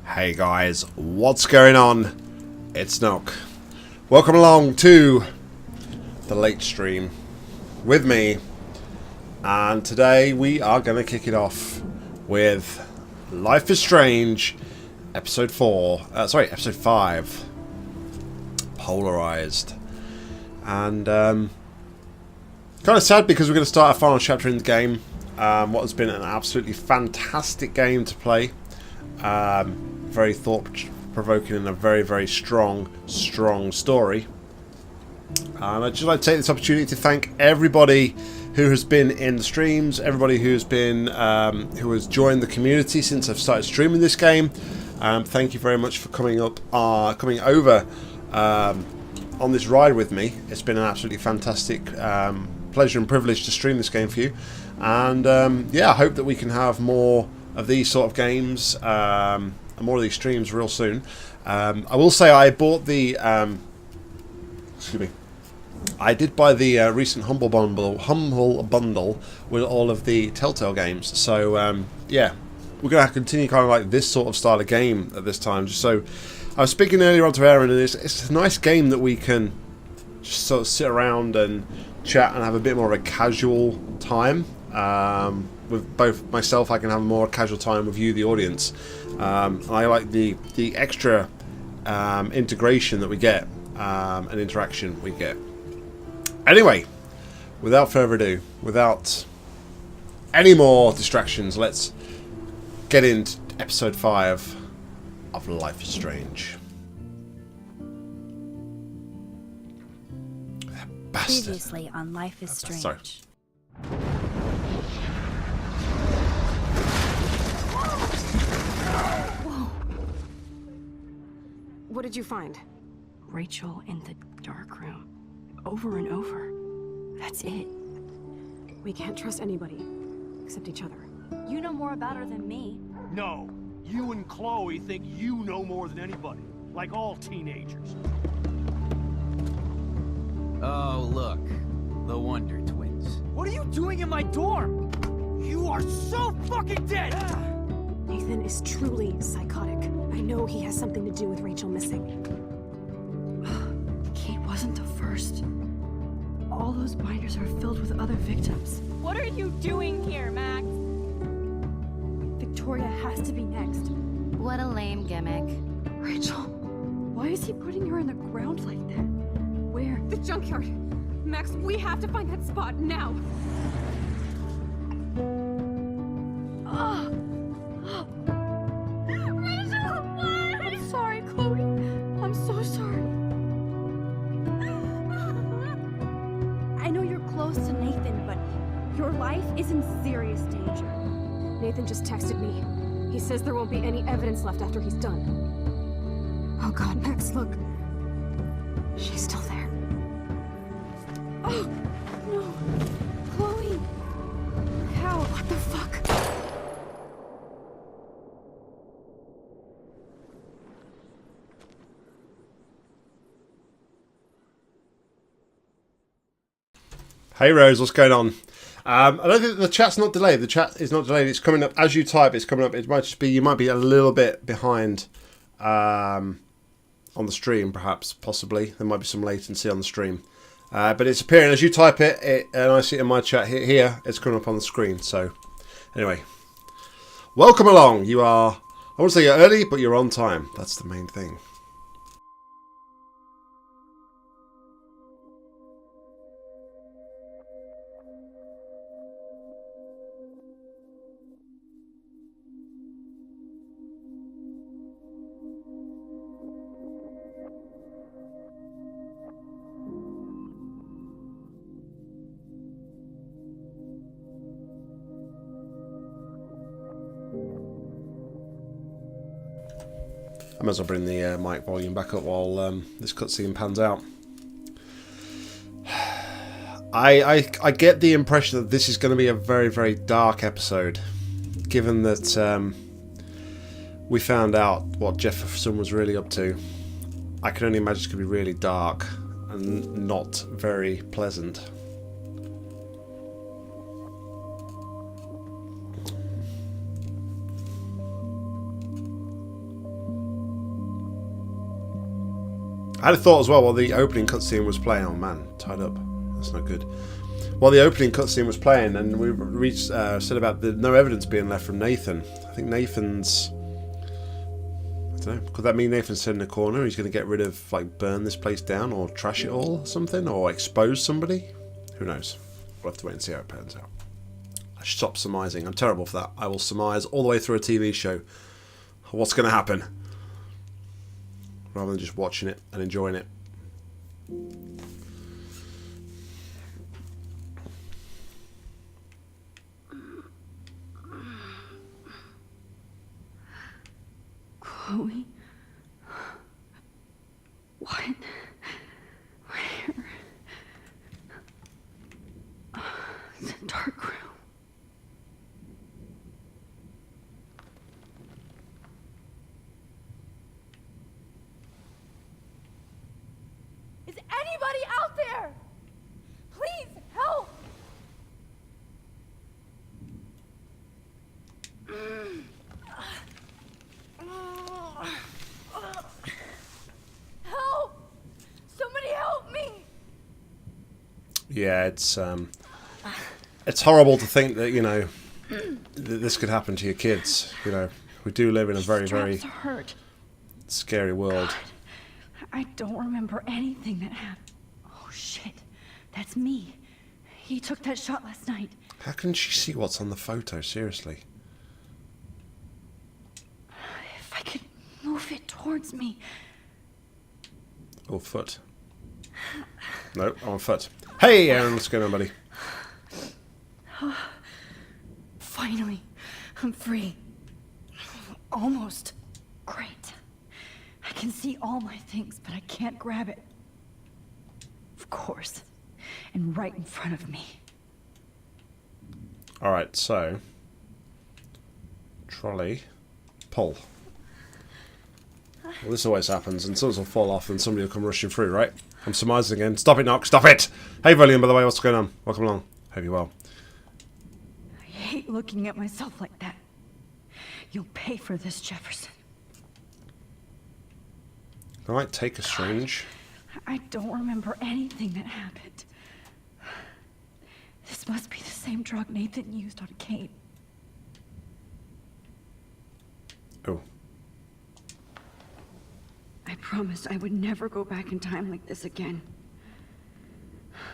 Hey guys, what's going on? It's Nock. Welcome along to the late stream with me, and today we are going to kick it off with Life is Strange episode 5, Polarized. And kind of sad because we're going to start our final chapter in the game. What has been an absolutely fantastic game to play. Very thought-provoking and a very, very strong story. And I'd just like to take this opportunity to thank everybody who has been in the streams, everybody who's been who has joined the community since I've started streaming this game. Thank you very much for coming over on this ride with me. It's been an absolutely fantastic pleasure and privilege to stream this game for you. And yeah, I hope that we can have more of these sort of games and more of these streams real soon. I will say I bought the I did buy the recent Humble Bundle with all of the Telltale games. So yeah, we're going to continue kind of like this sort of style of game at this time. Just so I was speaking earlier on to Aaron, and it's a nice game that we can just sort of sit around and chat and have a bit more of a casual time. With both myself, I can have a more casual time with you, the audience. I like the extra integration that we get and interaction we get. Anyway, without further ado, without any more distractions, let's get into episode 5 of Life is Strange. Bastard. Previously on Life is Strange. Sorry. What did you find? Rachel in the dark room. Over and over. That's it. We can't trust anybody, except each other. You know more about her than me. No, you and Chloe think you know more than anybody, like all teenagers. Oh, look. The Wonder Twins. What are you doing in my dorm? You are so fucking dead! Nathan is truly psychotic. I know he has something to do with Rachel missing. Kate wasn't the first. All those binders are filled with other victims. What are you doing here, Max? Victoria has to be next. What a lame gimmick. Rachel, why is he putting her in the ground like that? Where? The junkyard! Max, we have to find that spot now! Rachel, what? I'm sorry, Chloe. I'm so sorry. I know you're close to Nathan, but your life is in serious danger. Nathan just texted me. He says there won't be any evidence left after he's done. Oh god, Max, look. She's still there. Oh, no. Chloe. How? What the fuck? Hey Rose, what's going on? I don't think the chat's not delayed. The chat is not delayed. It's coming up as you type. It's coming up. It might just be, you might be a little bit behind on the stream, perhaps, possibly. There might be some latency on the stream. But it's appearing as you type it, and I see it in my chat here. It's coming up on the screen. So, anyway, welcome along. You are, I won't say you're early, but you're on time. That's the main thing. I might as well bring the mic volume back up while this cutscene pans out. I get the impression that this is going to be a very, very dark episode, given that we found out what Jefferson was really up to. I can only imagine it's going to be really dark and not very pleasant. I had a thought as well while the opening cutscene was playing. Oh man, tied up. That's not good. While the opening cutscene was playing, and we said about the no evidence being left from Nathan. I think Nathan's. I don't know. Could that mean Nathan's sitting in a corner? He's going to get rid of, like, burn this place down, or trash it all, or something, or expose somebody. Who knows? We'll have to wait and see how it pans out. I should stop surmising. I'm terrible for that. I will surmise all the way through a TV show. What's going to happen? Rather than just watching it and enjoying it. Chloe? What? Where? It's a dark room. Is anybody out there? Please help! Help! Somebody help me! Yeah, it's horrible to think that, you know, this could happen to your kids. You know, we do live in a very, very scary world. God, I don't remember anything that happened. Oh shit, that's me. He took that shot last night. How can she see what's on the photo? Seriously. If I could move it towards me. Oh, foot. No, I'm on foot. Hey, Aaron, what's going on, buddy? Finally, I'm free. Almost. Great. I can see all my things, but I can't grab it. Of course. And right in front of me. Alright, so... trolley. Pull. Well, this always happens, and something will fall off and somebody will come rushing through, right? I'm surmising again. Stop it, Knock! Stop it! Hey, William, by the way, what's going on? Welcome along. Hope you're well. I hate looking at myself like that. You'll pay for this, Jefferson. Alright, take a syringe. I don't remember anything that happened. This must be the same drug Nathan used on Kate. Oh. I promised I would never go back in time like this again.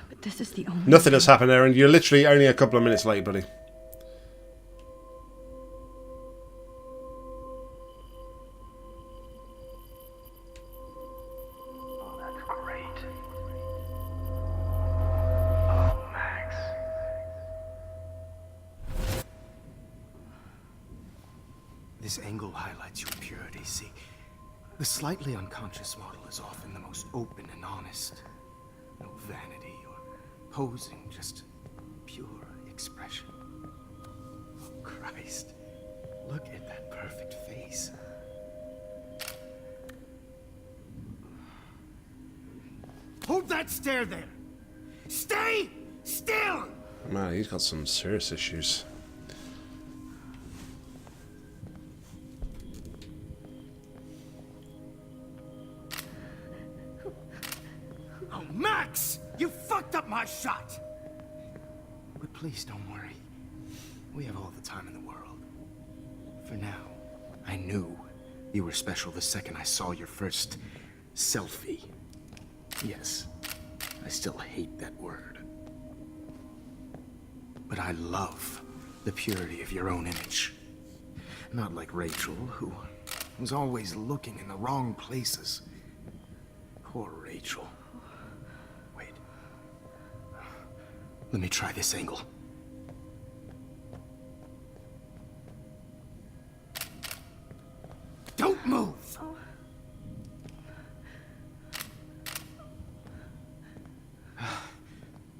But this is the only... Nothing has happened, Aaron. You're literally only a couple of minutes late, buddy. This angle highlights your purity, see? The slightly unconscious model is often the most open and honest. No vanity or posing, just pure expression. Oh, Christ. Look at that perfect face. Hold that stare there! Stay Still! Man, he's got some serious issues. Oh, Max! You fucked up my shot! But please don't worry. We have all the time in the world. For now, I knew you were special the second I saw your first selfie. Yes, I still hate that word. But I love the purity of your own image. Not like Rachel, who was always looking in the wrong places. Poor Rachel. Wait. Let me try this angle. Don't move!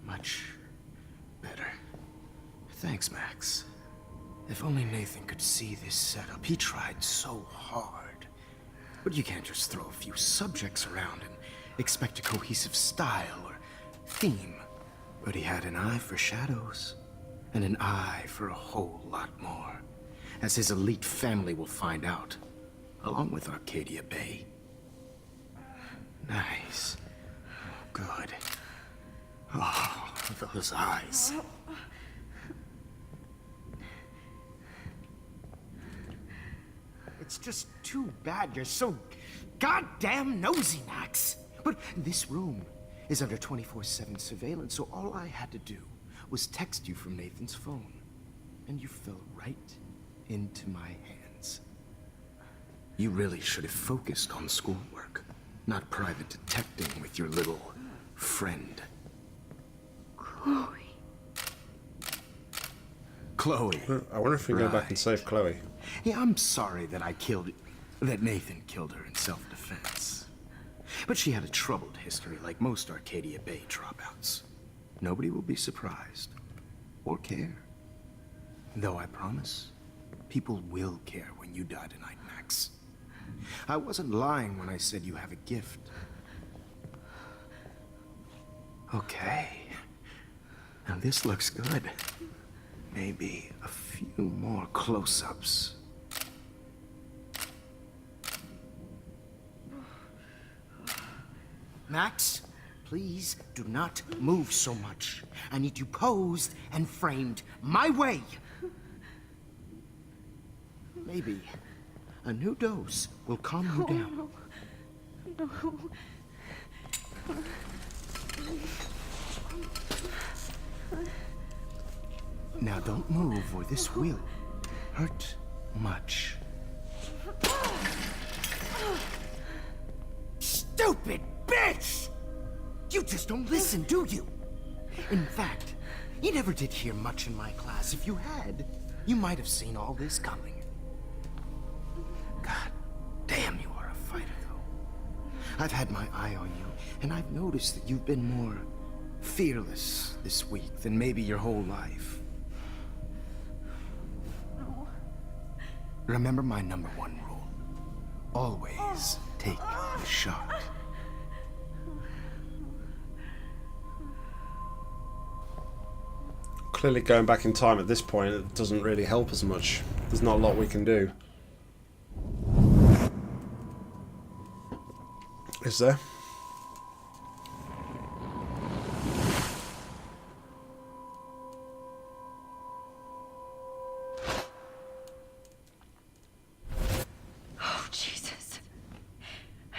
Much better. Thanks, Max. If only Nathan could see this setup. He tried so hard. But you can't just throw a few subjects around and expect a cohesive style or theme. But he had an eye for shadows, and an eye for a whole lot more, as his elite family will find out, along with Arcadia Bay. Nice. Good. Oh, those eyes. It's just too bad you're so goddamn nosy, Max. But this room is under 24/7 surveillance, so all I had to do was text you from Nathan's phone. And you fell right into my hands. You really should have focused on schoolwork, not private detecting with your little friend. Chloe. I wonder if we can go back and save Chloe. Yeah, I'm sorry that that Nathan killed her in self-defense. But she had a troubled history like most Arcadia Bay dropouts. Nobody will be surprised or care. Though I promise, people will care when you die tonight, Max. I wasn't lying when I said you have a gift. Okay. Now this looks good. Maybe a few more close-ups. Max, please do not move so much. I need you posed and framed my way. Maybe a new dose will calm you down. No. Now don't move or this will hurt much. Stupid bitch! You just don't listen, do you? In fact, you never did hear much in my class. If you had, you might have seen all this coming. God damn, you are a fighter, though. I've had my eye on you, and I've noticed that you've been more fearless this week than maybe your whole life. Remember my #1 rule. Always take a shot. Clearly going back in time at this point, it doesn't really help us much. There's not a lot we can do. Is there?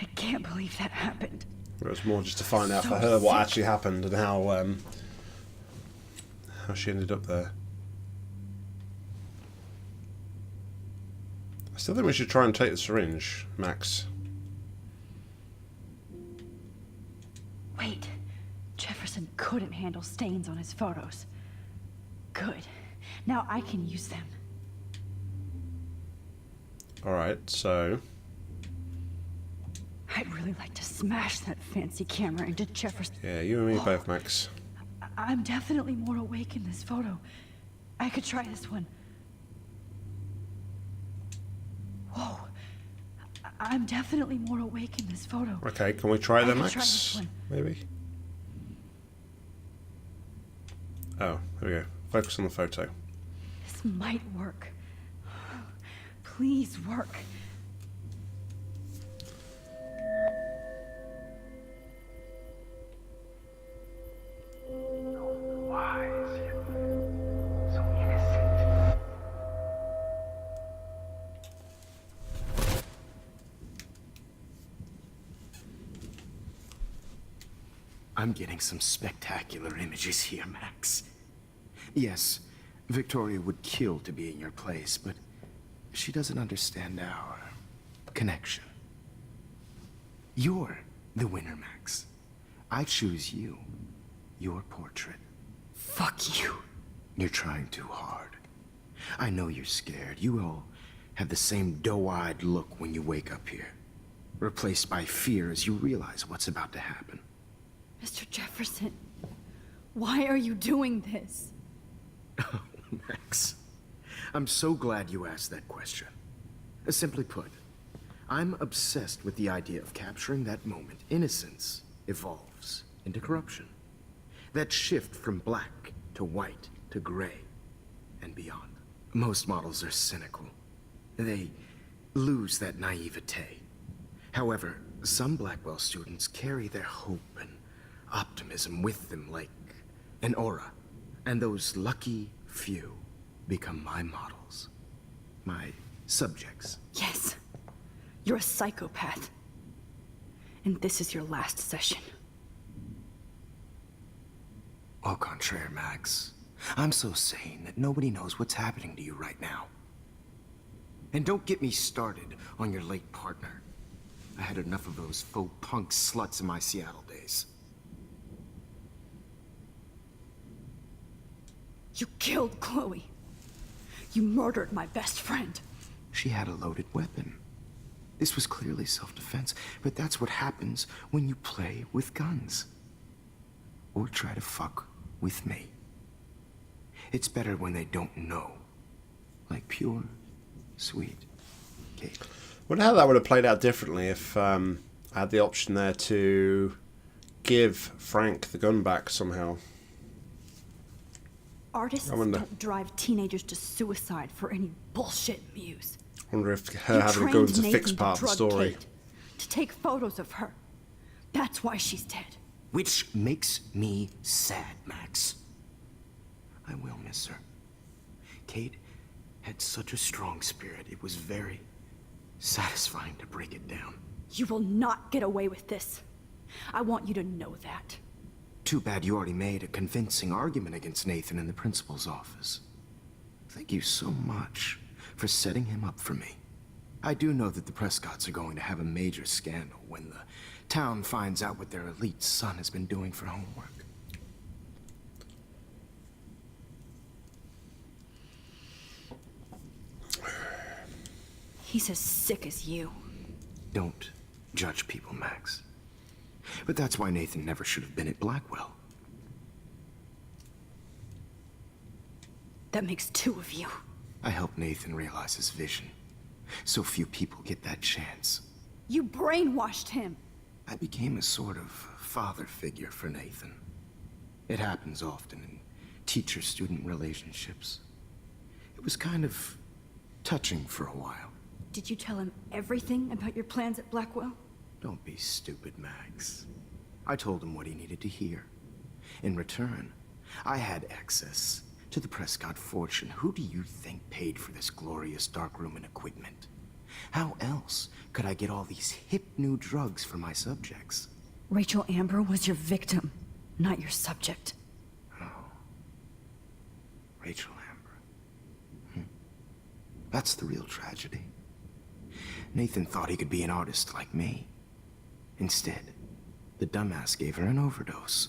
I can't believe that happened. It was more just to find out for her what actually happened and how she ended up there. I still think we should try and take the syringe, Max. Wait, Jefferson couldn't handle stains on his photos. Good. Now I can use them. Alright, so... I'd really like to smash that fancy camera into Jefferson. Yeah, you and me both, Max. I'm definitely more awake in this photo. I could try this one. Whoa. I'm definitely more awake in this photo. Okay, can we try it then, Max? Try this one. Maybe? Oh, here we go. Focus on the photo. This might work. Please work. I'm getting some spectacular images here, Max. Yes, Victoria would kill to be in your place, but she doesn't understand our connection. You're the winner, Max. I choose you. Your portrait. Fuck you. You're trying too hard. I know you're scared. You all have the same doe-eyed look when you wake up here. Replaced by fear as you realize what's about to happen. Mr. Jefferson, why are you doing this? Oh, Max. I'm so glad you asked that question. Simply put, I'm obsessed with the idea of capturing that moment innocence evolves into corruption. That shift from black to white to gray and beyond. Most models are cynical. They lose that naivete. However, some Blackwell students carry their hope and optimism with them like an aura. And those lucky few become my models. My subjects. Yes, you're a psychopath. And this is your last session. Au contraire, Max. I'm so sane that nobody knows what's happening to you right now. And don't get me started on your late partner. I had enough of those faux punk sluts in my Seattle days. You killed Chloe. You murdered my best friend. She had a loaded weapon. This was clearly self-defense, but that's what happens when you play with guns. Or try to fuck with me. It's better when they don't know. Like pure, sweet Kate. Wonder how that would have played out differently if I had the option there to give Frank the gun back somehow. Artists don't drive teenagers to suicide for any bullshit muse. I wonder if her having a gun to fix part of the story. Kate, to take photos of her. That's why she's dead. Which makes me sad, Max. I will miss her. Kate had such a strong spirit. It was very satisfying to break it down. You will not get away with this. I want you to know that. Too bad you already made a convincing argument against Nathan in the principal's office. Thank you so much for setting him up for me. I do know that the Prescotts are going to have a major scandal when the town finds out what their elite son has been doing for homework. He's as sick as you. Don't judge people, Max. But that's why Nathan never should have been at Blackwell. That makes two of you. I helped Nathan realize his vision. So few people get that chance. You brainwashed him. I became a sort of father figure for Nathan. It happens often in teacher-student relationships. It was kind of touching for a while. Did you tell him everything about your plans at Blackwell? Don't be stupid, Max. I told him what he needed to hear. In return, I had access to the Prescott fortune. Who do you think paid for this glorious darkroom and equipment? How else could I get all these hip new drugs for my subjects? Rachel Amber was your victim, not your subject. Oh. Rachel Amber. That's the real tragedy. Nathan thought he could be an artist like me. Instead, the dumbass gave her an overdose.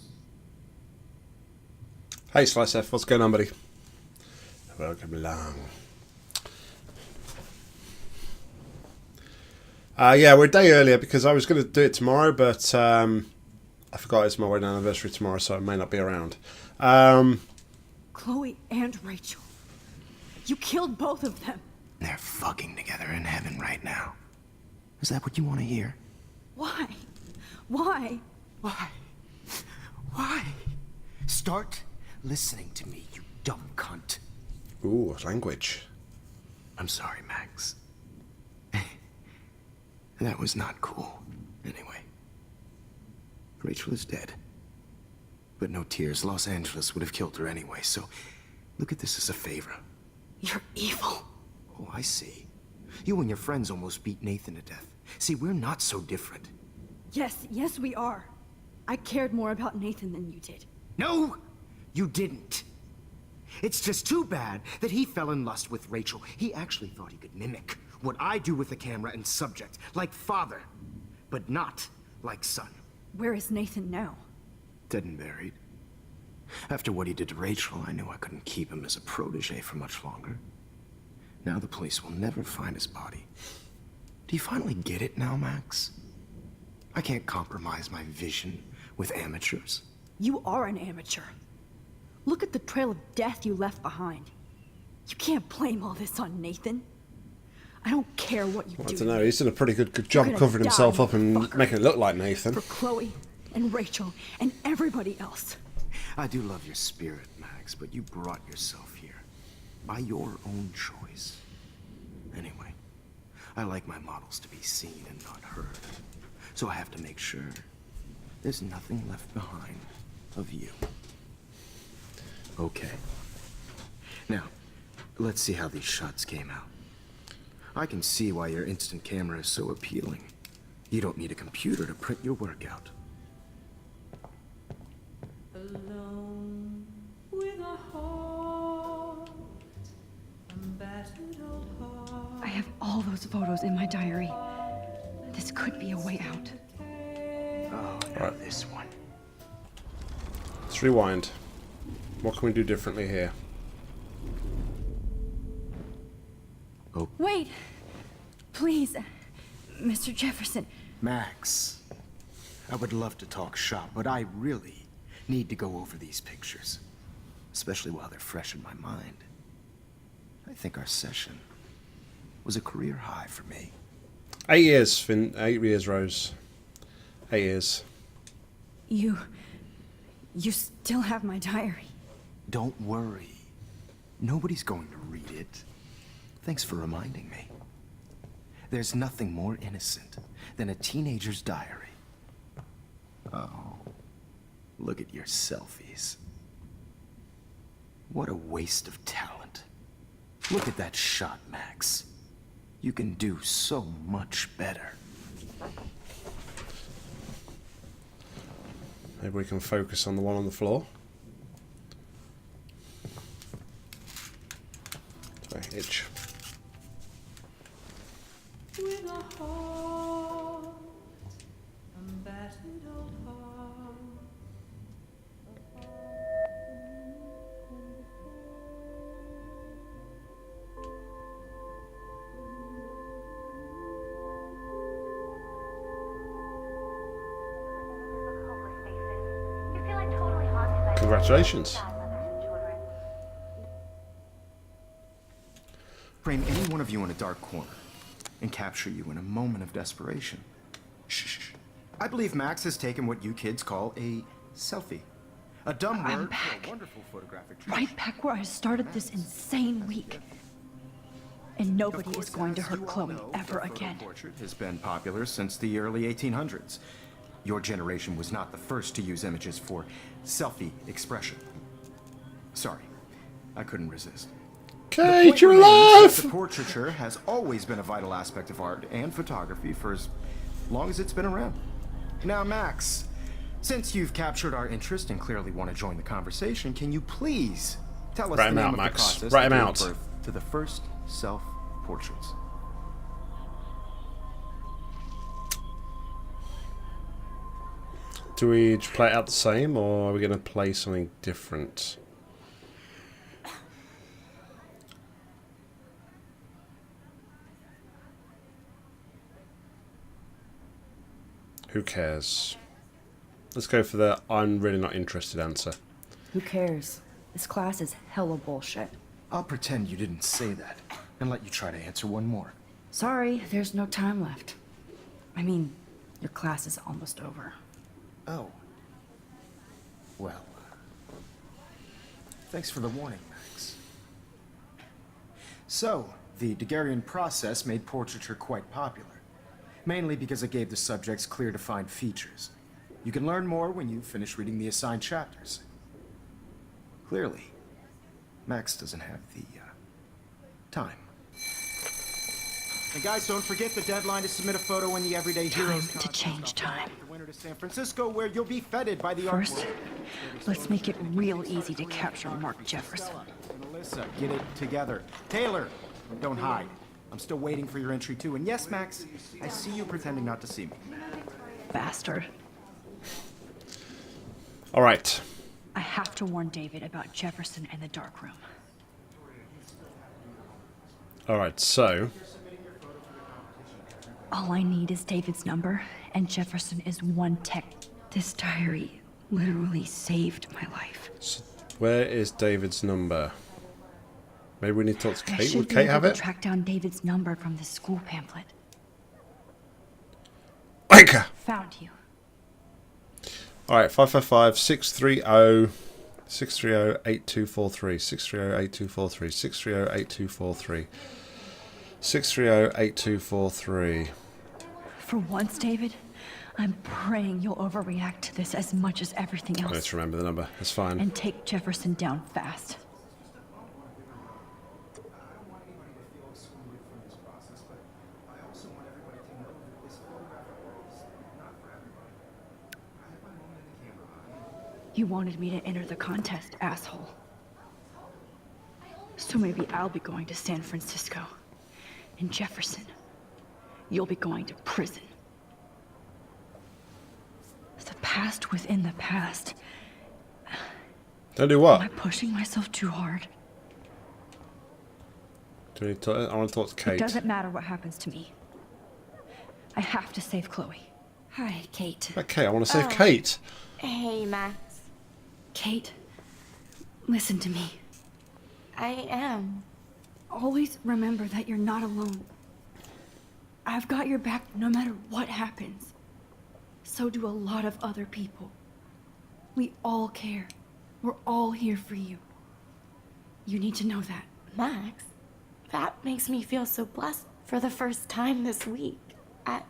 Hey Slice F, what's going on, buddy? Welcome along. Yeah, we're a day earlier because I was going to do it tomorrow, but I forgot it's my wedding anniversary tomorrow, so I may not be around. Chloe and Rachel. You killed both of them. They're fucking together in heaven right now. Is that what you want to hear? Why? Why? Why? Why? Start listening to me, you dumb cunt. Ooh, language. I'm sorry, Max. That was not cool. Anyway. Rachel is dead. But no tears. Los Angeles would have killed her anyway, so look at this as a favor. You're evil. Oh, I see. You and your friends almost beat Nathan to death. See, we're not so different. Yes, we are. I cared more about Nathan than you did. No, you didn't. It's just too bad that he fell in lust with Rachel. He actually thought he could mimic what I do with the camera and subject, like father, but not like son. Where is Nathan now? Dead and buried. After what he did to Rachel, I knew I couldn't keep him as a protege for much longer. Now the police will never find his body. Do you finally get it now, Max? I can't compromise my vision with amateurs. You are an amateur. Look at the trail of death you left behind. You can't blame all this on Nathan. I don't care what you do. I don't know, he's done a pretty good job gonna covering himself die, up and fucker. making it look like Nathan. For Chloe and Rachel and everybody else. I do love your spirit, Max, but you brought yourself here. By your own choice. Anyway, I like my models to be seen and not heard. So I have to make sure there's nothing left behind of you. Okay. Now, let's see how these shots came out. I can see why your instant camera is so appealing. You don't need a computer to print your work out. Alone with a heart, a battered old heart. I have all those photos in my diary. This could be a way out. Oh, now this one. Let's rewind. What can we do differently here? Wait! Please, Mr. Jefferson. Max, I would love to talk shop, but I really need to go over these pictures. Especially while they're fresh in my mind. I think our session was a career high for me. 8 years, Finn. 8 years, Rose. 8 years. You still have my diary. Don't worry. Nobody's going to read it. Thanks for reminding me. There's nothing more innocent than a teenager's diary. Oh, look at your selfies. What a waste of talent. Look at that shot, Max. You can do so much better. Maybe we can focus on the one on the floor. Sorry, itch. With a heart, a battered old heart. Congratulations. Frame any one of you in a dark corner and capture you in a moment of desperation. Shh. I believe Max has taken what you kids call a selfie. A dumb I'm word for back. a wonderful photographic Right back where I started this insane week. And nobody is going to hurt Chloe ever again. Portrait has been popular since the early 1800s. Your generation was not the first to use images for selfie expression. Sorry, I couldn't resist. Kate, you're The alive! portraiture has always been a vital aspect of art and photography for as long as it's been around. Now, Max, since you've captured our interest and clearly want to join the conversation, can you please tell us Write the him name out, of Max. the process Write that him gave out. birth to the first self-portraits? Do we play it out the same, or are we going to play something different? Who cares? Let's go for the I'm really not interested answer. Who cares? This class is hella bullshit. I'll pretend you didn't say that and let you try to answer one more. Sorry, there's no time left. I mean, your class is almost over. Oh. Well. Thanks for the warning, Max. So, the Daguerrean process made portraiture quite popular. Mainly because it gave the subjects clear defined features. You can learn more when you finish reading the assigned chapters. Clearly, Max doesn't have the, time. And guys, don't forget the deadline to submit a photo in the Everyday Heroes Time to change time. The winter to San Francisco, where you'll be feted by the First, artwork. let's make it real easy to capture Mark Jefferson. Melissa, get it together. Taylor, don't hide. I'm still waiting for your entry too. And yes, Max, I see you pretending not to see me. Bastard. All right. I have to warn David about Jefferson and the dark room. All right, so... All I need is David's number, and Jefferson is one tech. This diary literally saved my life. So where is David's number? Maybe we need to talk to I Kate. should Would be Kate able have to it? track down David's number from the school pamphlet. Wanker! Found you. Alright, 555-630... 630-8243. 630-8243. 630-8243. 630-8243. For once, David, I'm praying you'll overreact to this as much as everything else. Let's remember the number. It's fine. And take Jefferson down fast. You wanted me to enter the contest, asshole. So maybe I'll be going to San Francisco. And Jefferson, you'll be going to prison. The past within the past. Don't do what? Am I pushing myself too hard? Do we need to, I want to talk to Kate. It doesn't matter what happens to me. I have to save Chloe. Hi, Kate. About Kate, I want to save Kate. Hey, Max. Kate, listen to me. I am. Always remember that you're not alone. I've got your back no matter what happens. So do a lot of other people. We all care. We're all here for you. You need to know that. Max, that makes me feel so blessed for the first time this week. I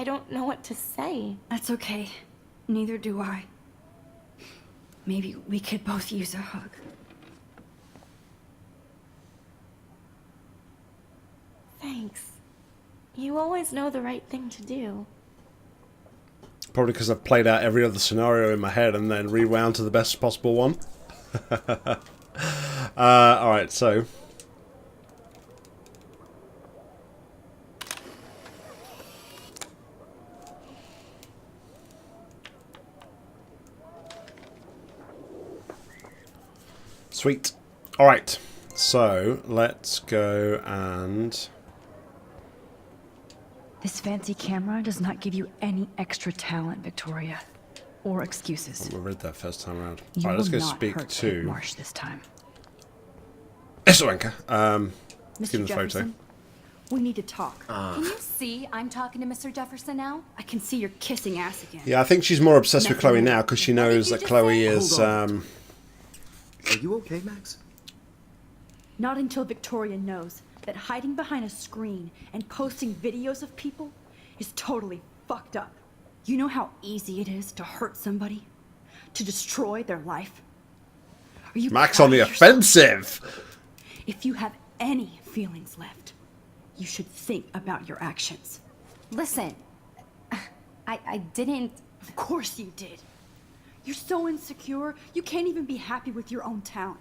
don't know what to say. That's okay. Neither do I. Maybe we could both use a hug. Thanks. You always know the right thing to do. Probably because I've played out every other scenario in my head and then rewound to the best possible one. Alright, so... Sweet. Alright, so let's go and... This fancy camera does not give you any extra talent, Victoria. Or excuses. We read that first time around. You Alright, let's will go not speak hurt to... Kate Marsh this time. Wanker. Give Mr. him the Jefferson, we need to talk. Can you see I'm talking to Mr. Jefferson now? I can see you're kissing ass again. Yeah, I think she's more obsessed with Chloe now because she knows you that just Chloe say? is... Hold Are you okay, Max? Not until Victoria knows that hiding behind a screen and posting videos of people is totally fucked up. You know how easy it is to hurt somebody? To destroy their life? Are you Max proud on the of yourself? offensive! If you have any feelings left, you should think about your actions. Listen, I didn't... Of course you did. You're so insecure, you can't even be happy with your own talent.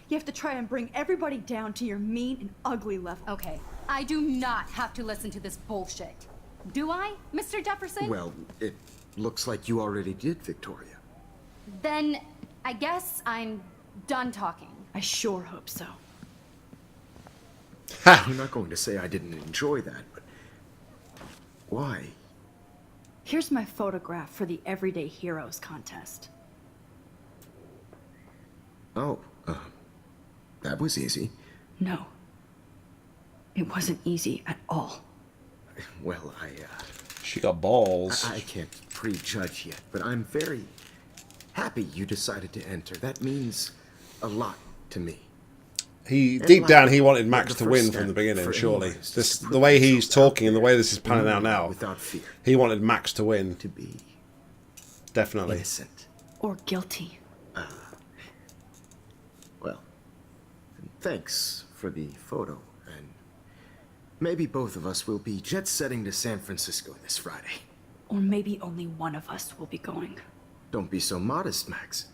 You have to try and bring everybody down to your mean and ugly level. Okay, I do not have to listen to this bullshit. Do I, Mr. Jefferson? Well, it looks like you already did, Victoria. Then I guess I'm done talking. I sure hope so. I'm not going to say I didn't enjoy that, but... Why? Here's my photograph for the Everyday Heroes contest. Oh, that was easy. No. It wasn't easy at all. Well, She got balls. I can't prejudge yet, but I'm very happy you decided to enter. That means a lot to me. Deep down, he wanted Max the to first win step from the beginning, for surely. anyone is just to The put way he's themselves out talking and the there way this is panning out now, without fear, he wanted Max to win. to be Definitely. innocent. Or guilty. Well, thanks for the photo, and maybe both of us will be jet-setting to San Francisco this Friday. Or maybe only one of us will be going. Don't be so modest, Max.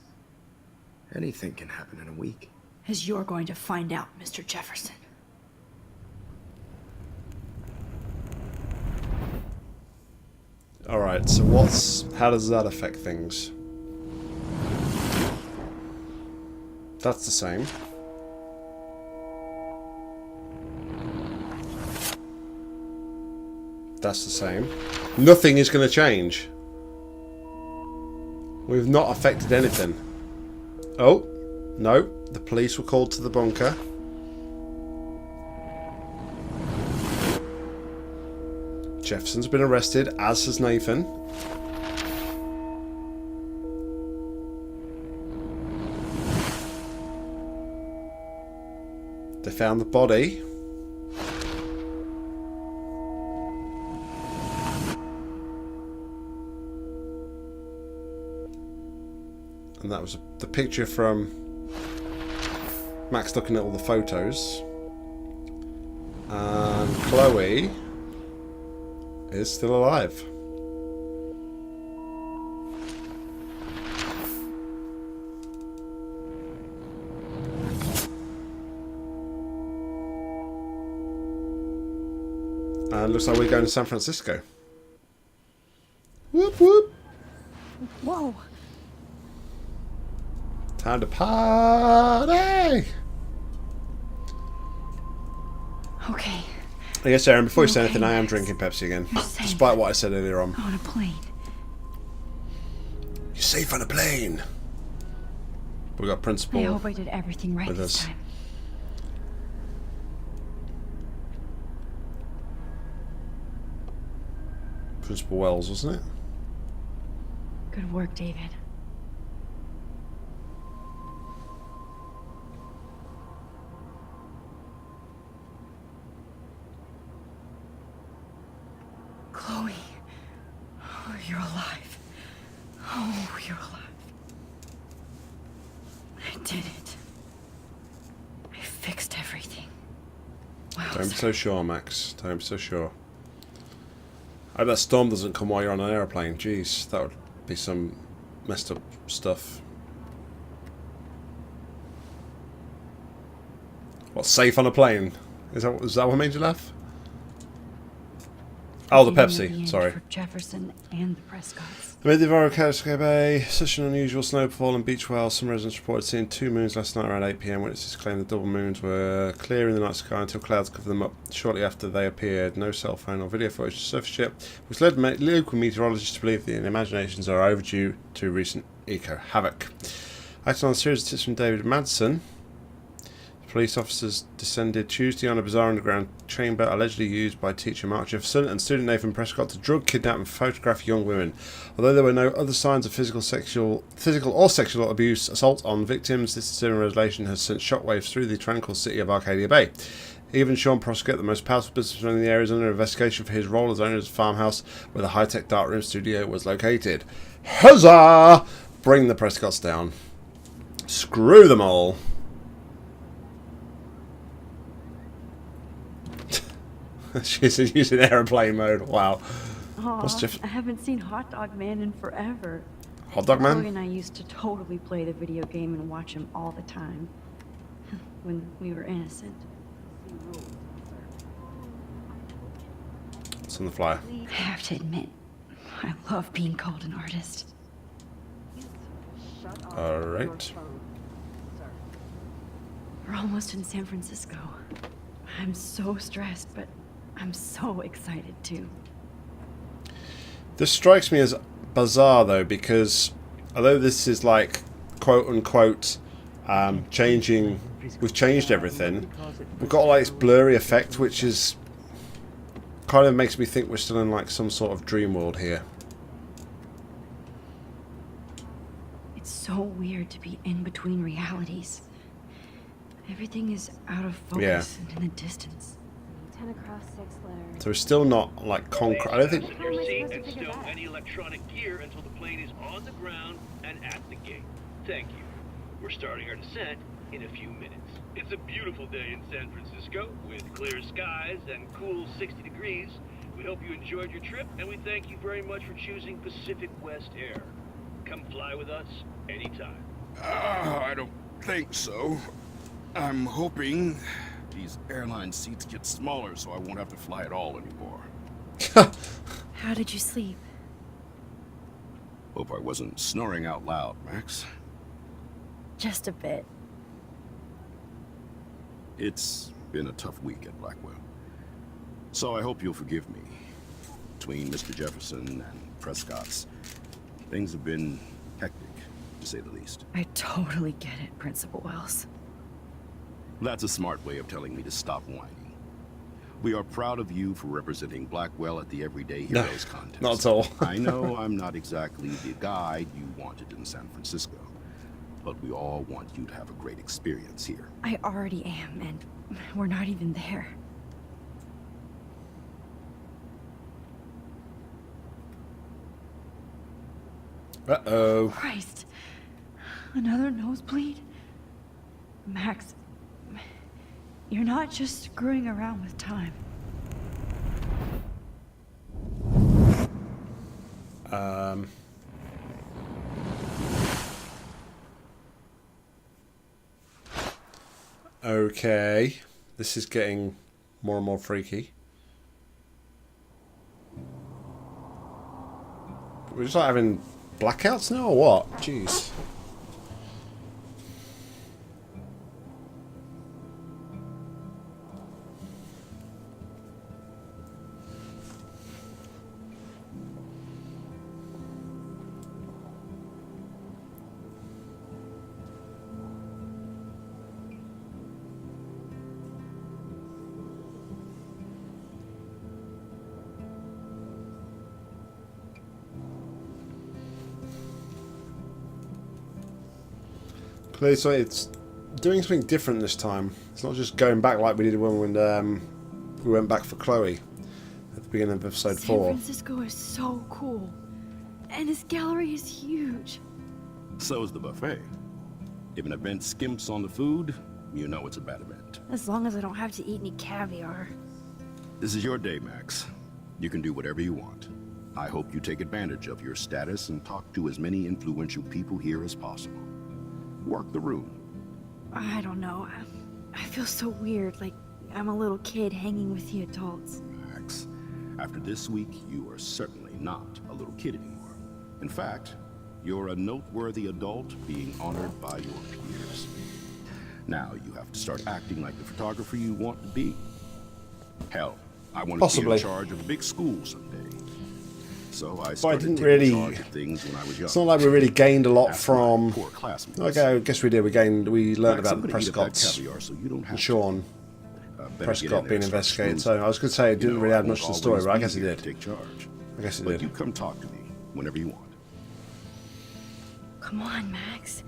Anything can happen in a week. As you're going to find out, Mr. Jefferson. Alright, so how does that affect things? That's the same. That's the same. Nothing is going to change. We've not affected anything. Oh, no. The police were called to the bunker. Jefferson's been arrested, as has Nathan. They found the body. And that was the picture from Max looking at all the photos. And Chloe is still alive. And looks like we're going to San Francisco. Whoop whoop. Whoa! Time to party! Okay. Yes, Aaron, before you say Okay, anything, I am Max. drinking Pepsi again. You're safe. Despite what I said earlier on. On a plane. You're safe on a plane. We got I Principal hope I did everything right with this us. time. Principal Wells, wasn't it? Good work, David. Chloe. Oh, you're alive. Oh, you're alive. I did it. I fixed everything. Wow. Don't be so sure, Max. Don't be so sure. I hope that storm doesn't come while you're on an aeroplane. Jeez, that would be some messed up stuff. What, safe on a plane? Is that what made you laugh? Oh, the Pepsi. Sorry. For Jefferson and the Prescotts. Amid the Varocasco Bay, such an unusual snowfall and beach whales, some residents reported seeing 2 moons last night around 8 PM. Witnesses claimed the double moons were clear in the night sky until clouds covered them up. Shortly after they appeared, no cell phone or video footage surfaced yet, which led local meteorologists to believe that the imaginations are overdue to recent eco-havoc. Acting on a series of tips from David Madsen, police officers descended Tuesday on a bizarre underground chamber allegedly used by teacher Mark Jefferson and student Nathan Prescott to drug, kidnap and photograph young women. Although there were no other signs of physical or sexual abuse, assault on victims, this disturbing revelation has sent shockwaves through the tranquil city of Arcadia Bay. Even Sean Prescott, the most powerful businessman in the area, is under investigation for his role as owner of the farmhouse where the high-tech darkroom studio was located. Huzzah! Bring the Prescotts down. Screw them all. She's using airplane mode. Wow. Aw, I haven't seen Hot Dog Man in forever. Hot Dog Chloe Man? and I used to totally play the video game and watch him all the time. When we were innocent. It's on the flyer. I have to admit, I love being called an artist. Alright. We're almost in San Francisco. I'm so stressed, but I'm so excited too. This strikes me as bizarre though, because although this is like quote unquote changing, we've changed everything, we've got like this blurry effect which is kind of makes me think we're still in like some sort of dream world here. It's so weird to be in between realities. Everything is out of focus and in the distance. 10 across 6 letters. So it's still not like concrete. I don't think. How am I supposed to figure Stow that? any electronic gear until the plane is on the ground and at the gate. Thank you. We're starting our descent in a few minutes. It's a beautiful day in San Francisco with clear skies and cool 60 degrees. We hope you enjoyed your trip, and we thank you very much for choosing Pacific West Air. Come fly with us anytime. I don't think so. I'm hoping these airline seats get smaller so I won't have to fly at all anymore. How did you sleep? Hope I wasn't snoring out loud, Max. Just a bit. It's been a tough week at Blackwell. So I hope you'll forgive me. Between Mr. Jefferson and Prescott's, things have been hectic, to say the least. I totally get it, Principal Wells. That's a smart way of telling me to stop whining. We are proud of you for representing Blackwell at the Everyday Heroes contest. Not at all. I know I'm not exactly the guide you wanted in San Francisco, but we all want you to have a great experience here. I already am, and we're not even there. Uh-oh. Christ. Another nosebleed? Max, you're not just screwing around with time. Okay. This is getting more and more freaky. We're just like having blackouts now or what? Jeez. So it's doing something different this time. It's not just going back like we did when we went back for Chloe at the beginning of episode 4. San Francisco is so cool. And this gallery is huge. So is the buffet. If an event skimps on the food, you know it's a bad event. As long as I don't have to eat any caviar. This is your day, Max. You can do whatever you want. I hope you take advantage of your status and talk to as many influential people here as possible. Work the room. I don't know. I feel so weird, like I'm a little kid hanging with the adults. Max, after this week, you are certainly not a little kid anymore. In fact, you're a noteworthy adult being honored by your peers. Now you have to start acting like the photographer you want to be. Hell, I want to be in charge of a big school someday. So I started taking charge of things when I was young. It's not like we really gained a lot After from. my poor classmates. Okay, I guess we did. We learned Max, about I'm the gonna eat that Prescotts caviar so you don't have and to. Sean Better get Prescott in there being and start investigated. schmoozing. So I was going to say it didn't really I add much to won't the story, always but I be guess it here to did. Take charge. I guess it But did. you come talk to me whenever you want. Come on, Max.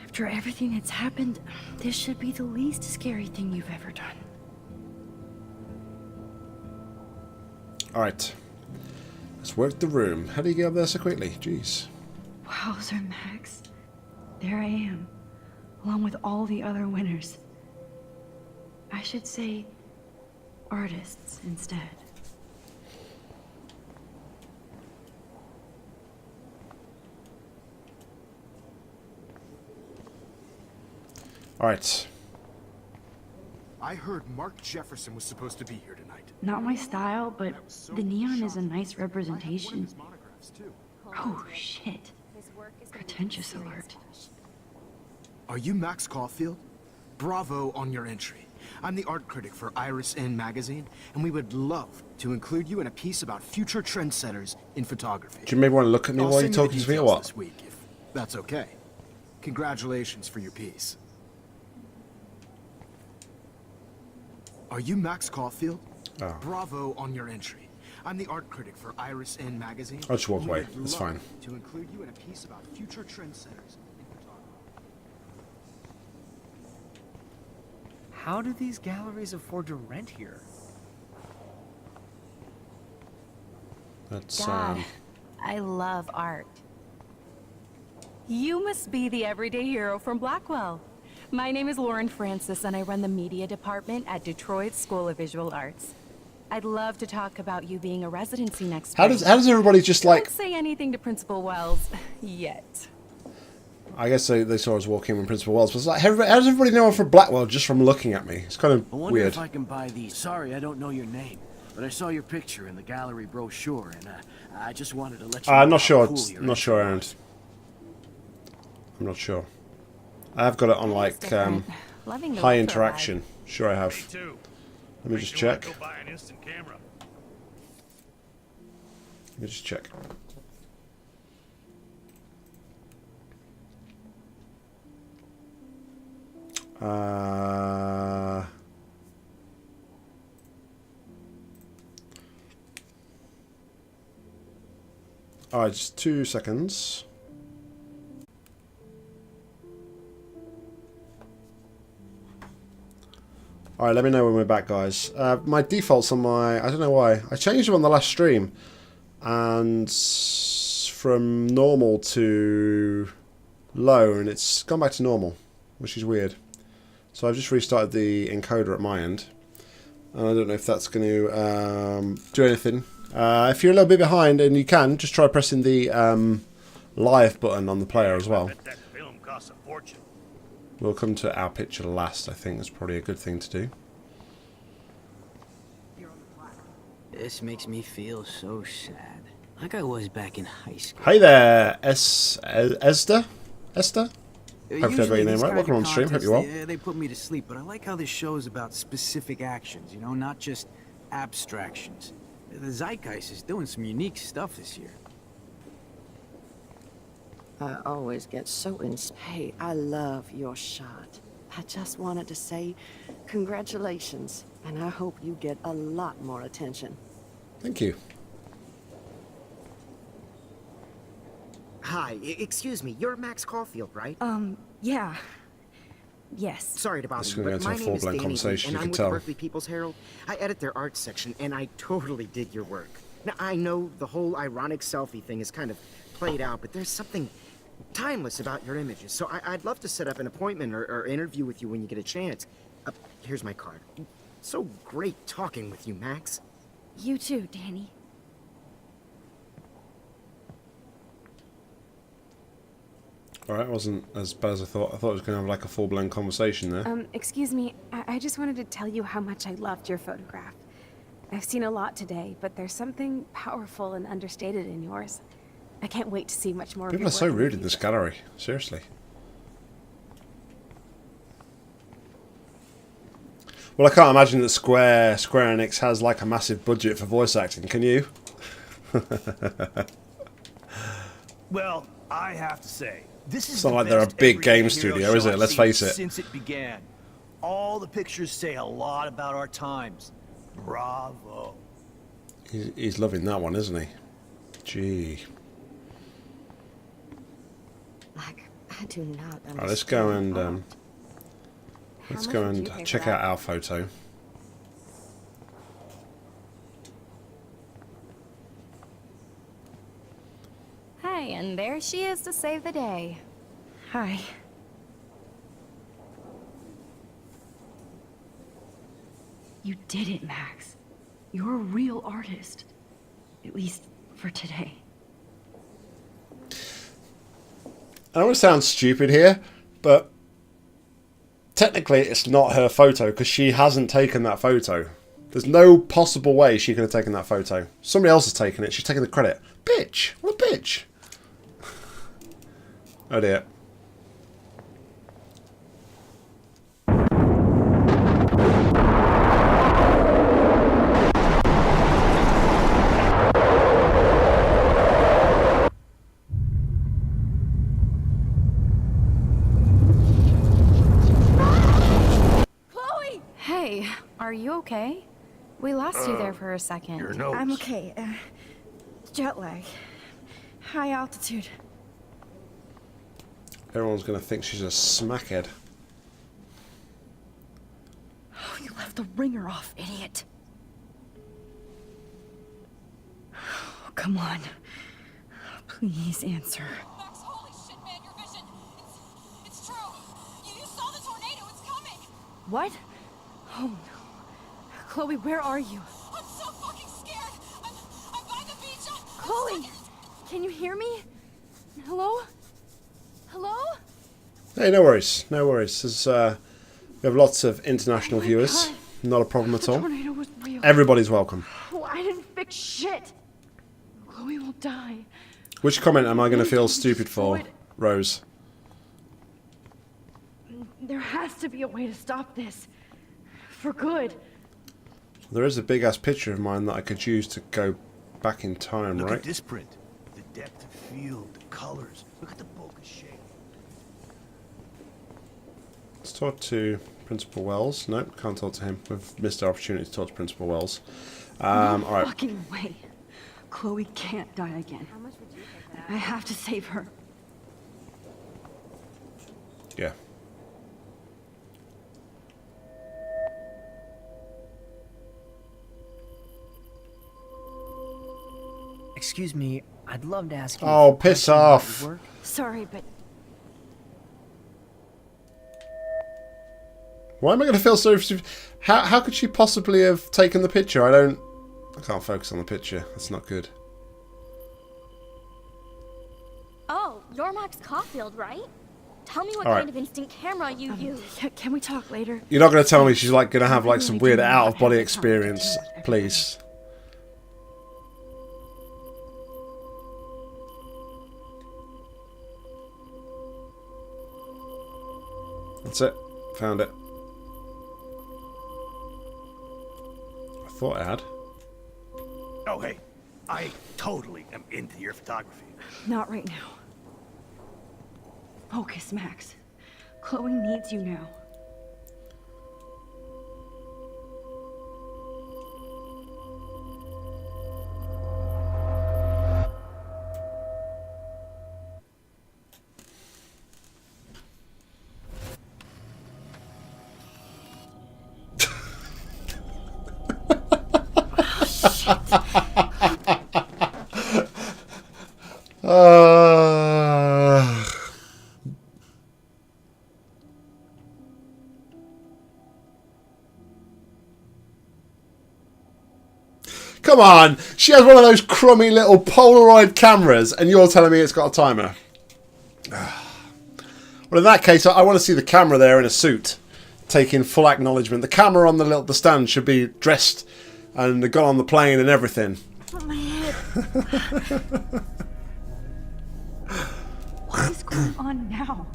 After everything that's happened, this should be the least scary thing you've ever done. Alright. Let's work the room. How do you get up there so quickly? Jeez. Wowzer, Max. There I am, along with all the other winners. I should say artists instead. Alright. I heard Mark Jefferson was supposed to be here tonight. Not my style, but the neon is a nice representation. Too. Oh, shit. Pretentious alert. Are you Max Caulfield? Bravo on your entry. I'm the art critic for Iris N magazine, and we would love to include you in a piece about future trendsetters in photography. Do you maybe want to look at me I'll while you're send you the talking to me or details what? this week, if that's okay. Congratulations for your piece. Are you Max Caulfield? Oh. Bravo on your entry. I'm the art critic for Iris N magazine. I'll just walk We away. would It's love fine. To include you in a piece about future trendsetters in photography. How do these galleries afford to rent here? That's God, I love art. You must be the everyday hero from Blackwell. My name is Lauren Francis, and I run the media department at Detroit School of Visual Arts. I'd love to talk about you being a residency next how spring. does everybody just like? Don't say anything to Principal Wells yet. I guess they saw us walking in Principal Wells, but it's like, how does everybody know I'm from Blackwell just from looking at me? It's kind of I wonder weird. if I can buy these. Sorry, I don't know your name, but I saw your picture in the gallery brochure, and I just wanted to let you know I'm not how sure. cool It's your not sure, Aaron. was. I'm not sure. I have got it on like Loving the high retro interaction. Sure, I have. Me too. Let me just check. Go buy an instant camera. Let me just check. Alright, just 2 seconds. Alright, let me know when we're back, guys. My default's on my... I don't know why. I changed them on the last stream. And from normal to low, and it's gone back to normal, which is weird. So I've just restarted the encoder at my end. And I don't know if that's going to do anything. If you're a little bit behind, and you can, just try pressing the live button on the player as well. That film costs a fortune. We'll come to our picture last, I think. That's probably a good thing to do. This makes me feel so sad. Like I was back in high school. Hey there, Esther? Esther? Hopefully I got Usually your name these right. kind Welcome of on stream. Hope you're well. They put me to sleep, but I like how this show is about specific actions, you know, not just abstractions. The Zeitgeist is doing some unique stuff this year. I always get so Hey, I love your shot. I just wanted to say congratulations, and I hope you get a lot more attention. Thank you. Hi, excuse me, you're Max Caulfield, right? Yeah. Yes. Sorry to bother It's you, gonna but go my into a name is full-blown Danny, conversation, and you I'm can with tell. Berkeley People's Herald. I edit their art section, and I totally dig your work. Now, I know the whole ironic selfie thing is kind of played out, but there's something timeless about your images, so I'd love to set up an appointment or interview with you when you get a chance. Here's my card. So great talking with you, Max. You too, Danny. Alright, it wasn't as bad as I thought. I thought it was going to have like a full-blown conversation there. Excuse me. I just wanted to tell you how much I loved your photograph. I've seen a lot today, but there's something powerful and understated in yours. I can't wait to see much more People are of your so work in the rude in this future. gallery. Seriously. Well, I can't imagine that Square Enix has like a massive budget for voice acting, can you? Well, I have to say, this is It's not the like they're a best big everyday game hero studio, is show it? I've Let's seen face it. Since it began. All the pictures say a lot about our times. Bravo. He's loving that one, isn't he? Gee. Like, I do not understand. Alright, let's go and How let's much go would you and pay for check that? out our photo. Hey, and there she is to save the day. Hi. You did it, Max. You're a real artist. At least for today. I don't want to sound stupid here, but technically it's not her photo because she hasn't taken that photo. There's no possible way she could have taken that photo. Somebody else has taken it. She's taking the credit. Bitch! What a bitch! Oh dear. Chloe! Hey, are you okay? We lost you there for a second. Your nose. I'm okay. Jet lag. High altitude. Everyone's going to think she's a smackhead. the ringer off, idiot. Oh, come on. Please answer. Max, holy shit, man, your vision. It's true. You saw the tornado. It's coming. What? Oh no. Chloe, where are you? I'm so fucking scared. I'm by the beach. Chloe! Can you hear me? Hello? Hello? Hey, no worries. No worries. There's, we have lots of international viewers. God. Not a problem at The all. tornado was real. Everybody's welcome. Oh, I didn't fix shit. Chloe will die. Which comment am I going to feel stupid for, Rose? There has to be a way to stop this. For good. There is a big-ass picture of mine that I could use to go back in time, Look right? at this print. The depth of field, the colors. Look at the bulk of shape. Let's talk to Principal Wells. No, can't talk to him. We've missed our opportunity to talk to Principal Wells. No all right. fucking way. Chloe can't die again. I have to save her. Yeah. Excuse me, I'd love to ask you. Oh, a few piss questions about off. your work. Sorry, but Why am I going to feel so stupid? How could she possibly have taken the picture? I can't focus on the picture. That's not good. Oh, you're Max Caulfield, right? Tell me what All right. kind of instant camera you use. can we talk later? You're not going to tell me she's like going to have like some weird out-of-body experience, please. That's it. Found it. I thought I had. Oh, hey. I totally am into your photography. Not right now. Focus, Max. Chloe needs you now. Come on! She has one of those crummy little Polaroid cameras and you're telling me it's got a timer. Well, in that case, I want to see the camera there in a suit, taking full acknowledgement. The camera on the stand should be dressed and gone on the plane and everything. My head. What is going on now?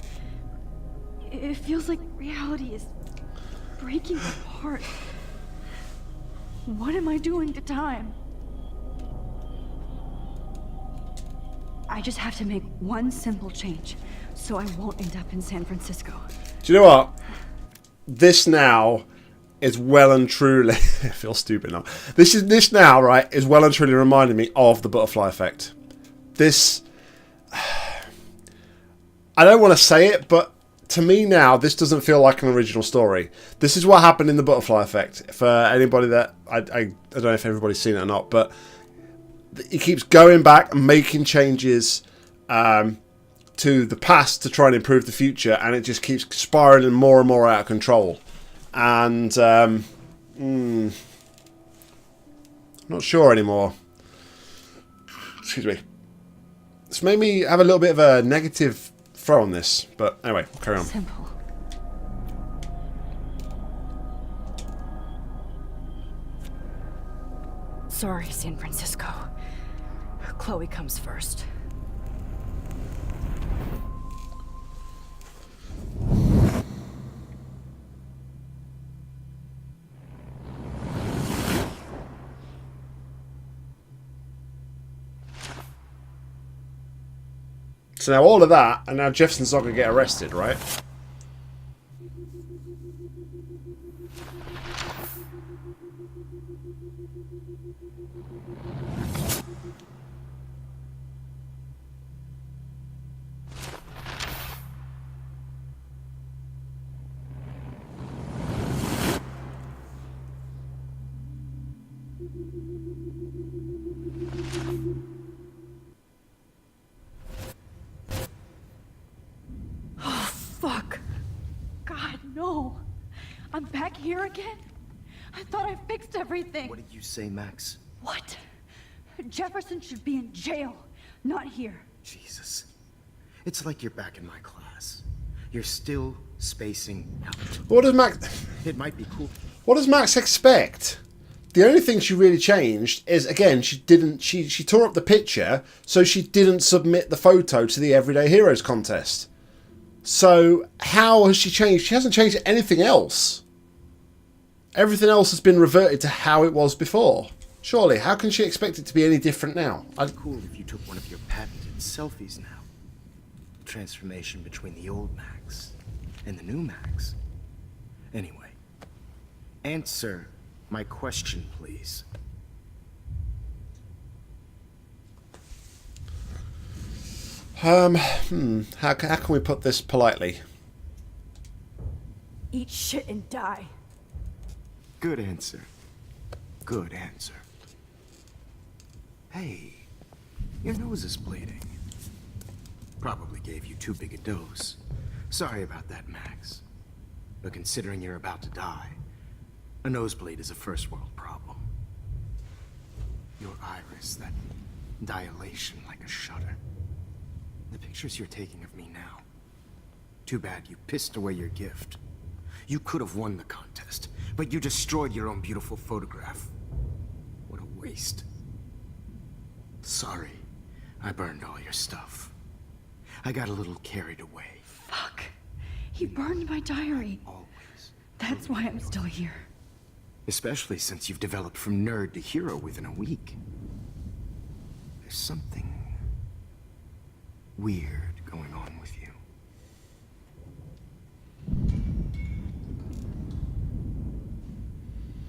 It feels like reality is breaking apart. What am I doing to time? I just have to make one simple change, so I won't end up in San Francisco. Do you know what? This now is well and truly... I feel stupid now. This now, right, is well and truly reminding me of the butterfly effect. This... I don't want to say it, but to me now, this doesn't feel like an original story. This is what happened in the butterfly effect. For anybody that... I don't know if everybody's seen it or not, but it keeps going back and making changes to the past to try and improve the future, and it just keeps spiraling more and more out of control. And I'm not sure anymore. Excuse me. It's made me have a little bit of a negative throw on this, but anyway, carry on. Simple. Sorry, San Francisco. Chloe comes first. So now all of that, and now Jefferson's not going to get arrested, right? Oh, fuck. God, no. I'm back here again? I thought I fixed everything. What did you say, Max? What? Jefferson should be in jail, not here. Jesus. It's like you're back in my class. You're still spacing out. What does Max... It might be cool. What does Max expect? The only thing she really changed is, again, she tore up the picture, so she didn't submit the photo to the Everyday Heroes contest. So, how has she changed? She hasn't changed anything else. Everything else has been reverted to how it was before. Surely, how can she expect it to be any different now? It'd be cool if you took one of your patented selfies now. Transformation between the old Max and the new Max. Anyway, answer my question, please. How can we put this politely? Eat shit and die. Good answer. Good answer. Hey, your nose is bleeding. Probably gave you too big a dose. Sorry about that, Max. But considering you're about to die, a nosebleed is a first world problem. Your iris, that dilation like a shutter. The pictures you're taking of me now. Too bad you pissed away your gift. You could have won the contest, but you destroyed your own beautiful photograph. What a waste. Sorry, I burned all your stuff. I got a little carried away. Fuck. He burned my diary. Always. That's why I'm still here. Especially since you've developed from nerd to hero within a week. There's something weird going on with you.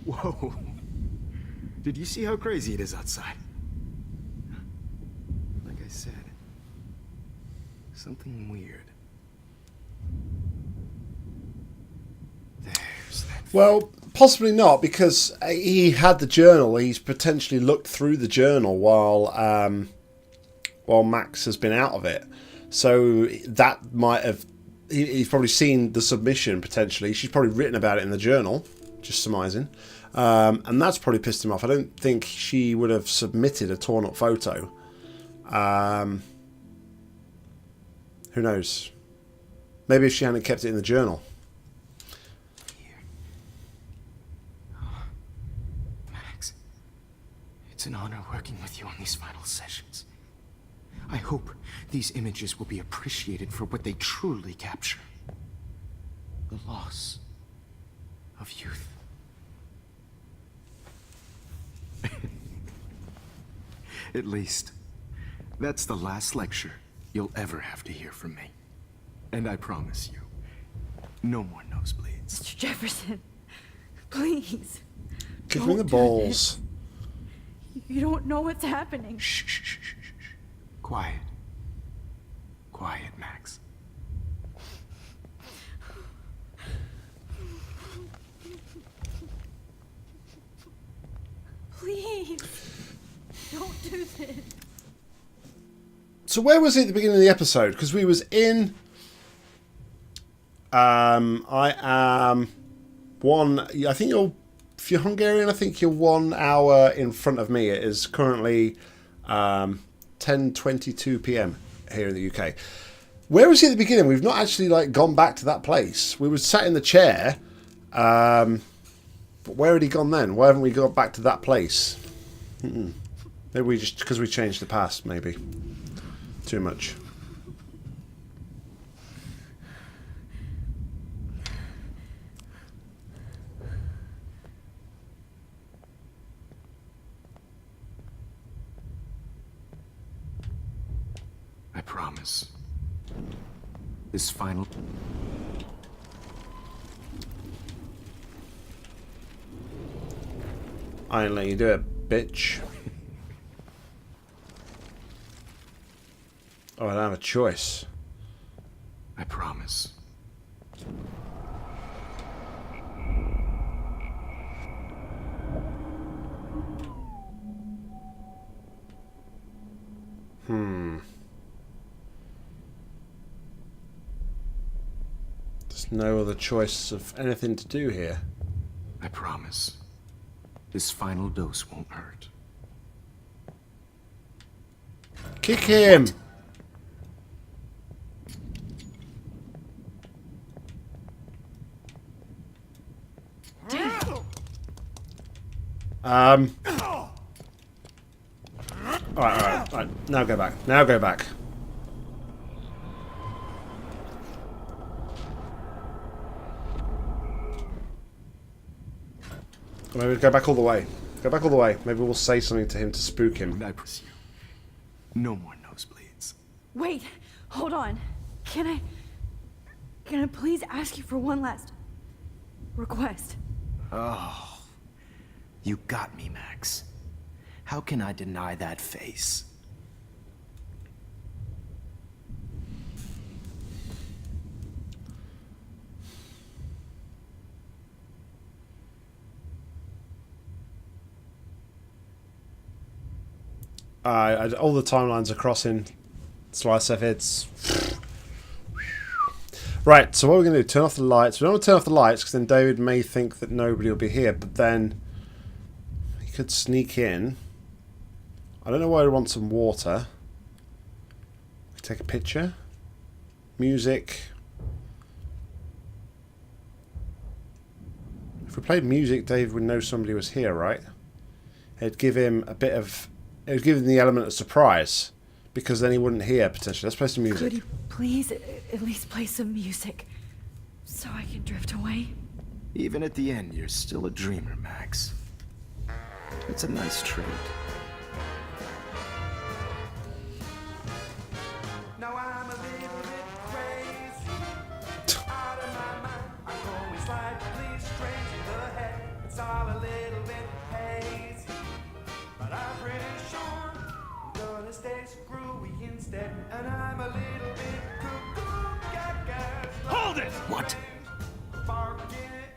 Whoa. Did you see how crazy it is outside? Like I said, something weird. There's that. Well, possibly not, because he had the journal. He's potentially looked through the journal while Max has been out of it. So that might have... He's probably seen the submission, potentially. She's probably written about it in the journal, just surmising. And that's probably pissed him off. I don't think she would have submitted a torn-up photo. Who knows? Maybe if she hadn't kept it in the journal. Max, it's an honor working with you on these final sessions. I hope these images will be appreciated for what they truly capture. The loss of youth. At least, that's the last lecture you'll ever have to hear from me. And I promise you, no more nosebleeds. Mr. Jefferson, please. Give me the balls. You don't know what's happening. Shh, shh, shh, shh, shh. Quiet. Quiet, Max. Please, don't do this. So where was he at the beginning of the episode? Because we was in... I am one... I think you're... If you're Hungarian, I think you're 1 hour in front of me. It is currently 10:22 p.m. here in the UK. Where was he at the beginning? We've not actually gone back to that place. We were sat in the chair. But where had he gone then? Why haven't we gone back to that place? Maybe we just... Because we changed the past, maybe. Too much. I promise. This final... I ain't letting you do it, bitch. Oh, I don't have a choice. I promise. There's no other choice of anything to do here. I promise. This final dose won't hurt. Kick him! Alright. Now go back. Now go back. Maybe go back all the way. Go back all the way. Maybe we'll say something to him to spook him. I promise you. No more nosebleeds. Wait, hold on. Can I please ask you for one last request? Oh, you got me, Max. How can I deny that face? All the timelines are crossing. Slice of it's... Right, so what we're going to do, turn off the lights. We don't want to turn off the lights because then David may think that nobody will be here, but then he could sneak in. I don't know why I want some water. Take a picture. Music. If we played music, David would know somebody was here, right? It'd give him a bit of... It would give him the element of surprise, because then he wouldn't hear, potentially. Let's play some music. Could you please at least play some music so I can drift away? Even at the end, you're still a dreamer, Max. It's a nice trait. Now I'm a little bit crazy. Out of my mind. I'm going slightly strange in the head. It's all a little bit hazy. But I'm pretty sure I'm gonna stay screwy instead. And I'm a little bit cuckoo gaga. Hold it! What? Barking it.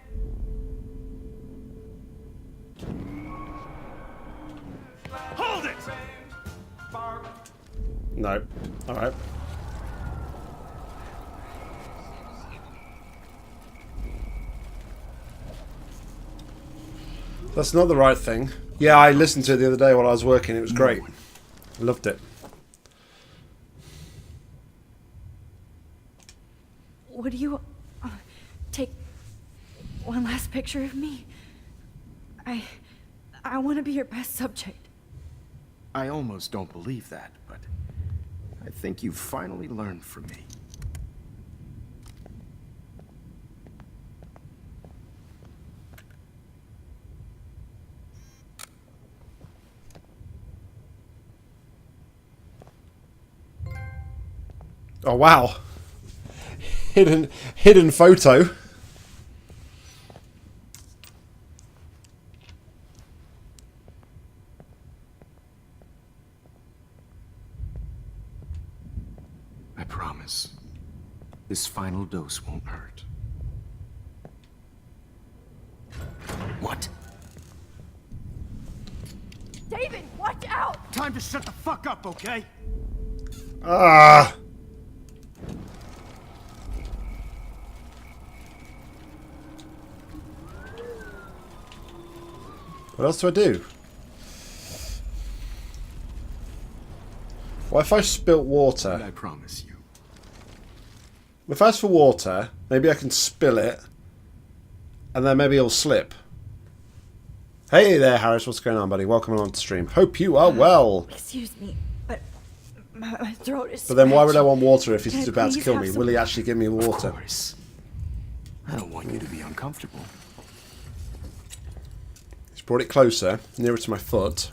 Hold it! Bark. No. Alright. That's not the right thing. Yeah, I listened to it the other day while I was working. It was great. I loved it. Would you take one last picture of me? I want to be your best subject. I almost don't believe that, but I think you've finally learned from me. Oh wow. Hidden photo. I promise. This final dose won't hurt. What? David, watch out! Time to shut the fuck up, okay? Ah. What else do I do? What if I spilt water? And I promise you. If I ask for water, maybe I can spill it, and then maybe it'll slip. Hey there, Harris. What's going on, buddy? Welcome along to stream. Hope you are well. Excuse me, but my throat is But then why would I scratchy. want water if he's Can I about to please kill have me? some- Will he actually give me water? Of course. I don't want you to be uncomfortable. He's brought it closer, nearer to my foot.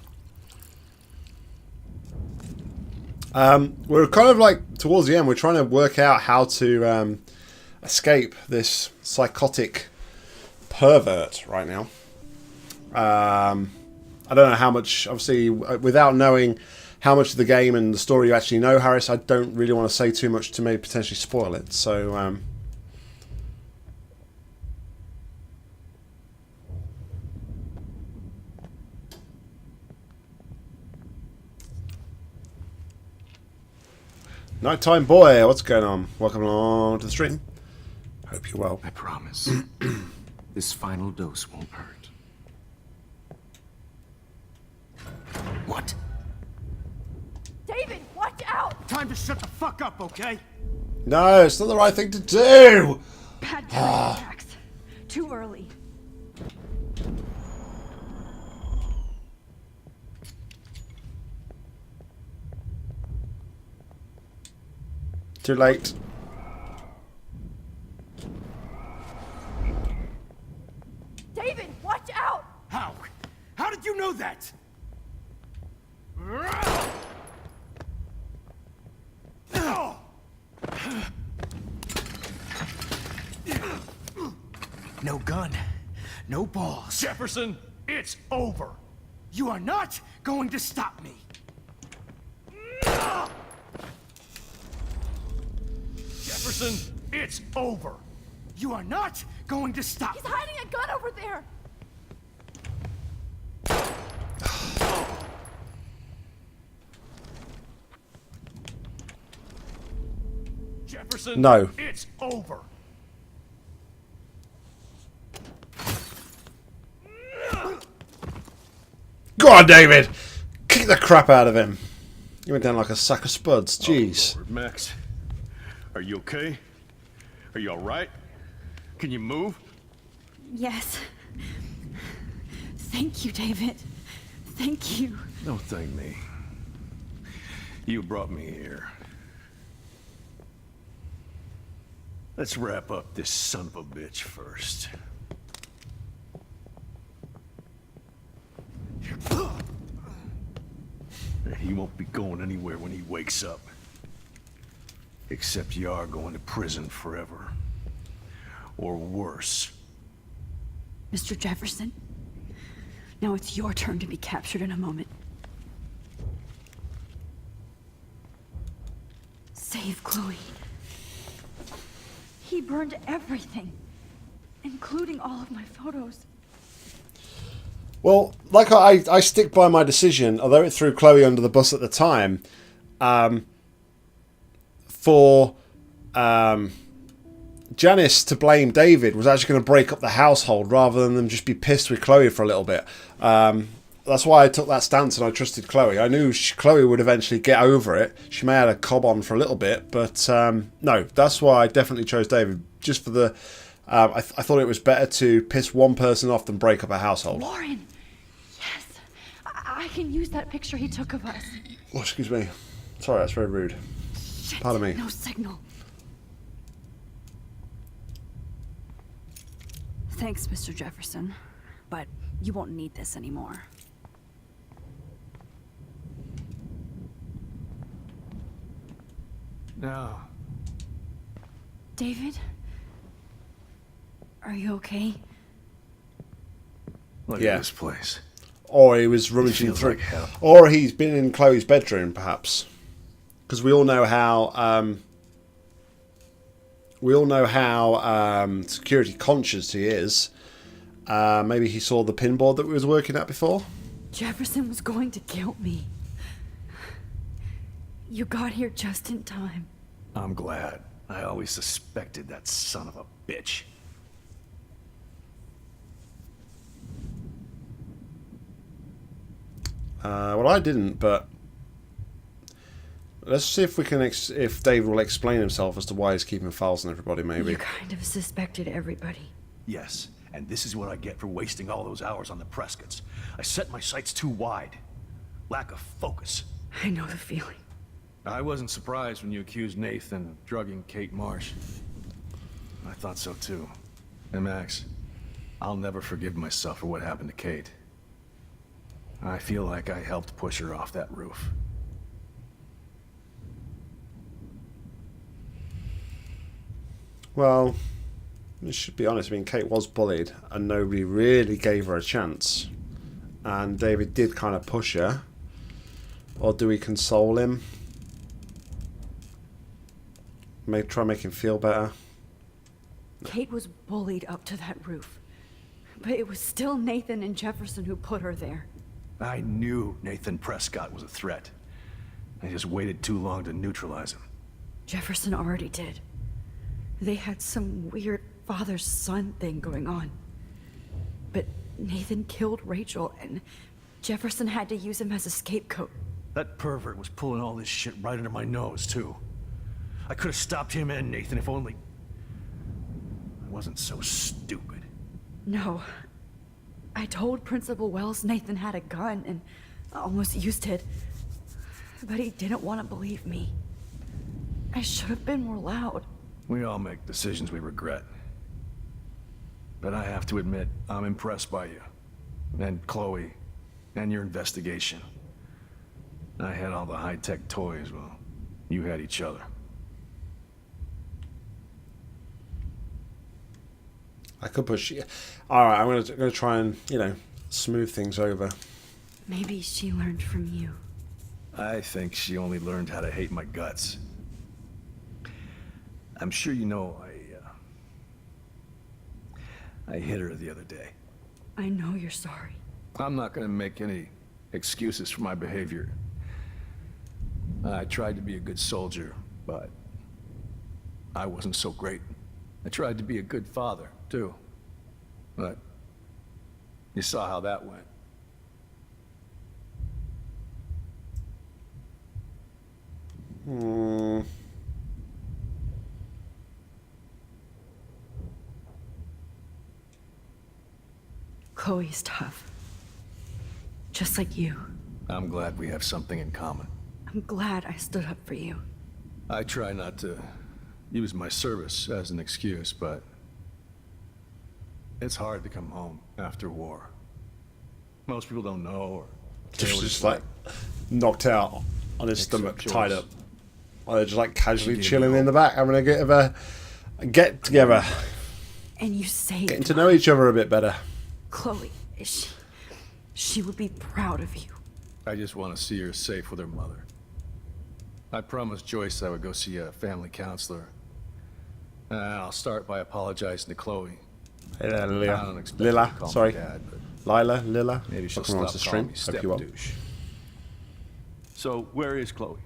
We're kind of like towards the end. We're trying to work out how to escape this psychotic pervert right now. I don't know how much, obviously, without knowing how much of the game and the story you actually know, Harris, I don't really want to say too much to maybe potentially spoil it. So, Nighttime boy, what's going on? Welcome along to the stream. Hope you're well. I promise. This final dose won't hurt. What? David, watch out! Time to shut the fuck up, okay? No, it's not the right thing to do! Bad timing, Max. Too early. Too late. David, watch out! How? How did you know that? No gun, no balls. Jefferson, it's over. You are not going to stop me. Jefferson, it's over. You are not going to stop He's me. hiding a gun over there! Jefferson, No. it's over. Go on, David! Kick the crap out of him. You went down like a sack of spuds. Jeez. Oh, Lord, Max, are you okay? Are you all right? Can you move? Yes. Thank you, David. Thank you. Don't thank me. You brought me here. Let's wrap up this son of a bitch first. He won't be going anywhere when he wakes up. Except you are going to prison forever. Or worse. Mr. Jefferson, now it's your turn to be captured in a moment. Save Chloe. He burned everything, including all of my photos. Well, like I stick by my decision, although it threw Chloe under the bus at the time, for Janice to blame David was actually going to break up the household rather than them just be pissed with Chloe for a little bit. That's why I took that stance and I trusted Chloe. I knew Chloe would eventually get over it. She may have had a cob on for a little bit, but no, that's why I definitely chose David. Just for the... I thought it was better to piss one person off than break up a household. Lauren! Yes! I can use that picture he took of us. Oh, excuse me. Sorry, that's very rude. Shit, Pardon me. No signal. Thanks, Mr. Jefferson. But you won't need this anymore. No. David? Are you okay? Look Yeah. at this place. Or he was rummaging feels through. like hell. Or he's been in Chloe's bedroom, perhaps. Because we all know how... security conscious he is. Maybe he saw the pinboard that we was working at before. Jefferson was going to kill me. You got here just in time. I'm glad. I always suspected that son of a bitch. Well, I didn't, but let's see if we can if Dave will explain himself as to why he's keeping files on everybody. Maybe You kind of suspected everybody. Yes, and this is what I get for wasting all those hours on the Prescotts. I set my sights too wide. Lack of focus. I know the feeling. I wasn't surprised when you accused Nathan of drugging Kate Marsh. I thought so too. And Max, I'll never forgive myself for what happened to Kate. I feel like I helped push her off that roof. Well, we should be honest. I mean, Kate was bullied, and nobody really gave her a chance. And David did kind of push her. Or do we console him? Maybe try and make him feel better. Kate was bullied up to that roof. But it was still Nathan and Jefferson who put her there. I knew Nathan Prescott was a threat. I just waited too long to neutralize him. Jefferson already did. They had some weird father-son thing going on. But Nathan killed Rachel, and Jefferson had to use him as a scapegoat. That pervert was pulling all this shit right under my nose, too. I could have stopped him and Nathan if only... I wasn't so stupid. No. I told Principal Wells Nathan had a gun and almost used it. But he didn't want to believe me. I should have been more loud. We all make decisions we regret. But I have to admit, I'm impressed by you. And Chloe. And your investigation. I had all the high-tech toys, well, you had each other. I could push you. Alright, I'm gonna try and, you know, smooth things over. Maybe she learned from you. I think she only learned how to hate my guts. I'm sure you know I hit her the other day. I know you're sorry. I'm not gonna make any excuses for my behavior. I tried to be a good soldier, but I wasn't so great. I tried to be a good father, too. But you saw how that went. Chloe's tough. Just like you. I'm glad we have something in common. I'm glad I stood up for you. I try not to use my service as an excuse, but it's hard to come home after war. Most people don't know or care what it's Just like knocked out on his stomach, tied up. Or they're just like casually chilling in the back, having a bit of a get together. And you saved Getting to know each other a bit better. Chloe, she would be proud of you. I just want to see her safe with her mother. I promised Joyce I would go see a family counselor. I'll start by apologizing to Chloe. Hey there, Lila. I don't expect her to call me sorry. Dad, but Lila. maybe she'll Welcome on stop to calling stream. me Hope step you well. douche. So, where is Chloe?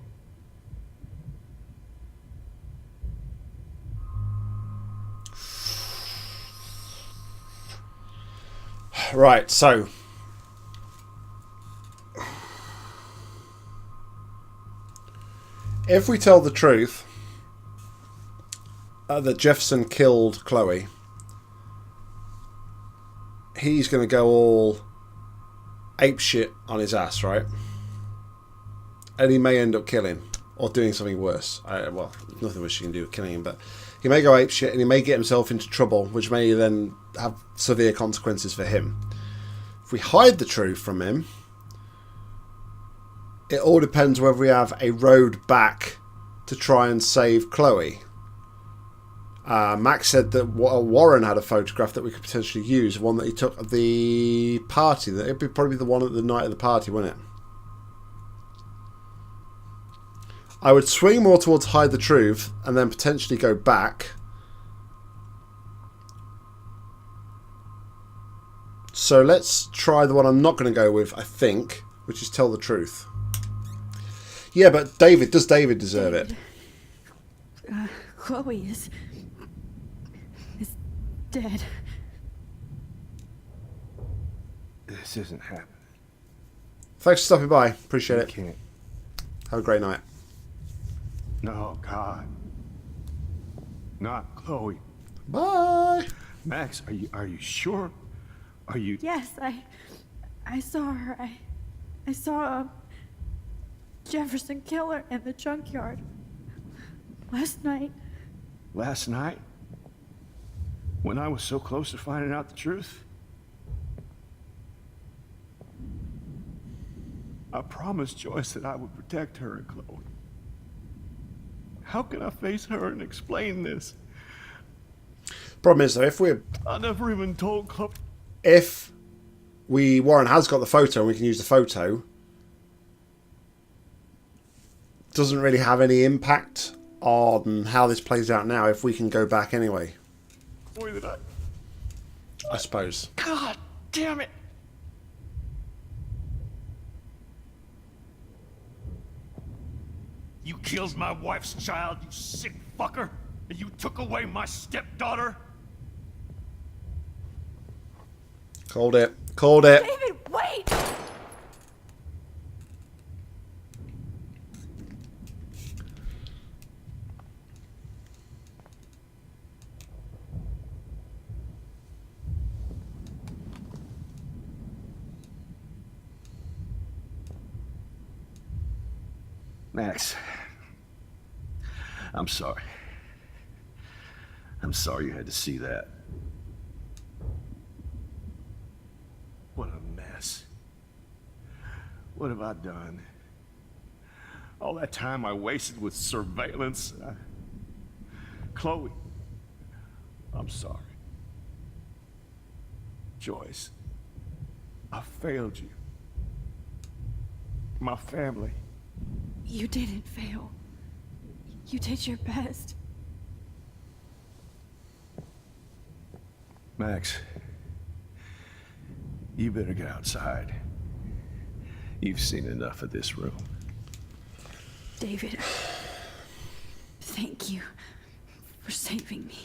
Right, so if we tell the truth that Jefferson killed Chloe, he's going to go all apeshit on his ass, right? And he may end up killing or doing something worse. Well, nothing worse you can do with killing him, but he may go apeshit and he may get himself into trouble, which may then have severe consequences for him. If we hide the truth from him, it all depends whether we have a road back to try and save Chloe. Max said that Warren had a photograph that we could potentially use, one that he took at the party. It'd be probably the one at the night of the party, wouldn't it? I would swing more towards hide the truth and then potentially go back. So let's try the one I'm not going to go with, I think, which is tell the truth. Yeah, but does David deserve it? Chloe is dead. This isn't happening. Thanks for stopping by. Appreciate it. Can't. Have a great night. No, God. Not Chloe. Bye. Max, are you sure? Are you... Yes, I saw her. I saw Jefferson kill her in the junkyard. Last night. Last night? When I was so close to finding out the truth? I promised Joyce that I would protect her and Chloe. How can I face her and explain this? Problem is, though, if we're... I never even told Chloe. If Warren has got the photo and we can use the photo, doesn't really have any impact on how this plays out now if we can go back anyway. Boy, did I suppose. God damn it! You killed my wife's child, you sick fucker! And you took away my stepdaughter? Called it. Called it. David, wait! Max, I'm sorry. I'm sorry you had to see that. What a mess. What have I done? All that time I wasted with surveillance. Chloe, I'm sorry. Joyce, I failed you. My family. You didn't fail. You did your best. Max, you better get outside. You've seen enough of this room. David, thank you for saving me.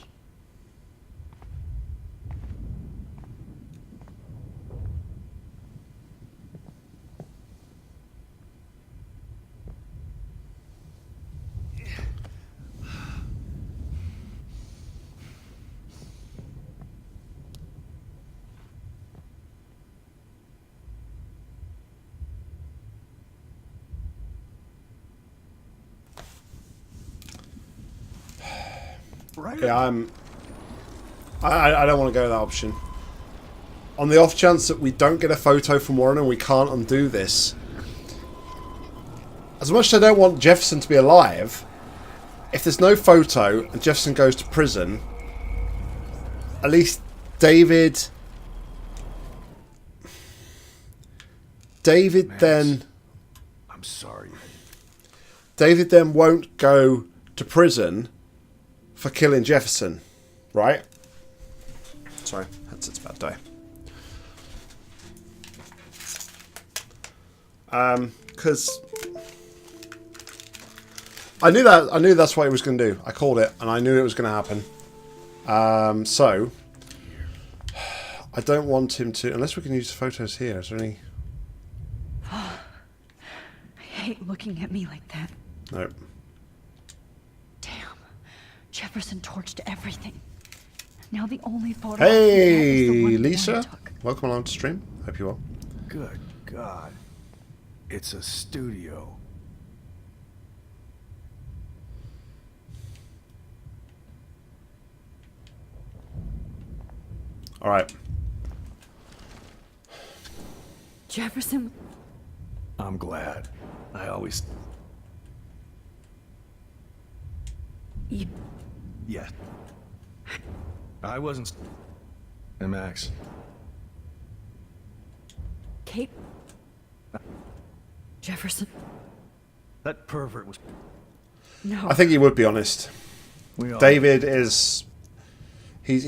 Yeah, I don't want to go that option. On the off chance that we don't get a photo from Warren and we can't undo this. As much as I don't want Jefferson to be alive, if there's no photo and Jefferson goes to prison, at least David Max, then... I'm sorry. David then won't go to prison for killing Jefferson, right? Sorry, headset's a bad day. Because I knew that's what he was going to do. I called it, and I knew it was going to happen. So I don't want him to, unless we can use photos here. Is there any? I hate looking at me like that. Nope. Jefferson torched everything. Now the only photo Hey, is the one Lisa. Warren took. Welcome along to stream. Hope you well. Good God. It's a studio. All right. Jefferson. I'm glad. I always... You... Yeah. I wasn't... Hey, Max. Kate. Jefferson. That pervert was... No. I think he would be honest. David is... He's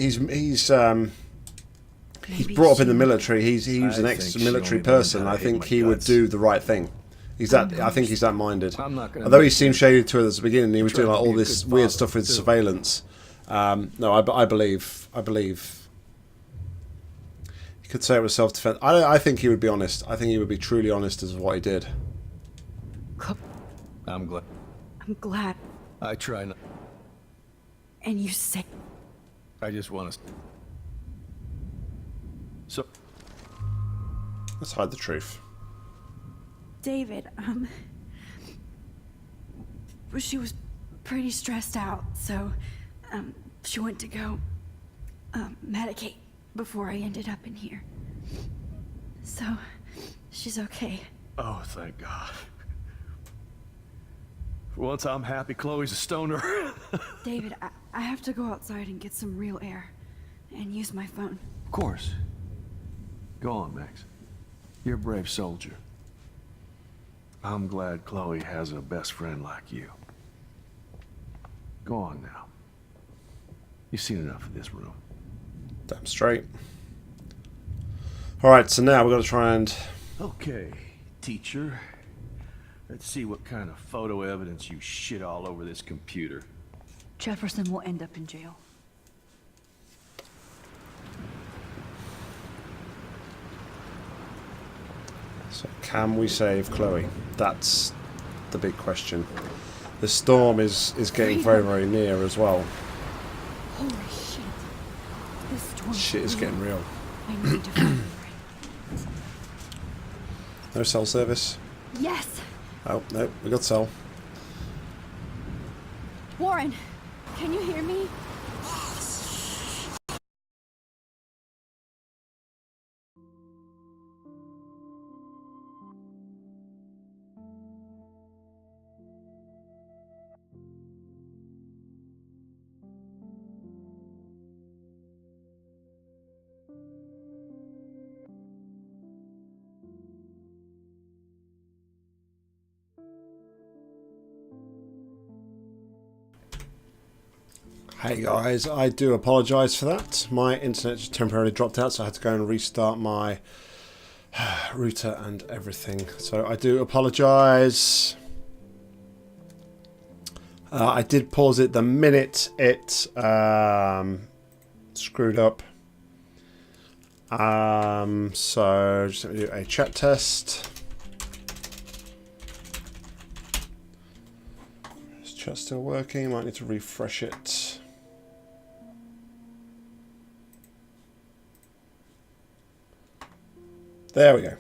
brought up in the military. He was an ex-military person. I think he would do the right thing. I think he's that minded. Although he seemed shady to us at the beginning, he was doing like all this weird stuff with surveillance. No, I believe he could say it was self-defense. I think he would be honest. I think he would be truly honest as to what he did. I'm glad. I'm glad. I try not... And you say... I just want to... So... Let's hide the truth. David, she was pretty stressed out, so, she went to go, medicate before I ended up in here. So, she's okay. Oh, thank God. For once I'm happy Chloe's a stoner. David, I have to go outside and get some real air, and use my phone. Of course. Go on, Max. You're a brave soldier. I'm glad Chloe has a best friend like you. Go on now. You've seen enough of this room. Damn straight. Alright, so now we've got to try and... Okay, teacher. Let's see what kind of photo evidence you shit all over this computer. Jefferson will end up in jail. So can we save Chloe? That's the big question. The storm is getting very, very near as well. Holy shit. This storm Shit is getting real. I need to find her. No cell service? Yes! Oh, no, we got cell. Warren, can you hear me? Hey guys, I do apologise for that. My internet just temporarily dropped out, so I had to go and restart my router and everything. So I do apologise. I did pause it the minute it screwed up. So just let me do a chat test. Is chat still working? Might need to refresh it. There we go.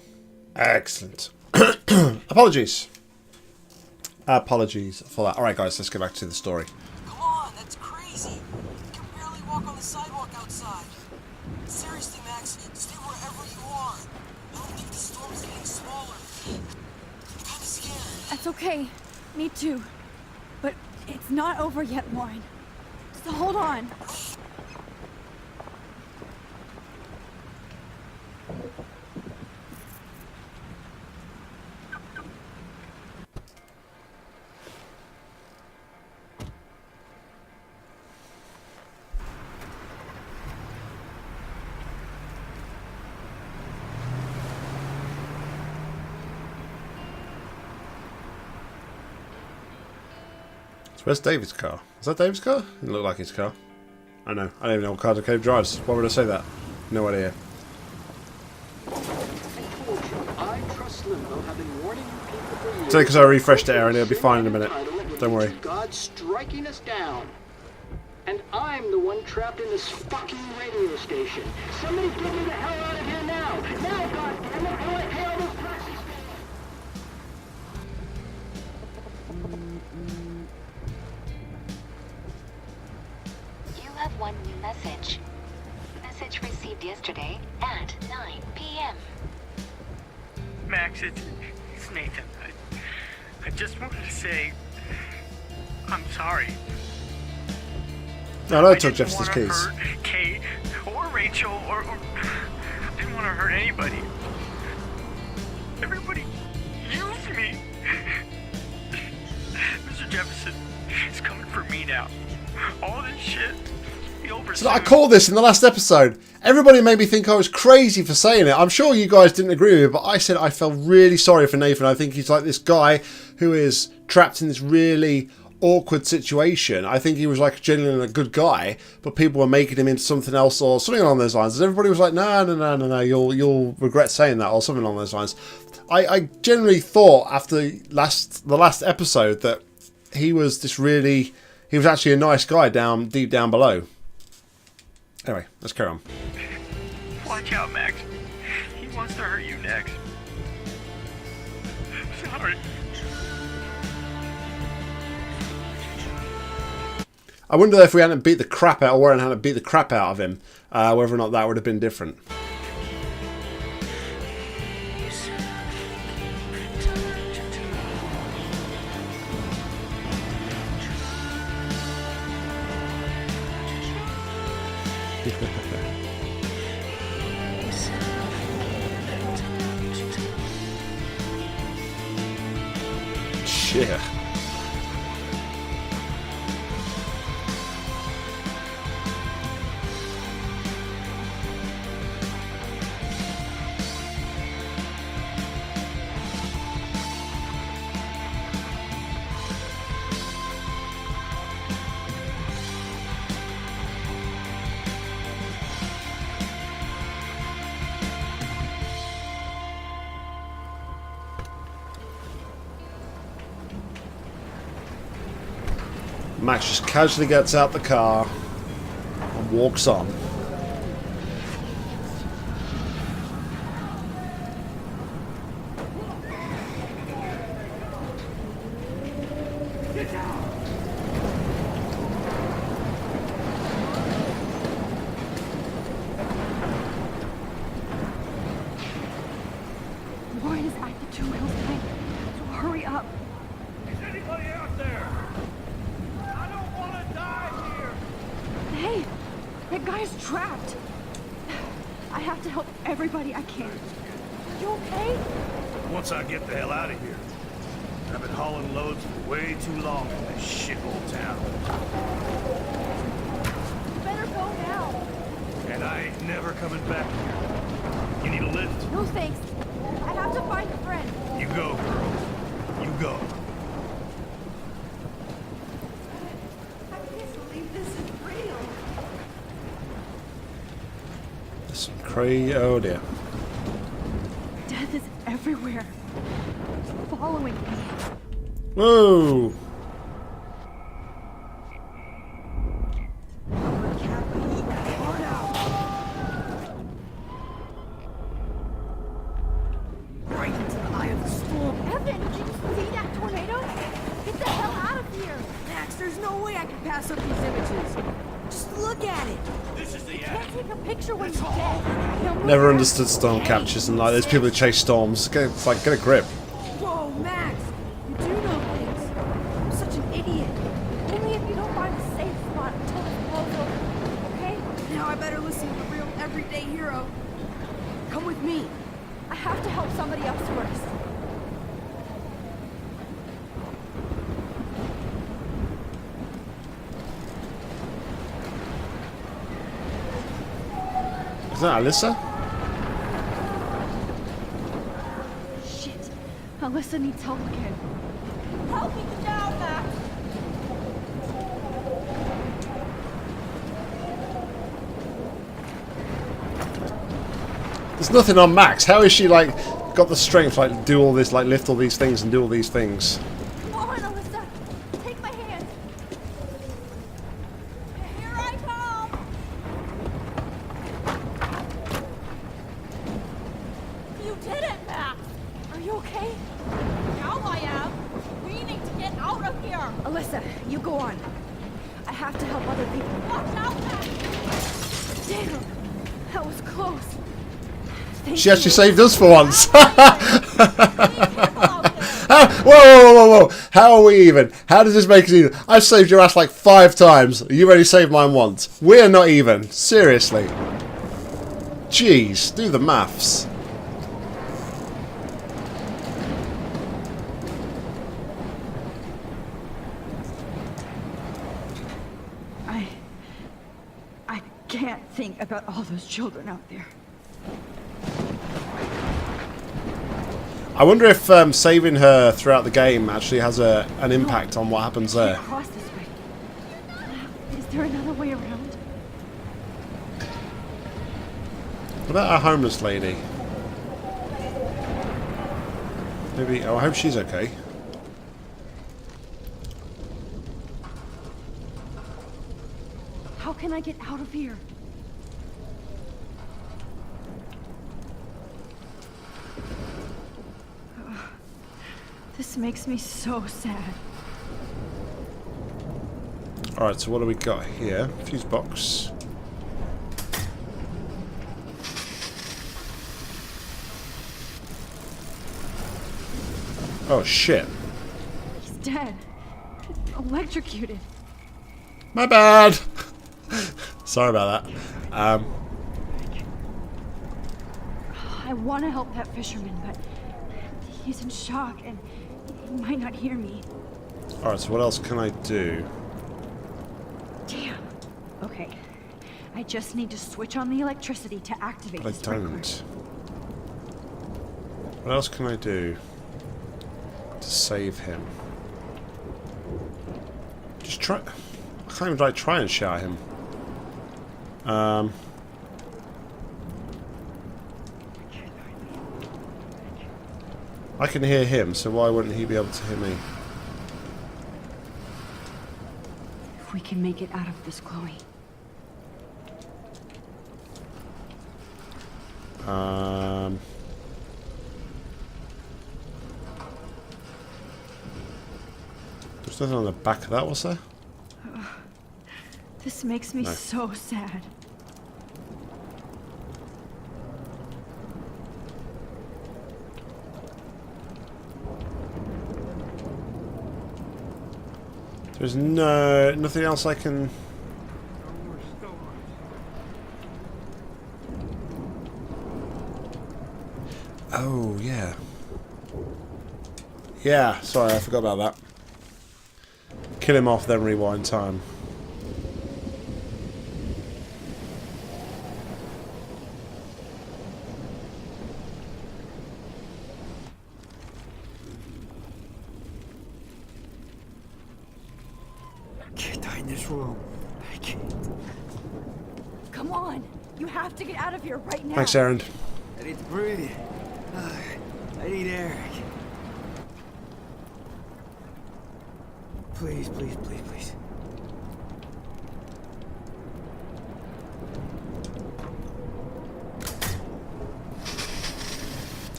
Excellent. Apologies. Apologies for that. Alright guys, let's get back to the story. Come on, that's crazy. You can barely walk on the sidewalk outside. Seriously, Max, stay wherever you are. I don't think the storm's getting smaller. I'm kinda scared. That's okay. Me too. But it's not over yet, Warren. So hold on. Where's David's car? Is that David's car? It looked like his car. I know. I don't even know what car Cave drives. Why would I say that? No idea. It's only because I refreshed it, Aaron. It'll be fine in a minute. Don't worry. God's striking us down. And I'm the one trapped in this fucking radio station. Somebody get me the hell out of here now! Now, goddammit, I want to pay all those taxes! You have one new message. Message received yesterday at 9 p.m. Max, it's Nathan. I just wanted to say I'm sorry. No, I took Jeff's keys. Hurt Kate or Rachel or I didn't want to hurt anybody. Everybody used me. Mr. Jefferson is coming for me now. All this shit. So I called this in the last episode. Everybody made me think I was crazy for saying it. I'm sure you guys didn't agree with it, but I said I felt really sorry for Nathan. I think he's like this guy who is trapped in this really awkward situation. I think he was like genuinely a good guy, but people were making him into something else or something along those lines. And everybody was like, no, you'll regret saying that or something along those lines. I genuinely thought after the last episode that he was actually a nice guy deep down below. Anyway, let's carry on. Watch out, Max. He wants to hurt you next. Sorry. I wonder if we hadn't beat the crap out, or Warren hadn't beat the crap out of him, whether or not that would have been different. Shit. Max just casually gets out the car and walks on. Warren is at the 2 wheels tank, so hurry up. Is anybody out there? I don't want to die here. Hey, that guy's trapped. I have to help everybody I can. Are you okay? Once I get the hell out of here. I've been hauling loads for way too long in this shithole town. You better go now. And I ain't never coming back here. You need a lift? No thanks. I have to find a friend. You go, girl. You go. I can't believe this is real. This crazy. Oh dear. Death is everywhere. It's following me. Whoa! Right into the eye of the storm. Evan, did you see that tornado? Get the hell out of here. Max, there's no way I can pass up these images. Just look at it. This is the Can't take a picture when you're dead. Now move Never back. understood storm captures and like there's people that chase storms. It's like get a grip. Whoa, Max, you do know things. I'm such an idiot. Only if you don't find a safe spot until this blows over. Okay? Now I better listen to the real everyday hero. Come with me. I have to help somebody else first. Is that Alyssa? Shit. Alyssa needs help again. Help me get down, Max. There's nothing on Max. How is she like got the strength like do all this, like lift all these things and do all these things? Come on, Alyssa. Take my hand. Here I come. You did it, Max. Are you okay? Now I am. We need to get out of here. Alyssa, you go on. I have to help other people. Watch out, Max. Damn, that was close. Thank She actually you. saved us for once. Whoa, whoa, whoa, whoa! How are we even? How does this make us even? I've saved your ass like 5 times. You've only saved mine once. We're not even. Seriously. Jeez, do the maths. I can't think about all those children out there. I wonder if saving her throughout the game actually has an impact on what happens there. Cross this way. Is there another way around? What about our homeless lady? Maybe. Oh, I hope she's okay. How can I get out of here? This makes me so sad. Alright, so what do we got here? Fuse box. Oh shit. He's dead. Electrocuted. My bad! Sorry about that. I want to help that fisherman, but he's in shock and he might not hear me. Alright, so what else can I do? Damn. Okay. I just need to switch on the electricity to activate But I the sprinkler. don't. What else can I do to save him? Just try. I can't even like try and shout him. I can hear him, so why wouldn't he be able to hear me? if we can make it out of this, Chloe. There's nothing on the back of that, was there? This makes me No. so sad. There's nothing else I can... Oh, yeah. Yeah, sorry, I forgot about that. Kill him off, then rewind time. I can't die in this room. I can't. Come on! You have to get out of here right now! Thanks, Aaron. I need to breathe. I need air. Please, please, please, please.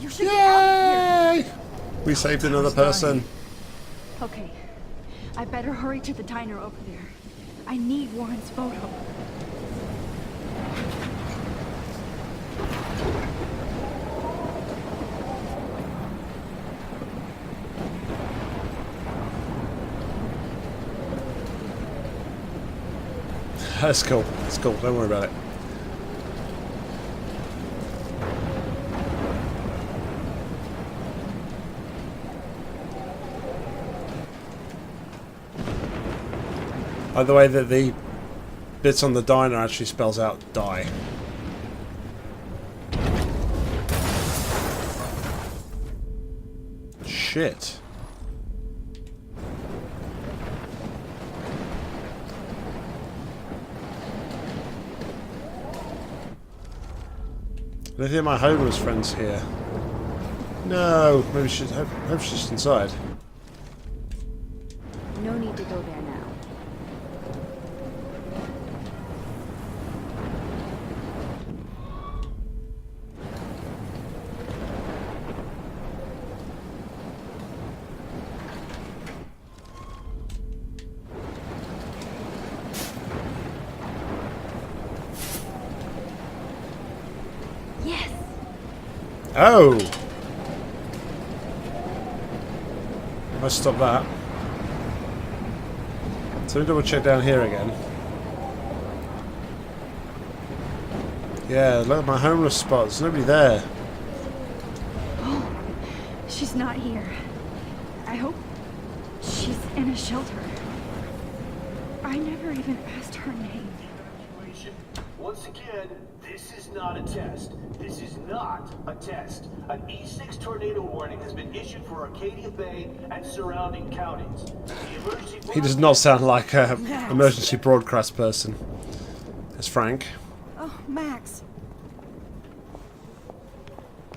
You should get out of here! We saved another person. Okay, I better hurry to the diner over there. I need Warren's photo. That's cool. That's cool. Don't worry about it. By the way, that the bits on the diner actually spells out die. Shit. I don't think my homeless friend's here. No, maybe she's hope she's just inside. No need to go there now. Yes! Oh! Let's stop that. So we double check down here again. Yeah, look at my homeless spot. There's nobody there. Oh, she's not here. I hope she's in a shelter. I never even asked her name. Once again, this is not a test. This is not a test. An E6 tornado warning has been issued for Arcadia Bay and surrounding counties. The emergency He does not sound like an emergency broadcast person. It's Frank. Oh, Max.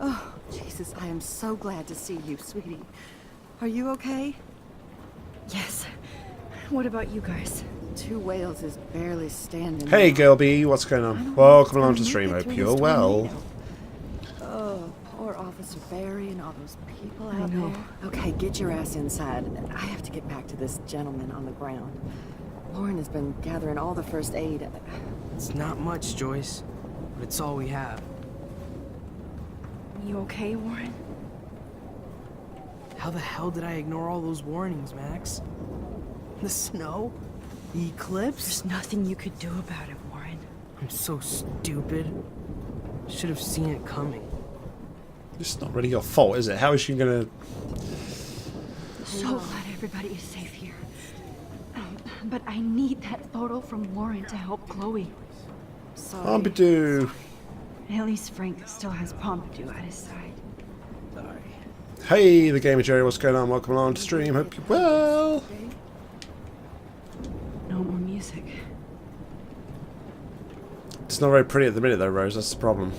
Oh, Jesus, I am so glad to see you, sweetie. Are you okay? Yes. What about you guys? Two Whales is barely standing. Hey, Gilby, what's going on? Welcome along to stream. Hope you're well. Oh, poor Officer Barry and all those people I out know. there. Okay, get your ass inside. I have to get back to this gentleman on the ground. Lauren has been gathering all the first aid. It's not much, Joyce, but it's all we have. You okay, Warren? How the hell did I ignore all those warnings, Max? The snow? The eclipse? There's nothing you could do about it, Warren. I'm so stupid. Should have seen it coming. It's not really your fault, is it? How is she gonna... So glad everybody is safe here. But I need that photo from Lauren to help Chloe. Sorry. Pompidou. At least Frank still has Pompidou at his side. Sorry. Hey, the Gamer Jerry, what's going on? Welcome along to stream. Hope you're well. No more music. It's not very pretty at the minute, though, Rose. That's the problem.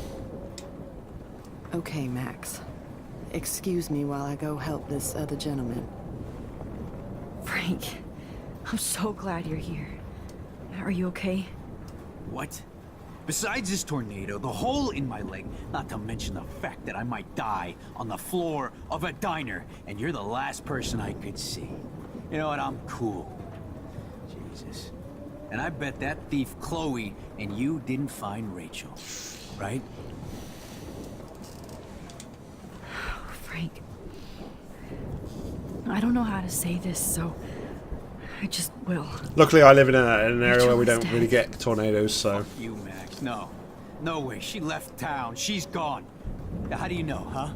Okay, Max. Excuse me while I go help this other gentleman. Frank, I'm so glad you're here. Are you okay? What? Besides this tornado, the hole in my leg, not to mention the fact that I might die on the floor of a diner, and you're the last person I could see. You know what? I'm cool. Jesus. And I bet that thief Chloe and you didn't find Rachel, right? Frank. I don't know how to say this, so I just will. Luckily, I live in an area where we Rachel's don't really get tornadoes, so. Fuck you, Max. No. No way. She left town. She's gone. How do you know, huh?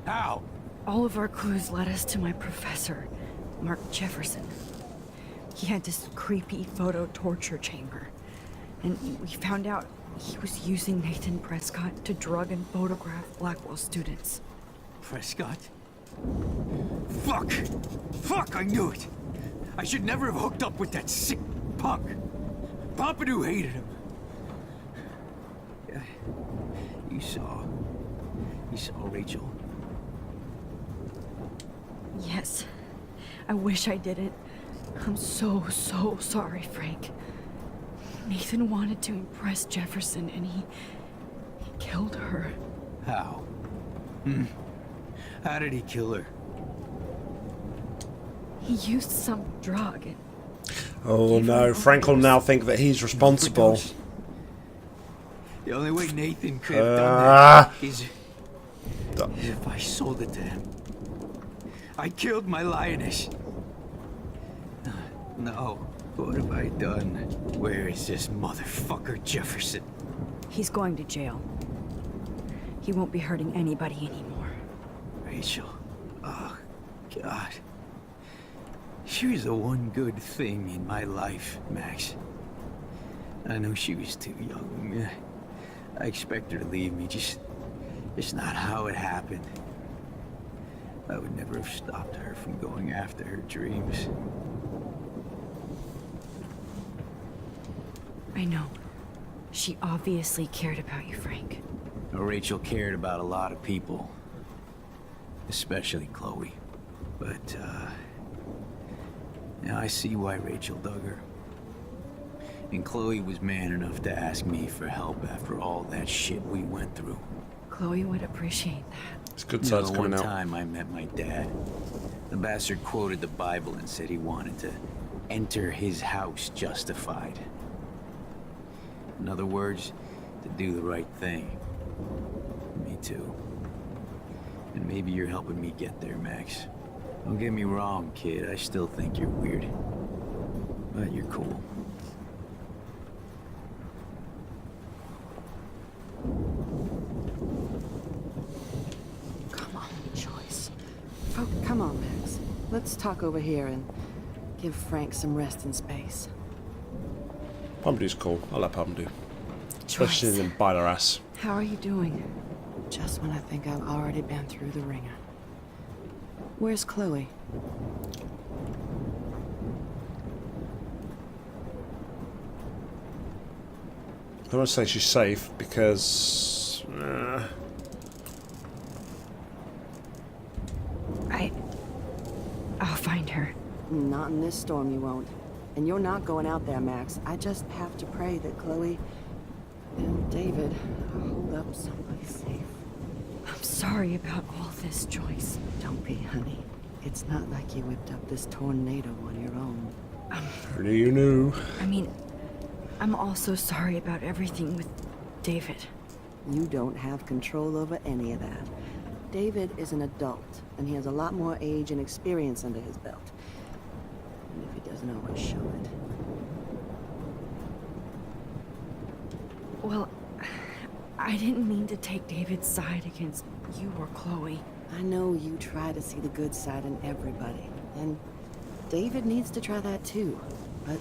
How? All of our clues led us to my professor, Mark Jefferson. He had this creepy photo torture chamber. And we found out he was using Nathan Prescott to drug and photograph Blackwell students. Prescott? Fuck! Fuck, I knew it! I should never have hooked up with that sick punk. Pompidou hated him. Yeah, you saw Rachel. Yes. I wish I didn't. I'm so sorry, Frank. Nathan wanted to impress Jefferson, and he killed her. How? How did he kill her? He used some drug. And Oh no, Frank will now think that he's responsible. The only way Nathan could have done that is if I sold it to him. I killed my lioness. No, what have I done? Where is this motherfucker Jefferson? He's going to jail. He won't be hurting anybody anymore. Rachel. Oh, God. She was the one good thing in my life, Max. I know she was too young. I expect her to leave me, just not how it happened. I would never have stopped her from going after her dreams. I know. She obviously cared about you, Frank. Rachel cared about a lot of people. Especially Chloe. But, now I see why Rachel dug her. And Chloe was man enough to ask me for help after all that shit we went through. Chloe would appreciate that. It's good sides coming out. One time I met my dad. The bastard quoted the Bible and said he wanted to enter his house justified. In other words, to do the right thing. Me too. And maybe you're helping me get there, Max. Don't get me wrong, kid. I still think you're weird. But you're cool. Come on, Joyce. Oh, come on, Max. Let's talk over here and give Frank some rest and space. Pompidou's cool. I like Pompidou. Especially in Polarized. How are you doing? Just when I think I've already been through the ringer. Where's Chloe? I don't want to say she's safe because... I'll find her. Not in this storm, you won't. And you're not going out there, Max. I just have to pray that Chloe and David hold up someplace safe. I'm sorry about all this, Joyce. Don't be, honey. It's not like you whipped up this tornado on your own. How do you know? I mean, I'm also sorry about everything with David. You don't have control over any of that. David is an adult, and he has a lot more age and experience under his belt. And if he doesn't always show it. Well, I didn't mean to take David's side against you or Chloe. I know you try to see the good side in everybody, and David needs to try that too, but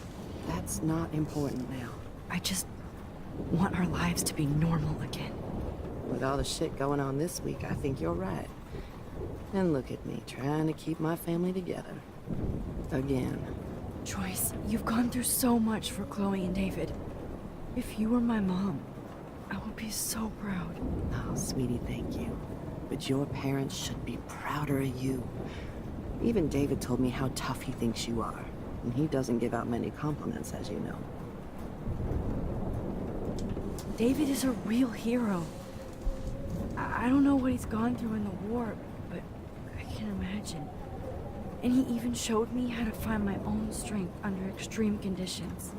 that's not important now. I just want our lives to be normal again. With all the shit going on this week, I think you're right. And look at me, trying to keep my family together. Again. Joyce, you've gone through so much for Chloe and David. If you were my mom, I would be so proud. Oh, sweetie, thank you. But your parents should be prouder of you. Even David told me how tough he thinks you are. And he doesn't give out many compliments, as you know. David is a real hero. I don't know what he's gone through in the war, but I can imagine. And he even showed me how to find my own strength under extreme conditions.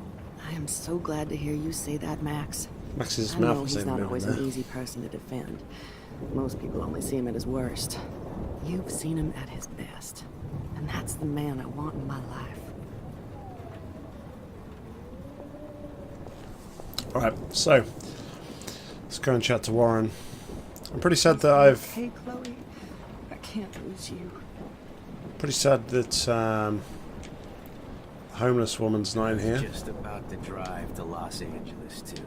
I am so glad to hear you say that, Max. Max's I mouth know was he's even not moving always there. an easy person to defend. Most people only see him at his worst. You've seen him at his best. And that's the man I want in my life. Alright, so let's go and chat to Warren. I'm pretty sad that I've... Hey, Chloe. I can't lose you. Pretty sad that homeless woman's not in here. Just about to drive to Los Angeles, too.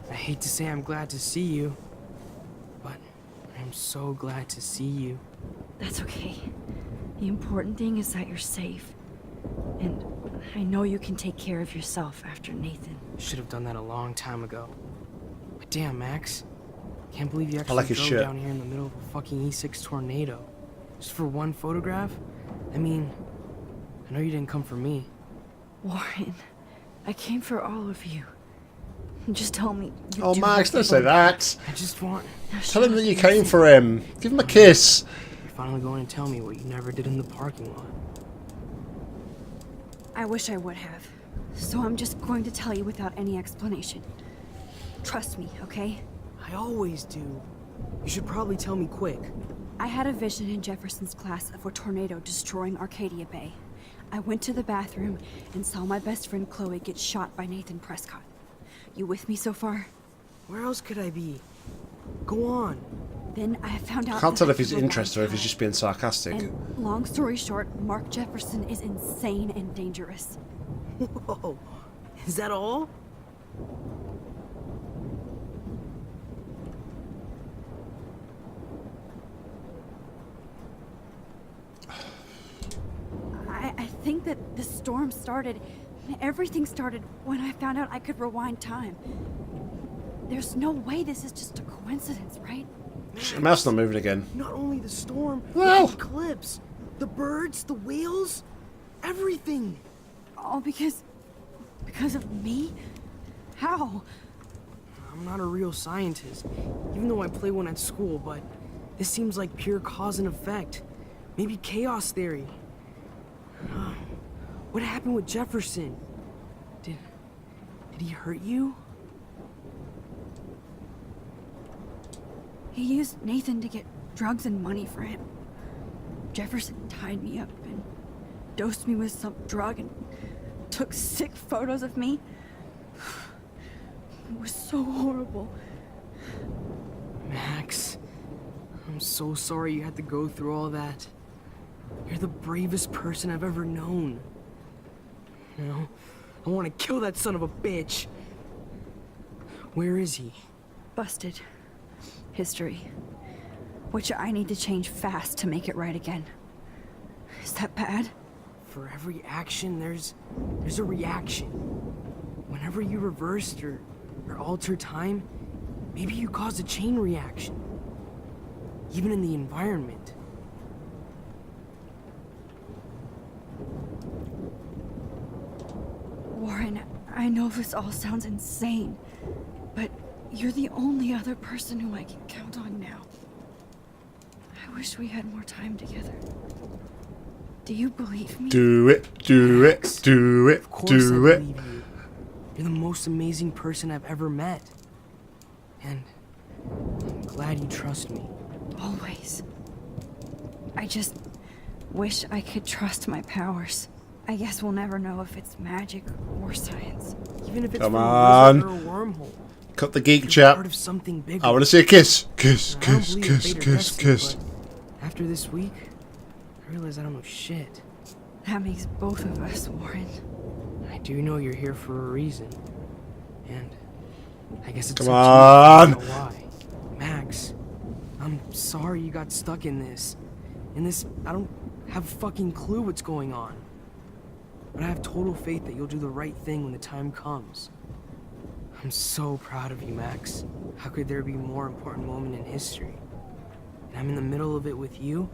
I hate to say I'm glad to see you, but I'm so glad to see you. That's okay. The important thing is that you're safe. And I know you can take care of yourself after Nathan. Should have done that a long time ago. But damn, Max. Can't believe you actually like his drove shit. down here in the middle of a fucking E6 tornado. Just for one photograph? I mean, I know you didn't come for me. Warren, I came for all of you. Just tell me. Oh, do Max, have don't to say go. that. I just want... Tell him that you came for him. Give him a kiss. You're finally going to tell me what you never did in the parking lot. I wish I would have. So I'm just going to tell you without any explanation. Trust me, okay? I always do. You should probably tell me quick. I had a vision in Jefferson's class of a tornado destroying Arcadia Bay. I went to the bathroom and saw my best friend Chloe get shot by Nathan Prescott. You with me so far? Where else could I be? Go on. Then I found out... I can't that tell if he's for a long interested or if he's time. just being sarcastic. And long story short, Mark Jefferson is insane and dangerous. Whoa. Is that all? I think that the storm started... Everything started when I found out I could rewind time. There's no way this is just a coincidence, right? The mouse not moving again. Not only the storm, Well. but the eclipse, the birds, the whales, everything. All because of me? How? I'm not a real scientist, even though I play one at school, but this seems like pure cause and effect. Maybe chaos theory. What happened with Jefferson? Did he hurt you? He used Nathan to get drugs and money for him. Jefferson tied me up and dosed me with some drug and took sick photos of me. It was so horrible. Max, I'm so sorry you had to go through all that. You're the bravest person I've ever known. You know, I want to kill that son of a bitch. Where is he? Busted. History. Which I need to change fast to make it right again. Is that bad? For every action, there's a reaction. Whenever you reversed or altered time, maybe you caused a chain reaction. Even in the environment. Warren, I know this all sounds insane, but you're the only other person who I can count on now. I wish we had more time together. Do you believe me? Do it, do it, do it, Of course do I it. believe you. You're the most amazing person I've ever met. And I'm glad you trust me. Always. I just wish I could trust my powers. I guess we'll never know if it's magic or science. Even if it's Come from a on. wizard or a wormhole. Cut the geek You're chat. part of something bigger. I want to see a kiss. Kiss, And I don't kiss, believe in kiss, fate or kiss, destiny, kiss. but after this week, I realize I don't know shit. That makes both of us, Warren. I do know you're here for a reason. And I guess it's Come up to you on. to know why. Max, I'm sorry you got stuck in this. I don't have a fucking clue what's going on. But I have total faith that you'll do the right thing when the time comes. I'm so proud of you, Max. How could there be a more important moment in history? And I'm in the middle of it with you?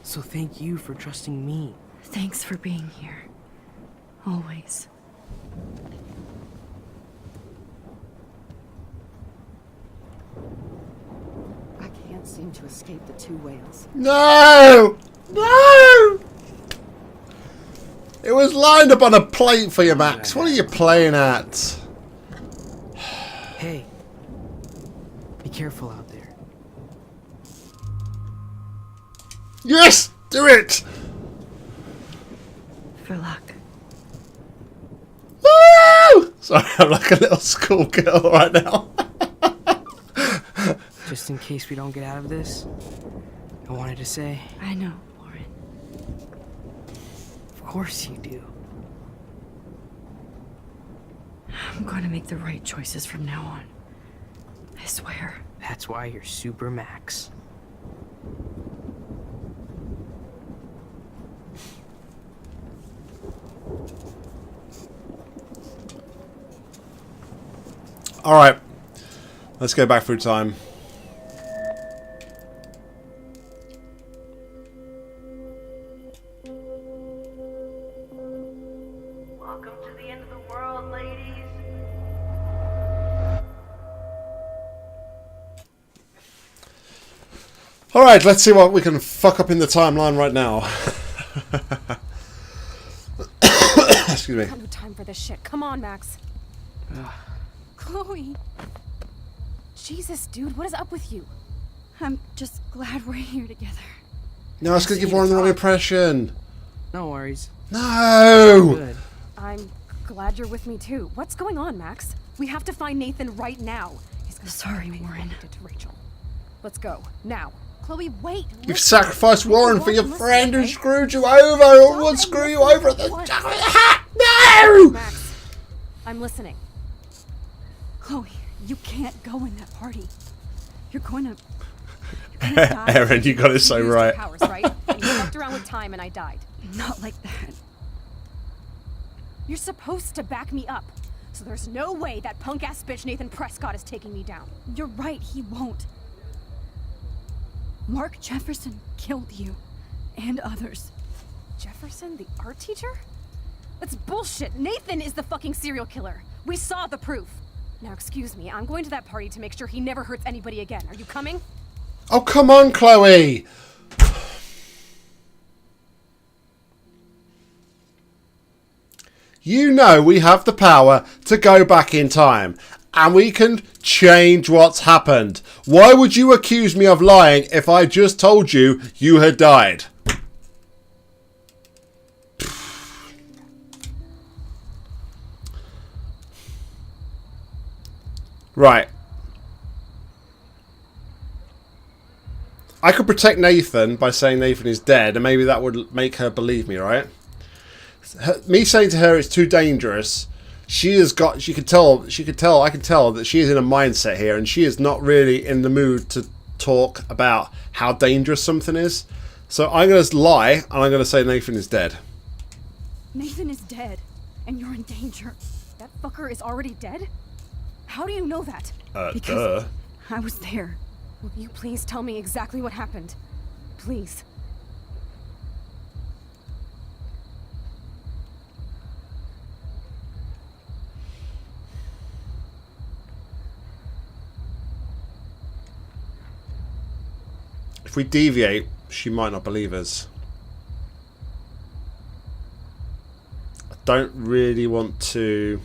So thank you for trusting me. Thanks for being here. Always. I can't seem to escape the two whales. No! No! It was lined up on a plate for you, Max. What are you playing at? Hey, be careful out there. Yes! Do it! For luck. Woo! Sorry, I'm like a little schoolgirl right now. Just in case we don't get out of this, I wanted to say... I know, Lauren. Of course you do. I'm going to make the right choices from now on. I swear. That's why you're Super Max. Alright. Let's go back through time. Welcome to the end of the world, ladies. Alright, let's see what we can fuck up in the timeline right now. Excuse me. I have no time for this shit. Come on, Max. Chloe. Jesus, dude, what is up with you? I'm just glad we're here together. No, it's going to give Warren the wrong impression. No worries. No! Good. I'm glad you're with me too. What's going on, Max? We have to find Nathan right now. He's gonna Sorry, Warren. to Rachel. Let's go now. Chloe, wait. You've sacrificed Warren for your friend who screwed you over, or would screw you over at the top of the hat. No! Max, I'm listening. Chloe, you can't go in that party. You're gonna die. Aaron, you got it so You used right. your powers, right? And you fucked around with time and I died. Not like that. You're supposed to back me up. So there's no way that punk-ass bitch Nathan Prescott is taking me down. You're right, he won't. Mark Jefferson killed you. And others. Jefferson, the art teacher? That's bullshit. Nathan is the fucking serial killer. We saw the proof. Now, excuse me, I'm going to that party to make sure he never hurts anybody again. Are you coming? Oh, come on, Chloe! You know we have the power to go back in time, and we can change what's happened. Why would you accuse me of lying if I just told you you had died? Right. I could protect Nathan by saying Nathan is dead, and maybe that would make her believe me, right? Me saying to her it's too dangerous, I can tell that she is in a mindset here, and she is not really in the mood to talk about how dangerous something is. So I'm going to lie, and I'm going to say Nathan is dead. Nathan is dead, and you're in danger. That fucker is already dead? How do you know that? Because I was there. Will you please tell me exactly what happened? Please. If we deviate, she might not believe us. I don't really want to...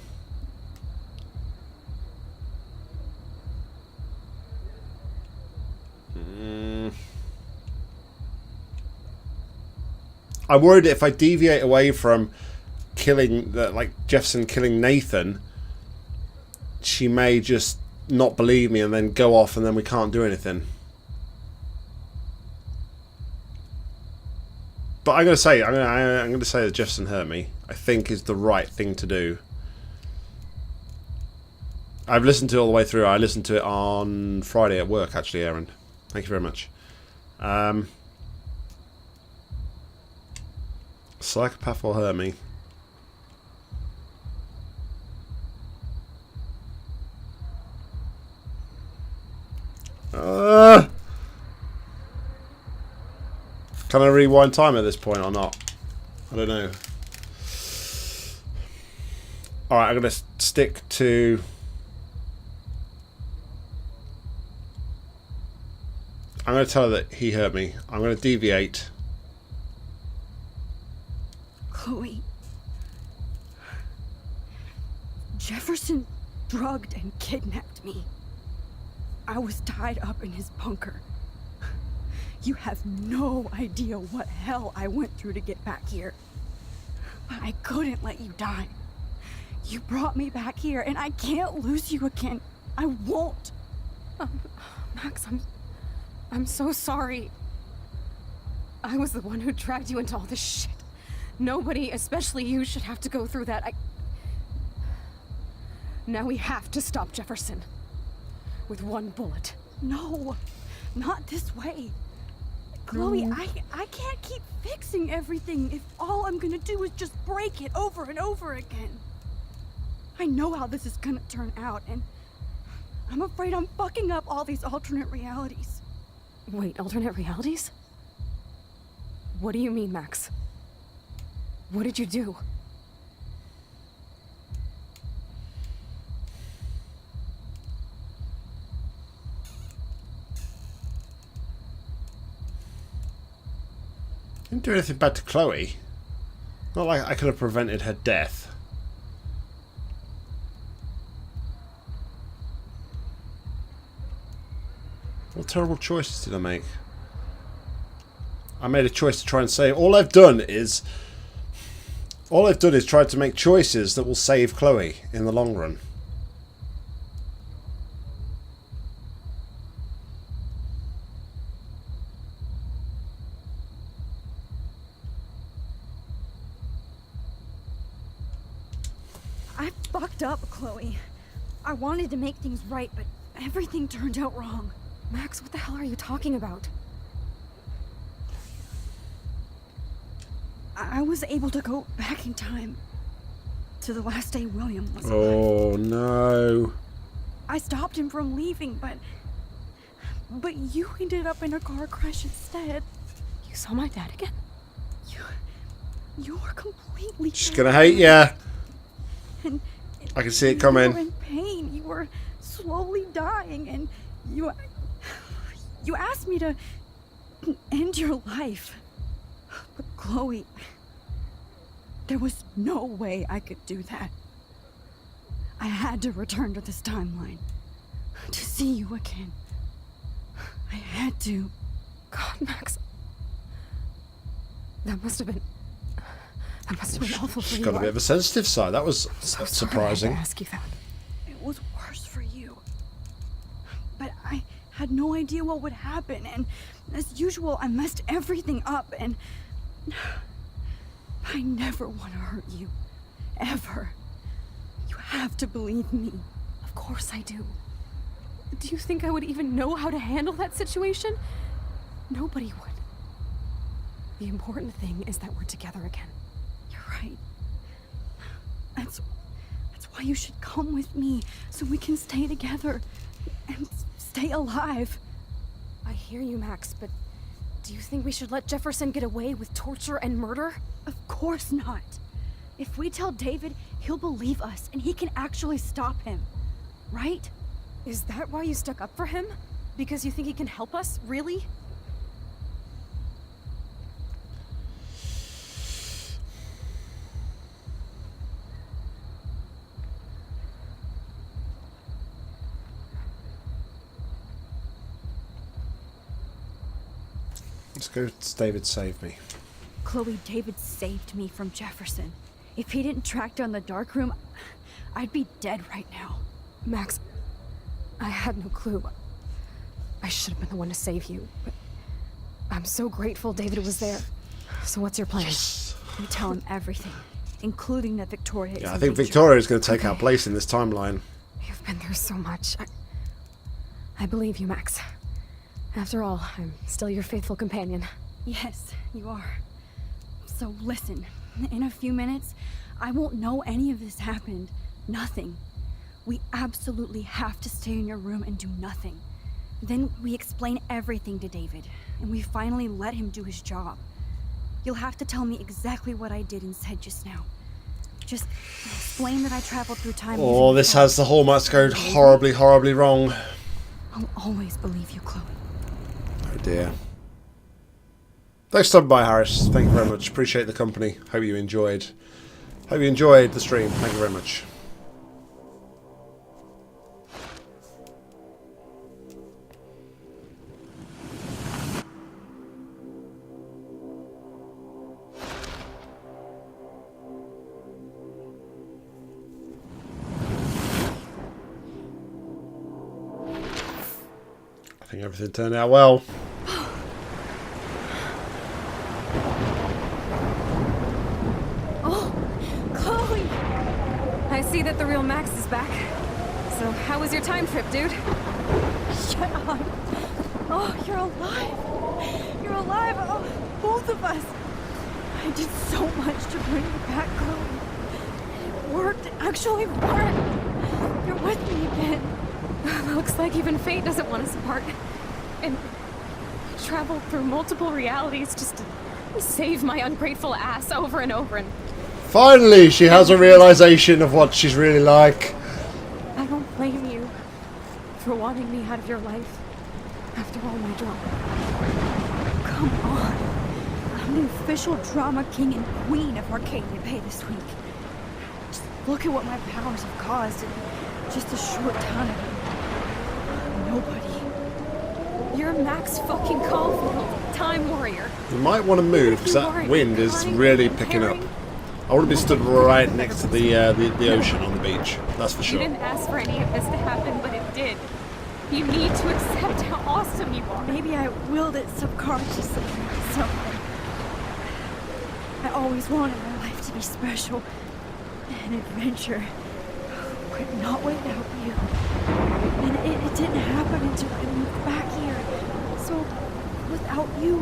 I'm worried that if I deviate away from killing, like Jefferson killing Nathan, she may just not believe me and then go off, and then we can't do anything. But I'm gonna say that Jefferson hurt me. I think is the right thing to do. I've listened to it all the way through. I listened to it on Friday at work, actually, Aaron. Thank you very much. Psychopath will hurt me. Can I rewind time at this point or not? I don't know. Alright, I'm going to stick to... I'm going to tell her that he hurt me. I'm going to deviate. Chloe. Jefferson drugged and kidnapped me. I was tied up in his bunker. You have no idea what hell I went through to get back here. But I couldn't let you die. You brought me back here, and I can't lose you again. I won't. Max, I'm so sorry. I was the one who dragged you into all this shit. Nobody, especially you, should have to go through that. Now we have to stop Jefferson. With one bullet. No, not this way. Chloe, I can't keep fixing everything if all I'm gonna do is just break it over and over again. I know how this is gonna turn out, and I'm afraid I'm fucking up all these alternate realities. Wait, alternate realities? What do you mean, Max? What did you do? Didn't do anything bad to Chloe. Not like I could have prevented her death. What terrible choices did I make? I made a choice to try and save. All I've done is try to make choices that will save Chloe in the long run. I fucked up, Chloe. I wanted to make things right, but everything turned out wrong. Max, what the hell are you talking about? I was able to go back in time to the last day William was alive. Oh no. I stopped him from leaving, but you ended up in a car crash instead. You saw my dad again? You're completely She's gonna hate ya. And I can see it coming. You were in pain. You were slowly dying, and you asked me to end your life. But Chloe, there was no way I could do that. I had to return to this timeline to see you again. I had to. God, Max. That must have been awful for you. She's got a bit of a sensitive side. That was surprising. I had to ask you that. It was worse for you. But I had no idea what would happen, and as usual, I messed everything up, and I never want to hurt you. Ever. You have to believe me. Of course I do. Do you think I would even know how to handle that situation? Nobody would. The important thing is that we're together again. You're right. That's why you should come with me, so we can stay together and stay alive. I hear you, Max, but do you think we should let Jefferson get away with torture and murder? Of course not. If we tell David, he'll believe us, and he can actually stop him. Right? Is that why you stuck up for him? Because you think he can help us? Really? Let's go. David saved me. Chloe, David saved me from Jefferson. If he didn't track down the dark room, I'd be dead right now. Max, I had no clue. I should have been the one to save you, but I'm so grateful David was there. So what's your plan? Yes. You tell him everything, including that Victoria is Yeah, I in think danger. Victoria is going to take our place in this timeline. You've been through so much. I believe you, Max. After all, I'm still your faithful companion. Yes, you are. So listen, in a few minutes, I won't know any of this happened. Nothing. We absolutely have to stay in your room and do nothing. Then we explain everything to David, and we finally let him do his job. You'll have to tell me exactly what I did and said just now. Just explain that I traveled through time. Oh, this has the hallmarks go horribly, horribly wrong. I'll always believe you, Chloe. Oh dear. Thanks for stopping by, Harris. Thank you very much. Appreciate the company. Hope you enjoyed. Hope you enjoyed the stream. Thank you very much. I think everything turned out well. Oh, Chloe! I see that the real Max is back. So, how was your time trip, dude? Shut up. Oh, you're alive. You're alive. Oh, both of us. I did so much to bring you back, Chloe. It worked. It actually worked. You're with me again. Looks like even fate doesn't want us apart. And travel through multiple realities just to save my ungrateful ass over and over. And finally, she has a realization of what she's really like. I don't blame you for wanting me out of your life after all my drama. Come on. I'm the official drama king and queen of Arcadia Bay this week. Just look at what my powers have caused in just a short time. Nobody. You're Max fucking Caulfield, Time Warrior. You might want to move because that wind is really picking up. I want to be stood right next to the ocean on the beach. That's for sure. You didn't ask for any of this to happen, but it did. You need to accept how awesome you are. Maybe I willed it subconsciously. So I always wanted my life to be special, an adventure, but not without you. And it didn't happen until I moved back here. So without you,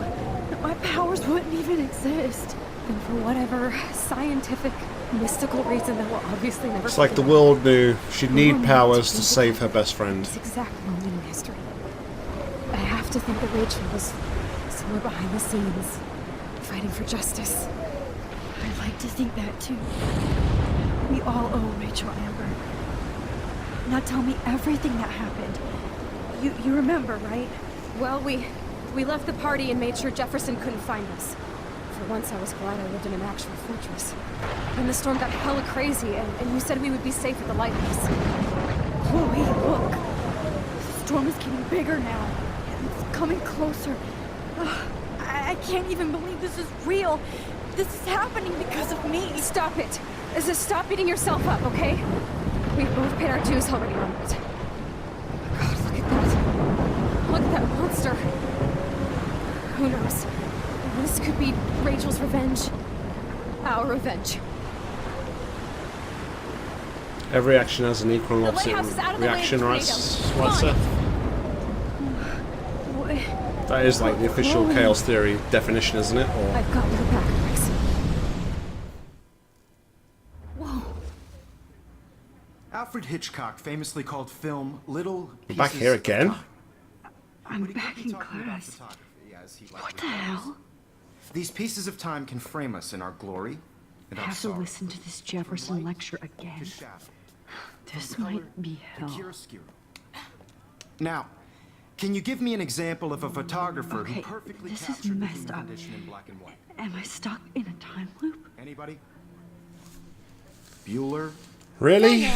my powers wouldn't even exist. And for whatever scientific, mystical reason that will obviously never. It's like the world knew she'd need powers to save her best friend. This exact moment in history. I have to think that Rachel was somewhere behind the scenes, fighting for justice. I'd like to think that too. We all owe Rachel Amber. Now tell me everything that happened. You remember, right? Well, we left the party and made sure Jefferson couldn't find us. For once, I was glad I lived in an actual fortress. Then the storm got hella crazy, and you said we would be safe at the lighthouse. Chloe, look. The storm is getting bigger now. It's coming closer. I can't even believe this is real. This is happening because of me. Stop it. Stop beating yourself up, okay? We've both paid our dues already on it. God, look at that. Look at that monster. Who knows? This could be Rachel's revenge. Our revenge. Every action has an equal and opposite reaction, right? Slicer? That is like the official chaos theory definition, isn't it? Or I've got your back, Max. Whoa. Alfred Hitchcock famously called film little pieces back here again? I'm back in class. What the hell? These pieces of time can frame us in our glory and I our have to sorrow. listen to this Jefferson lecture again. This might be hell. Now, can you give me an example of a photographer Okay, who perfectly this is captured the messed human up. condition in black and white? Am I stuck in a time loop? Anybody? Bueller? really?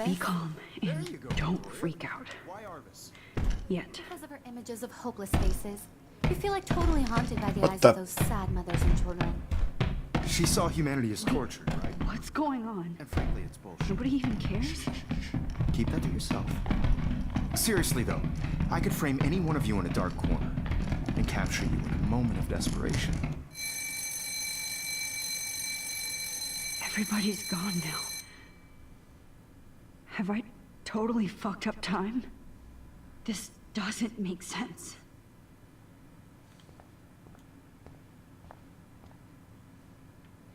Be calm and don't freak out. Why Arvis? Yet. Because of her images of hopeless faces. You feel like totally haunted by the What eyes the- of those sad mothers and children. She saw humanity as tortured, right? What's going on? And frankly, it's bullshit. Nobody even cares? Keep that to yourself. Seriously, though, I could frame any one of you in a dark corner and capture you in a moment of desperation. Everybody's gone now. Have I totally fucked up time? This doesn't make sense.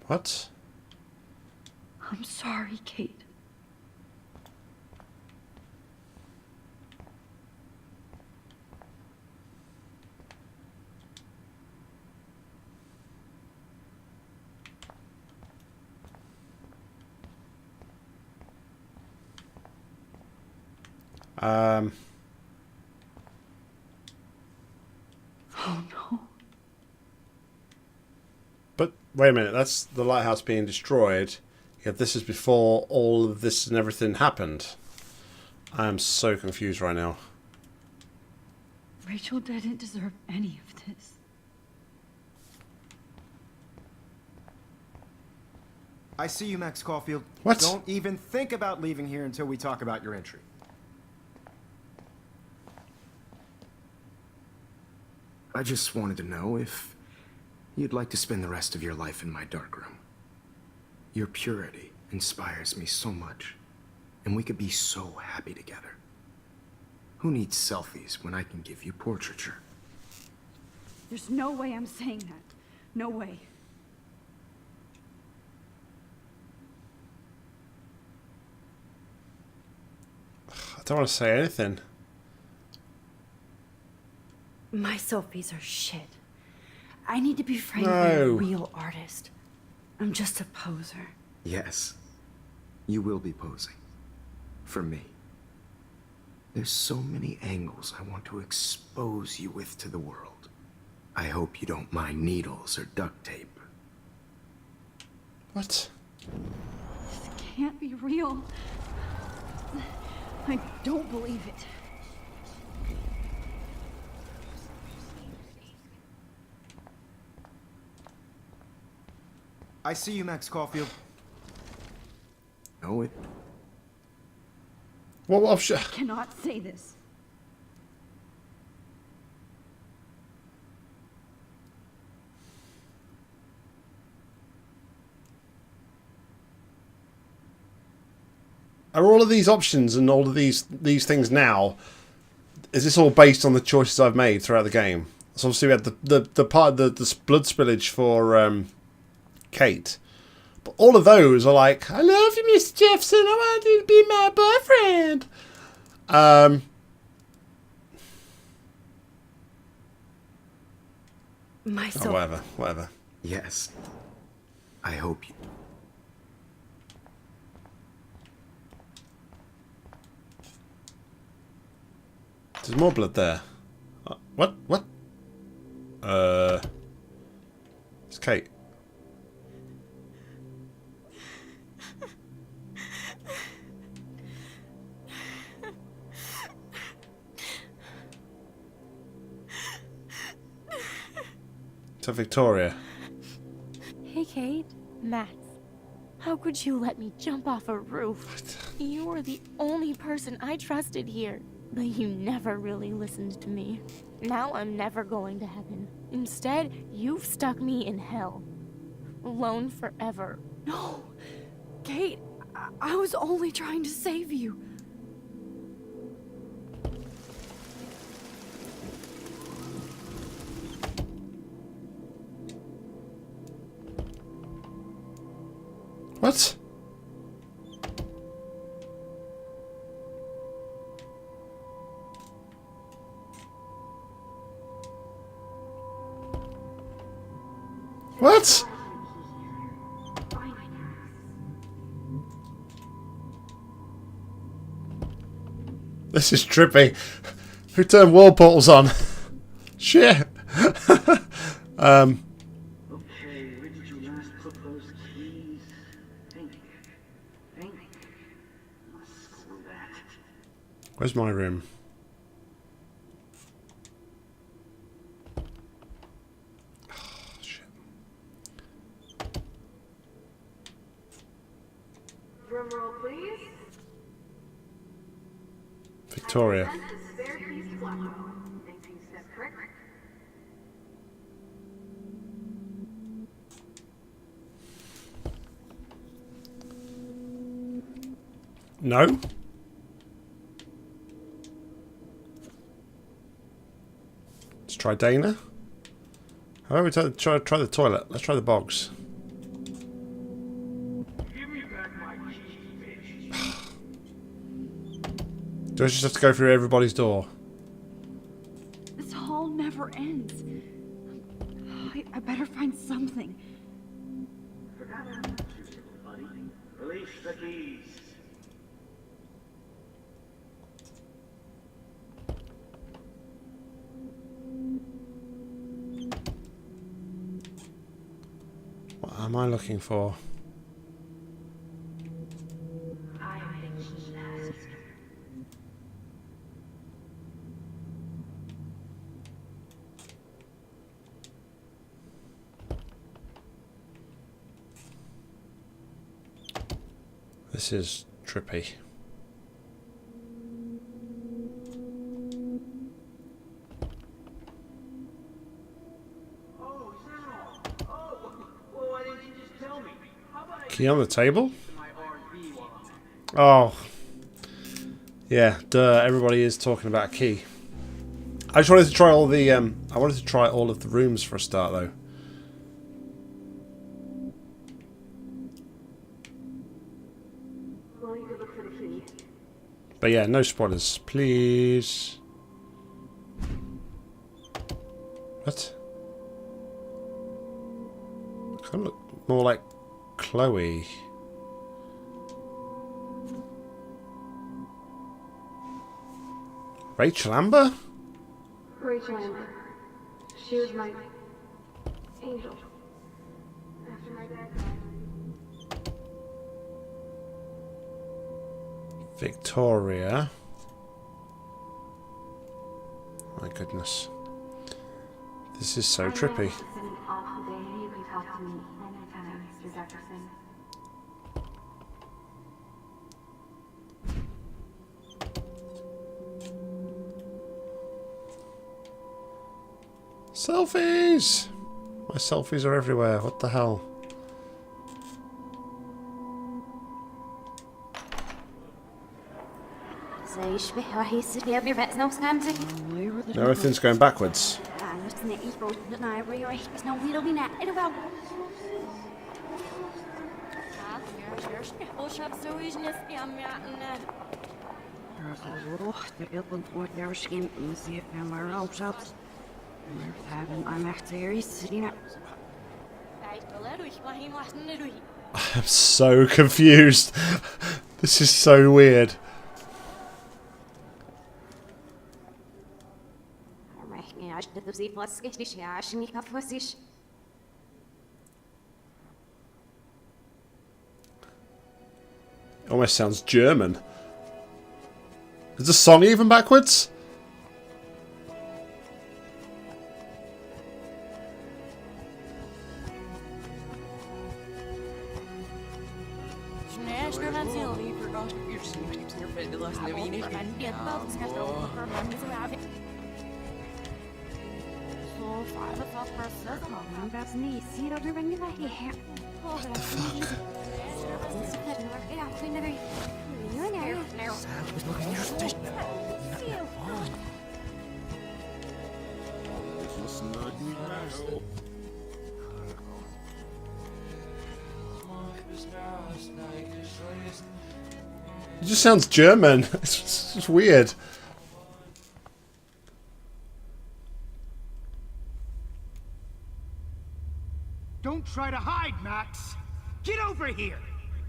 What? I'm sorry, Kate. Oh no. But wait a minute, that's the lighthouse being destroyed. Yet this is before all of this and everything happened. I am so confused right now. Rachel didn't deserve any of this. I see you, Max Caulfield. What? Don't even think about leaving here until we talk about your entry. I just wanted to know if you'd like to spend the rest of your life in my darkroom. Your purity inspires me so much, and we could be so happy together. Who needs selfies when I can give you portraiture? There's no way I'm saying that. No way. I don't want to say anything. My selfies are shit. I need to be framed by a No. real artist. I'm just a poser. Yes, you will be posing. For me. There's so many angles I want to expose you with to the world. I hope you don't mind needles or duct tape. What? This can't be real. I don't believe it. I see you, Max Caulfield. No, it... What option? I cannot say this. Are all of these options and all of these things now? Is this all based on the choices I've made throughout the game? So obviously we had the part the blood spillage for Kate, but all of those are like, I love you, Mr. Jefferson. I want you to be my boyfriend. Myself. Oh, whatever. Yes. I hope you... There's more blood there. What? It's Kate. To Victoria. Hey, Kate. Max. How could you let me jump off a roof? You were the only person I trusted here. But you never really listened to me. Now I'm never going to heaven. Instead, you've stuck me in hell. Alone forever. No. Kate, I was only trying to save you. What? What? This is trippy. Who turned wall portals on? Shit. Okay, where did you last put those keys? Think. Screw that. Where's my room? Drum roll, please. Victoria. No. Let's try Dana. How about we try the toilet? Let's try the bogs. Do I just have to go through everybody's door? This hall never ends. I better find something. Release the keys. am I looking for? This is trippy. Key on the table? Oh. Yeah, duh, everybody is talking about a key. I just wanted to try all the I wanted to try all of the rooms for a start though. But yeah, no spoilers, please. What? Kind of look more like Chloe. Rachel Amber? Rachel Amber. She was my angel. After my dad died. Victoria. My goodness. This is so trippy. It's an awful day. You can talk to me anytime, Mr. Jefferson. Selfies! My selfies are everywhere. What the hell? Everything's going backwards. I'm so confused. This is so weird. Almost sounds German. Is the song even backwards? What the fuck? It just sounds German. It's just weird. Don't try to hide, Max. Get over here.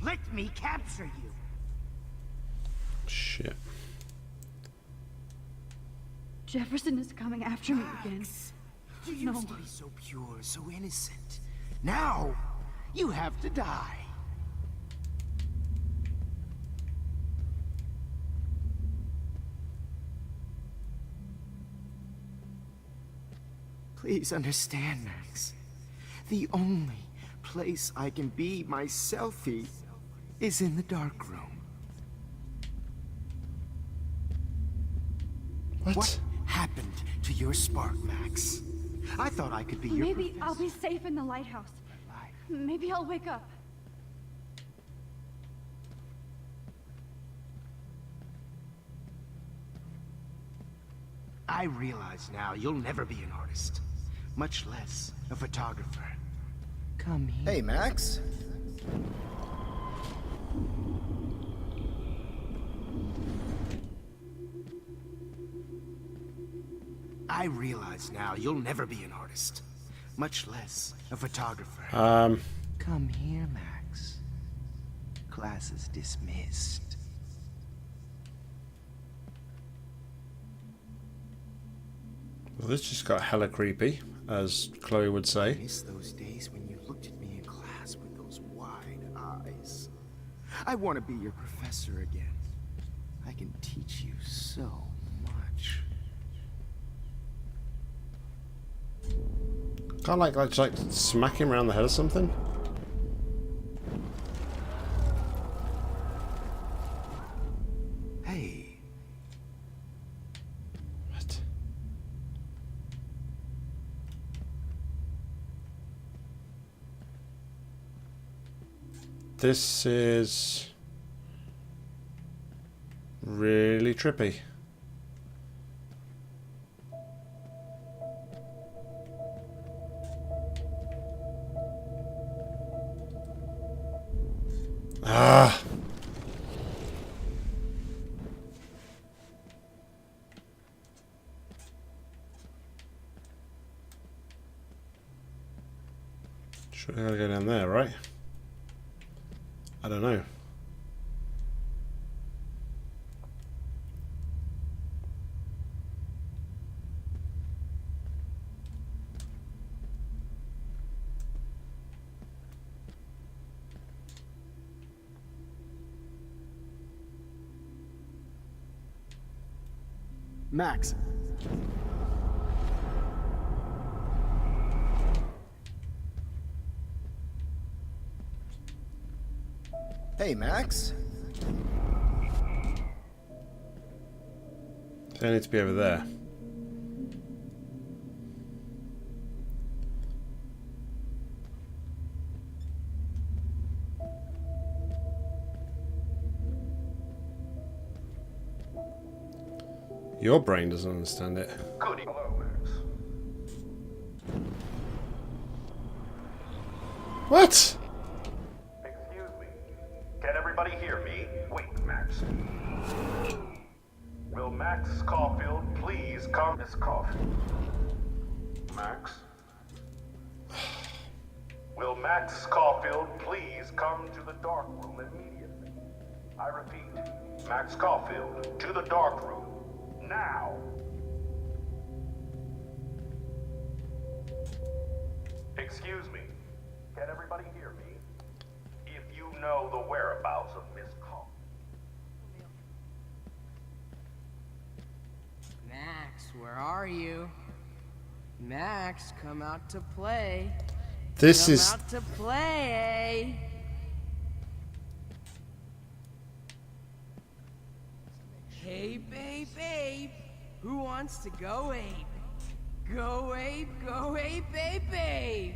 Let me capture you. Shit. Jefferson is coming after me again. You used to be so pure, so innocent. Now, you have to die. Please understand, Max. The only place I can be myself is in the dark room. What happened to your spark, Max? I thought I could be your Maybe I'll be safe in the lighthouse. Maybe I'll wake up. I realize now you'll never be an artist, much less a photographer. Come here. Hey, Max. I realize now you'll never be an artist, much less a photographer. Come here, Max. Class is dismissed. Well, this just got hella creepy, as Chloe would I say. miss those days when you looked at me in class I want to be your professor again. I can teach you so much. Can't like smack him around the head or something? Hey. What? This is really trippy. Ah. Sure, I gotta go down there, right? I don't know. Max. Hey, Max. They need to be over there. Your brain doesn't understand it. Goody. Hello, Max. What? Excuse me. Can everybody hear me? Wait, Max. Will Max Caulfield please come? Miss Caulfield. Max? Will Max Caulfield please come to the dark room immediately? I repeat, Max Caulfield, to the dark room. Now! Excuse me. Can everybody hear me? If you know the whereabouts of Miss Caulfield. Max, where are you? Max, come out to play. This Come is out to play. Hey, babe. Who wants to go ape? Go ape, babe.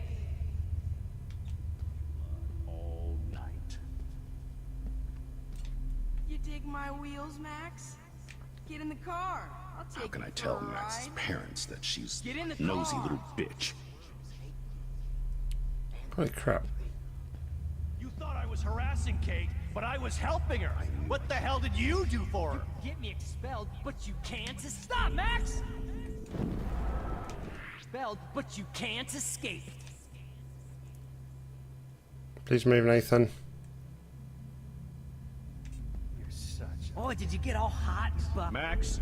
All night. You dig my wheels, Max? Get in the car. I'll take How can I you tell for a Max's ride. parents that she's Get in the a nosy car. little bitch? holy crap. You thought I was harassing Kate, but I was helping her. What the hell did you do for her? Get me expelled, but you can't stop, Max! Expelled, but you can't escape. Please move, Nathan. You're such a... Oh, did you get all hot and bothered? Max?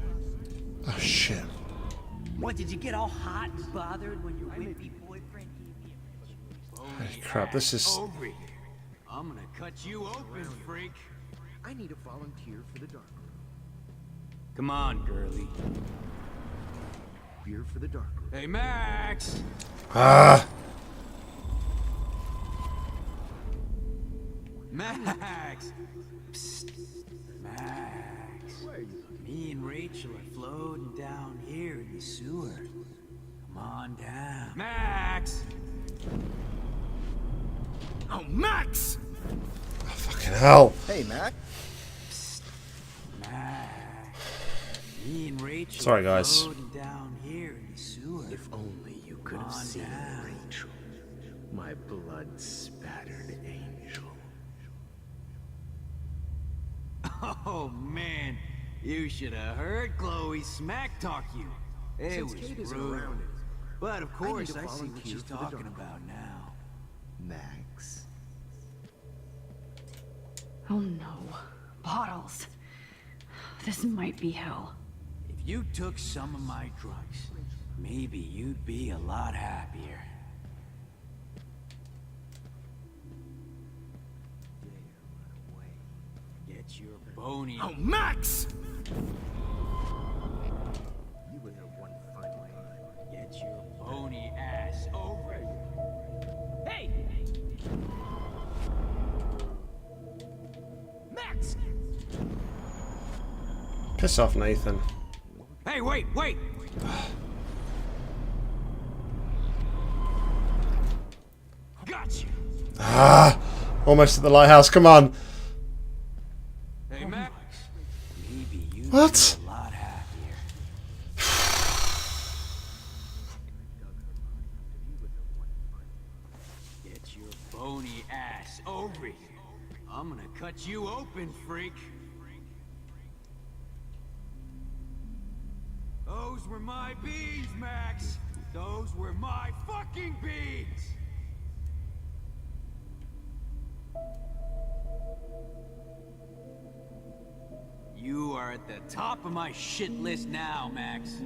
Oh shit. What, did you get all hot and bothered when your wimpy boyfriend gave you Holy crap, this is... Over here. I'm gonna cut you open, freak. I need a volunteer for the dark room. Come on, girly. Here for the dark room. Hey, Max! Ah! Max! Psst. Max. Me and Rachel are floating down here in the sewer. Come on down. Max! Oh, Max! Oh, fucking hell. Hey, Max. Max. Me and Rachel Sorry, are guys. floating down here in the sewer. If only you could have seen Rachel, my blood-spattered angel. Oh man, you should have heard Chloe smack talk you. It Since was Kate isn't rude. around, But of course, to I see what volunteer she's for the talking dark about now. Max. Oh no. Bottles. This might be hell. If you took some of my drugs, maybe you'd be a lot happier. Get your bony. Oh, Max! You were the one fighting line. Get your bony ass over it. Hey! Max! Piss off, Nathan. Hey, wait! Gotcha! Ah! Almost at the lighthouse, come on. Hey, Max. Maybe you What? a lot happier. Get your bony ass over here. I'm gonna cut you open, freak. Those were my beans, Max. Those were my fucking beans. You are at the top of my shit list now, Max.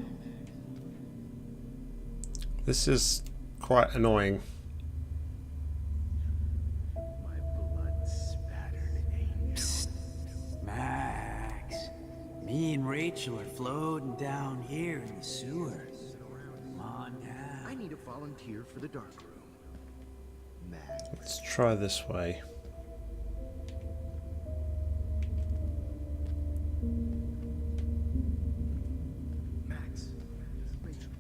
This is quite annoying. My blood-spattered angel. Max, me and Rachel are floating down here in the sewer. Come on now. I need a volunteer for the dark room. Max. Let's try this way. Max. Rachel.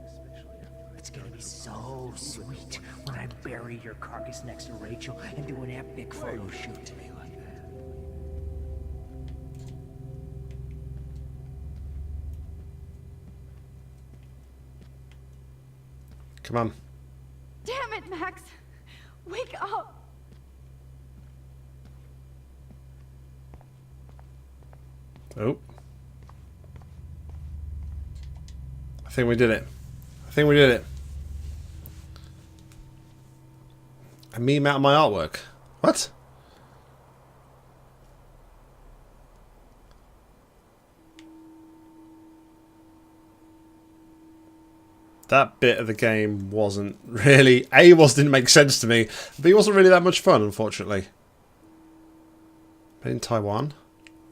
Especially after It's gonna be so sweet when I bury your carcass next to Rachel and do an epic photo shoot. me like that. Come on. Damn it, Max! Wake up! Oh. I think we did it. A meme out of my artwork. What? That bit of the game wasn't really... didn't make sense to me, but it wasn't really that much fun, unfortunately. But in Taiwan?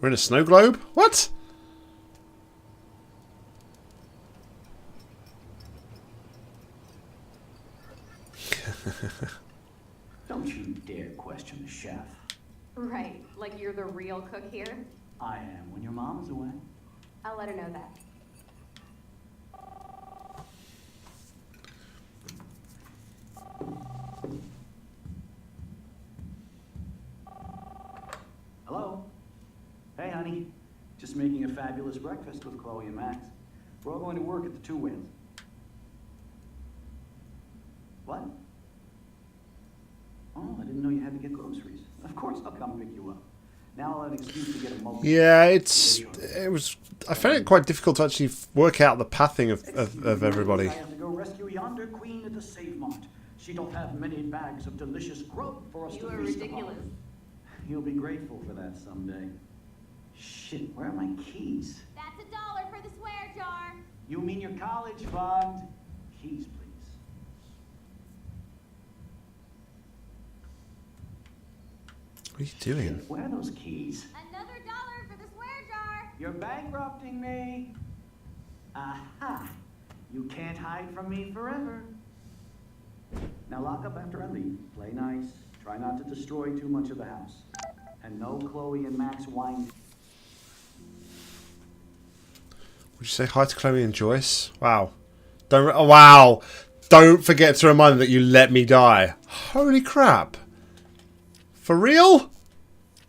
We're in a snow globe? What? Don't you dare question the chef. Right, like you're the real cook here? I am when your mom is away. I'll let her know that. Hello? Hey, honey. Just making a fabulous breakfast with Chloe and Max. We're all going to work at the Two Whales. What? Oh, I didn't know you had to get groceries. Of course I'll come pick you up. Now I'll have an excuse to get a multi. Yeah, I found it quite difficult to actually work out the pathing of everybody. I have to go rescue yonder queen at the Save Mart. She don't have many bags of delicious grub for us to feast upon. You are ridiculous. You'll be grateful for that someday. Shit, where are my keys? That's $1 for the swear jar. You mean your college fund? Keys, please. What are you doing? Shit, where are those keys? Another $1 for the swear jar. You're bankrupting me. Aha! You can't hide from me forever. Now lock up after I leave. Play nice. Try not to destroy too much of the house. And no Chloe and Max wine. Would you say hi to Chloe and Joyce? Wow. Wow. Don't forget to remind them that you let me die. Holy crap. For real?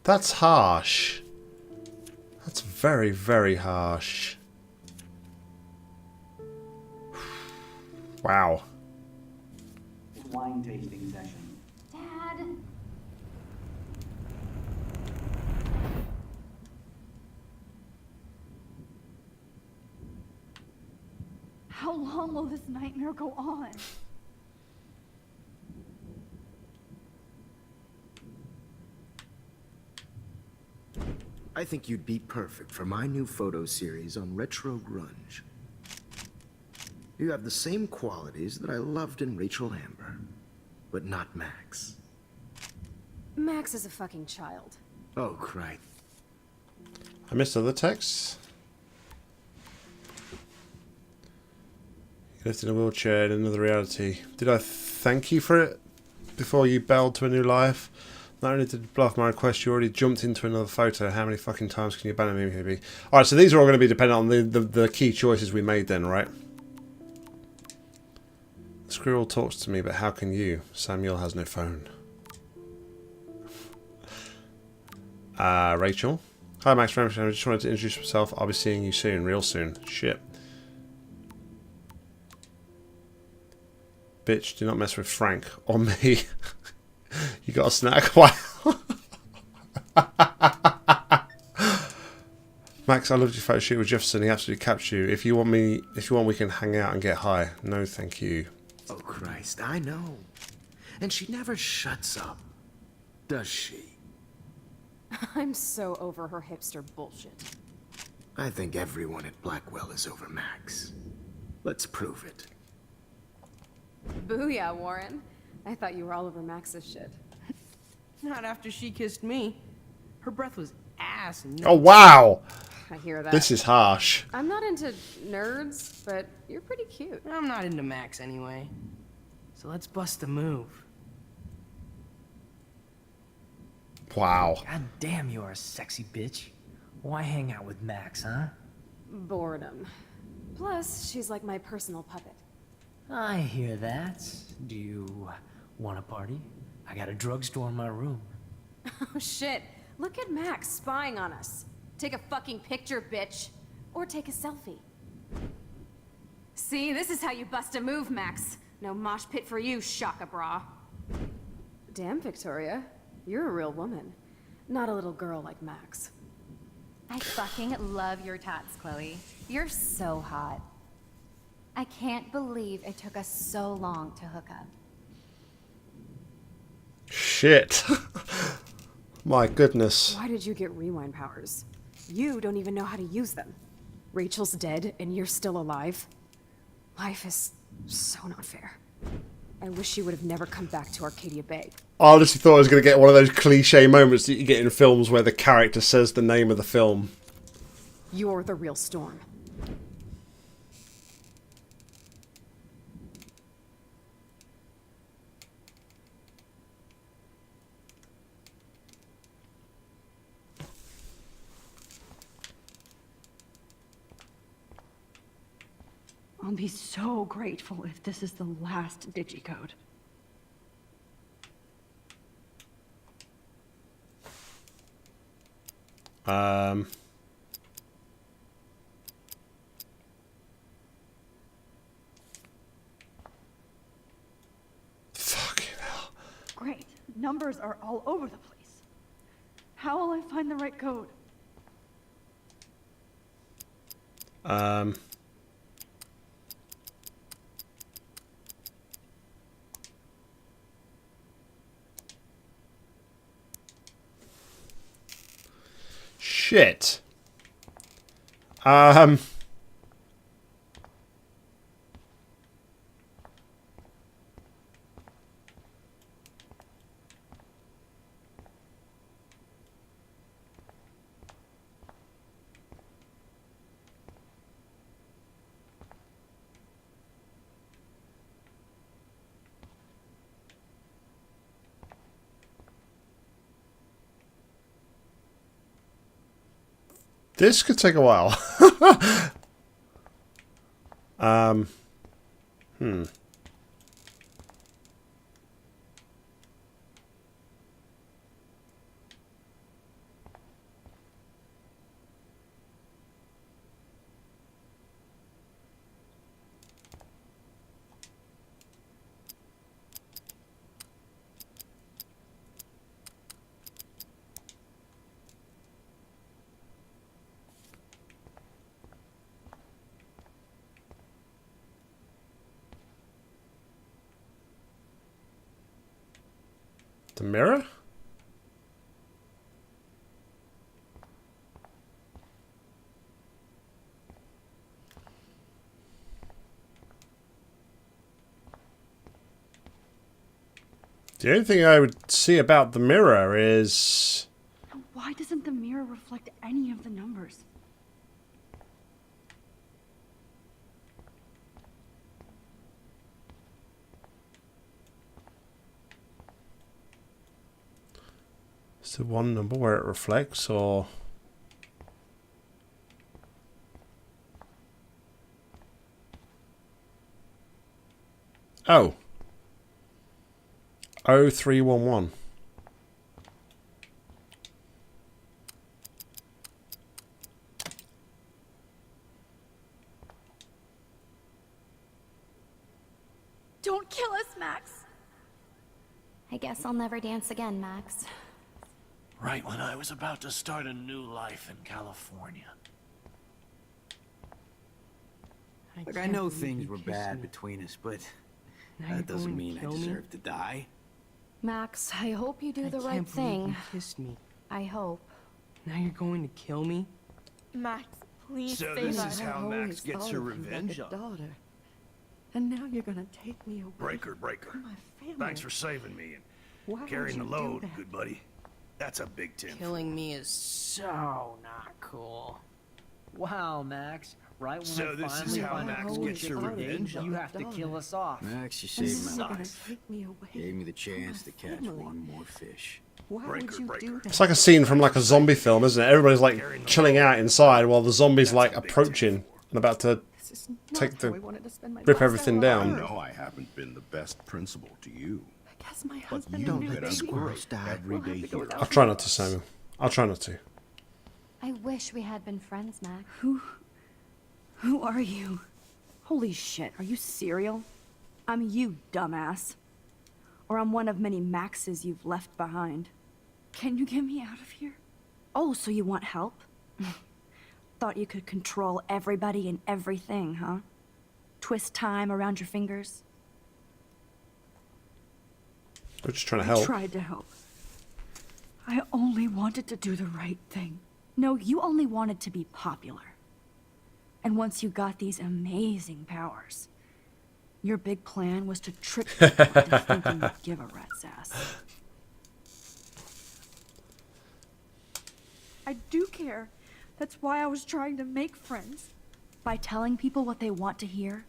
That's harsh. That's very, very harsh. Wow. Wine tasting session. Dad. How long will this nightmare go on? I think you'd be perfect for my new photo series on retro grunge. You have the same qualities that I loved in Rachel Amber, but not Max. Max is a fucking child. Oh, Christ. I missed other texts. You lived in a wheelchair in another reality. Did I thank you for it before you bailed to a new life? Not only did you bluff my request, you already jumped into another photo. How many fucking times can you abandon me, maybe? Alright, so these are all going to be dependent on the key choices we made then, right? The squirrel talks to me, but how can you? Samuel has no phone. Rachel. Hi, Max. I just wanted to introduce myself. I'll be seeing you soon, real soon. Shit. Bitch, do not mess with Frank or me. You got a snack? Wow. Max, I loved your photo shoot with Jefferson. He absolutely captured you. If you want, we can hang out and get high. No, thank you. Oh, Christ, I know. And she never shuts up, does she? I'm so over her hipster bullshit. I think everyone at Blackwell is over Max. Let's prove it. Booyah, Warren. I thought you were all over Max's shit. Not after she kissed me. Her breath was ass. And Oh, wow. I hear that. This is harsh. I'm not into nerds, but you're pretty cute. I'm not into Max anyway. So let's bust a move. Wow. God damn, you're a sexy bitch. Why hang out with Max, huh? Boredom. Plus, she's like my personal puppet. I hear that. Do you want a party? I got a drugstore in my room. Oh shit. Look at Max spying on us. Take a fucking picture, bitch. Or take a selfie. See, this is how you bust a move, Max. No mosh pit for you, Shaka Bra. Damn, Victoria. You're a real woman. Not a little girl like Max. I fucking love your tats, Chloe. You're so hot. I can't believe it took us so long to hook up. Shit. My goodness. Why did you get rewind powers? You don't even know how to use them. Rachel's dead and you're still alive. Life is so not fair. I wish she would have never come back to Arcadia Bay. I honestly thought I was going to get one of those cliche moments that you get in films where the character says the name of the film. You're the real Storm. I'll be so grateful if this is the last digicode. Fucking hell. Great. Numbers are all over the place. How will I find the right code? Shit. This could take a while. The mirror? The only thing I would see about the mirror is... Why doesn't the mirror reflect any of the numbers? Is there one number where it reflects, or... Oh. 0311. Don't kill us, Max! I guess I'll never dance again, Max. Right when I was about to start a new life in California. Look, I know things were bad between us, but that doesn't mean I deserve to die. Max, I hope you do the right can't believe you thing. kissed me. I hope. Now you're going to kill me? Max, please So save this us. is how Max gets her revenge on daughter. And now you're gonna take me away Breaker. from my family. Thanks for saving me and Why would carrying the you do load, that? good buddy. That's a big tip. Killing me is so not cool. Wow, Max. Right when So I this is finally how find Max out gets who her kicked the revenge game, on you have to kill us off. Max, you And saved now my you're gonna life. take me away Gave me the from chance my to catch family. one more fish. Why Breaker, would you breaker. do that? It's like a scene from like a zombie film, isn't it? Everybody's like chilling out inside while the zombie's like approaching and about to This is not take the- how I wanted to spend my rip last everything hour on down. I Earth. know I haven't been the best principal to you, I guess my but husband you and get new a baby. break every We'll have day to go here. without I'll try not to, Samuel. I'll try not to. I wish we had been friends, Max. Who are you? Holy shit, are you serial? I'm you, dumbass. Or I'm one of many Maxes you've left behind. Can you get me out of here? Oh, so you want help? Thought you could control everybody and everything, huh? Twist time around your fingers? We're just trying to I help. tried to help. I only wanted to do the right thing. No, you only wanted to be popular. And once you got these amazing powers, your big plan was to trick people into thinking you'd give a rat's ass. I do care. That's why I was trying to make friends. By telling people what they want to hear?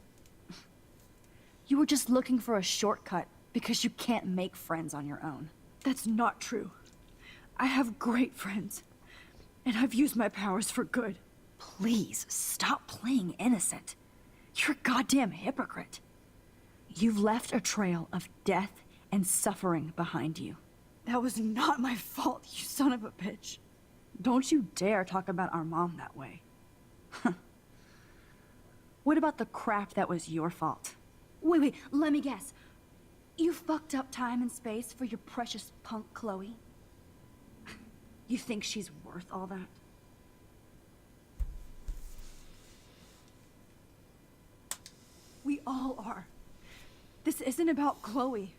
You were just looking for a shortcut because you can't make friends on your own. That's not true. I have great friends, and I've used my powers for good. Please, stop playing innocent. You're a goddamn hypocrite. You've left a trail of death and suffering behind you. That was not my fault, you son of a bitch. Don't you dare talk about our mom that way. What about the crap that was your fault? Wait, let me guess. You fucked up time and space for your precious punk Chloe? You think she's worth all that? We all are. This isn't about Chloe,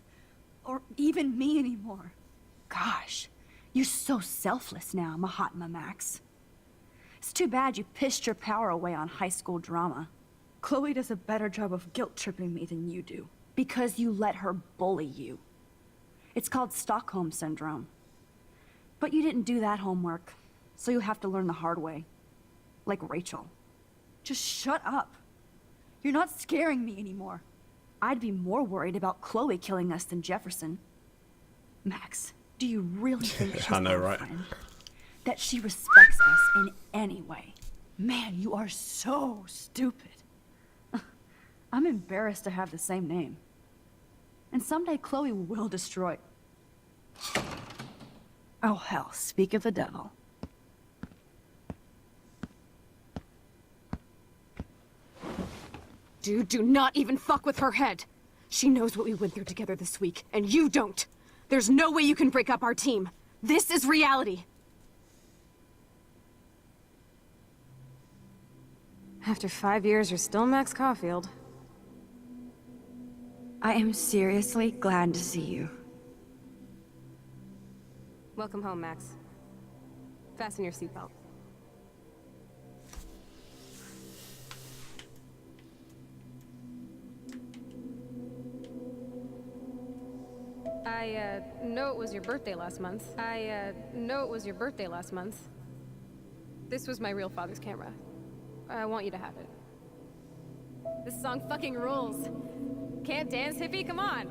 or even me anymore. Gosh, you're so selfless now, Mahatma Max. It's too bad you pissed your power away on high school drama. Chloe does a better job of guilt-tripping me than you do, because you let her bully you. It's called Stockholm Syndrome. But you didn't do that homework, so you have to learn the hard way. Like Rachel. Just shut up. You're not scaring me anymore. I'd be more worried about Chloe killing us than Jefferson. Max, do you really think she's I know, our right? friend? That she respects us in any way? Man, you are so stupid. I'm embarrassed to have the same name. And someday Chloe will destroy... Oh hell, speak of the devil. Dude, do not even fuck with her head. She knows what we went through together this week, and you don't. There's no way you can break up our team. This is reality. After 5 years, you're still Max Caulfield. I am seriously glad to see you. Welcome home, Max. Fasten your seatbelt. I know it was your birthday last month. This was my real father's camera. I want you to have it. This song fucking rules. Can't dance, hippie? Come on.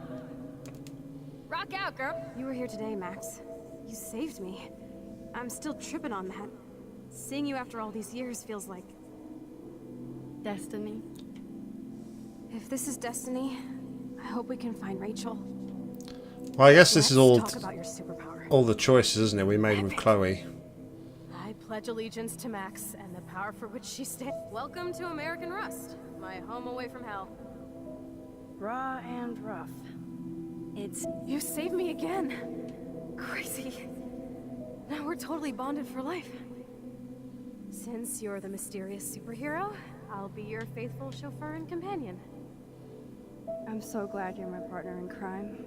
Rock out, girl. You were here today, Max. You saved me. I'm still tripping on that. Seeing you after all these years feels like... Destiny. If this is destiny, I hope we can find Rachel. Well, I guess this is all Talk about your superpower. all the choices, isn't it, we made with Chloe. I pledge allegiance to Max and the power for which she stands. Welcome to American Rust, my home away from hell. Raw and rough. You saved me again. Crazy. Now we're totally bonded for life. Since you're the mysterious superhero, I'll be your faithful chauffeur and companion. I'm so glad you're my partner in crime.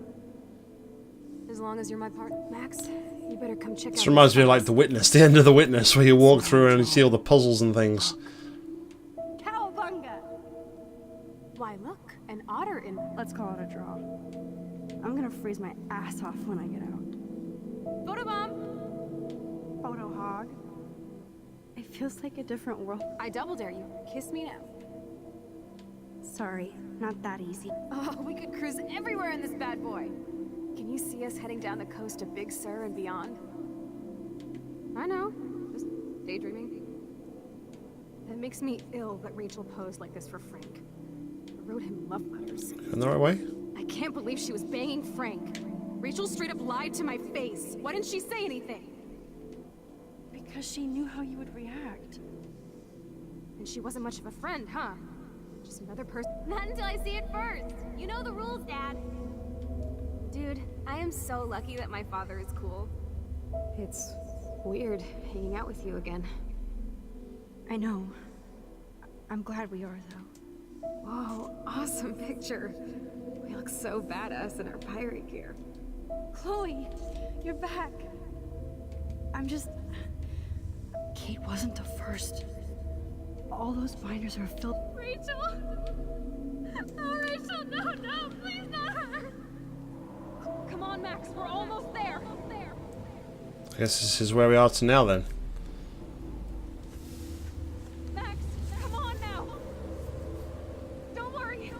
As long as you're my partner, Max, you better come check out. This reminds me of like The Witness, the end of The Witness, where you walk through and you see all the puzzles and things. Cowabunga! Why, look, an otter in... Let's call it a draw. I'm gonna freeze my ass off when I get out. Photobomb! Photo hog. It feels like a different world. I double dare you. Kiss me now. Sorry, not that easy. Oh, we could cruise everywhere in this bad boy. Can you see us heading down the coast of Big Sur and beyond? I know, just daydreaming. It makes me ill that Rachel posed like this for Frank. I wrote him love letters. In the right way? I can't believe she was banging Frank. Rachel straight up lied to my face. Why didn't she say anything? Because she knew how you would react. And she wasn't much of a friend, huh? Just another person. Not until I see it first. You know the rules, Dad. Dude, I am so lucky that my father is cool. It's weird hanging out with you again. I know. I'm glad we are, though. Whoa, awesome picture. We look so badass in our pirate gear. Chloe, you're back. I'm just... Kate wasn't the first. All those binders are filled... Rachel! Oh, Rachel, no, please not her! Come on, Max, we're almost there. I guess this is where we are to now then. Max, come on now. Don't worry.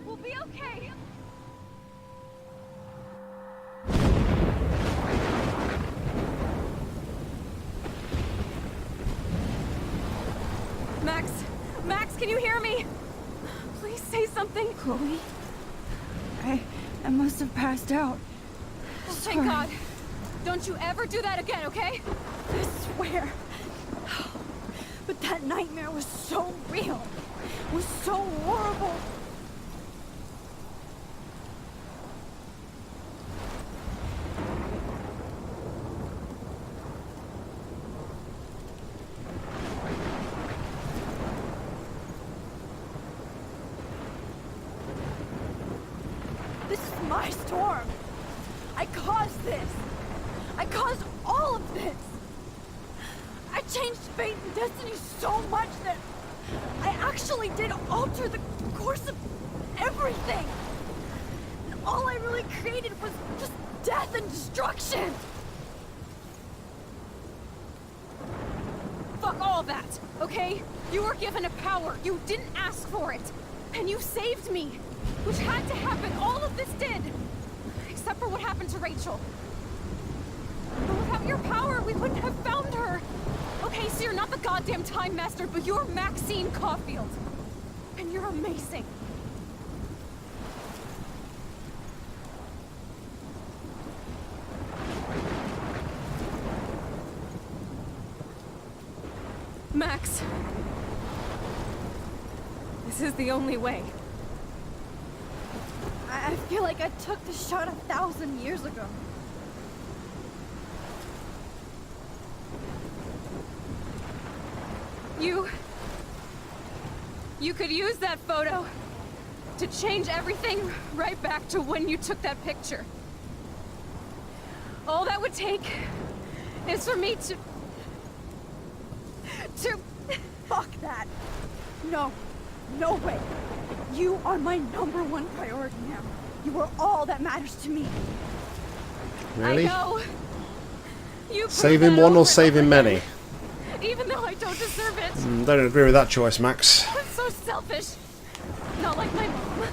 We'll be okay. Max, can you hear me? Please say something. Chloe? I must have passed out. Thank God. Don't you ever do that again, okay? I swear. But that nightmare was so real. It was so horrible. This is my storm. I caused this. I caused all of this. I changed fate and destiny so much that I actually did alter the course of everything. And all I really created was just death and destruction. Fuck all that, okay? You were given a power. You didn't ask for it. And you saved me. Which had to happen. All of this did. Except for what happened to Rachel. But without your power, we wouldn't have found her. Okay, so you're not the goddamn Time Master, but you're Maxine Caulfield. And you're amazing. Max. This is the only way. I feel like I took the shot 1,000 years ago. You could use that photo to change everything right back to when you took that picture. All that would take is for me to... Fuck that. No. No way. You are my #1 priority now. You are all that matters to me. Really? I know. You prove Saving that one or over and saving over many? again, even though I don't deserve it. Don't agree with that choice, Max. I'm so selfish. Not like my mom.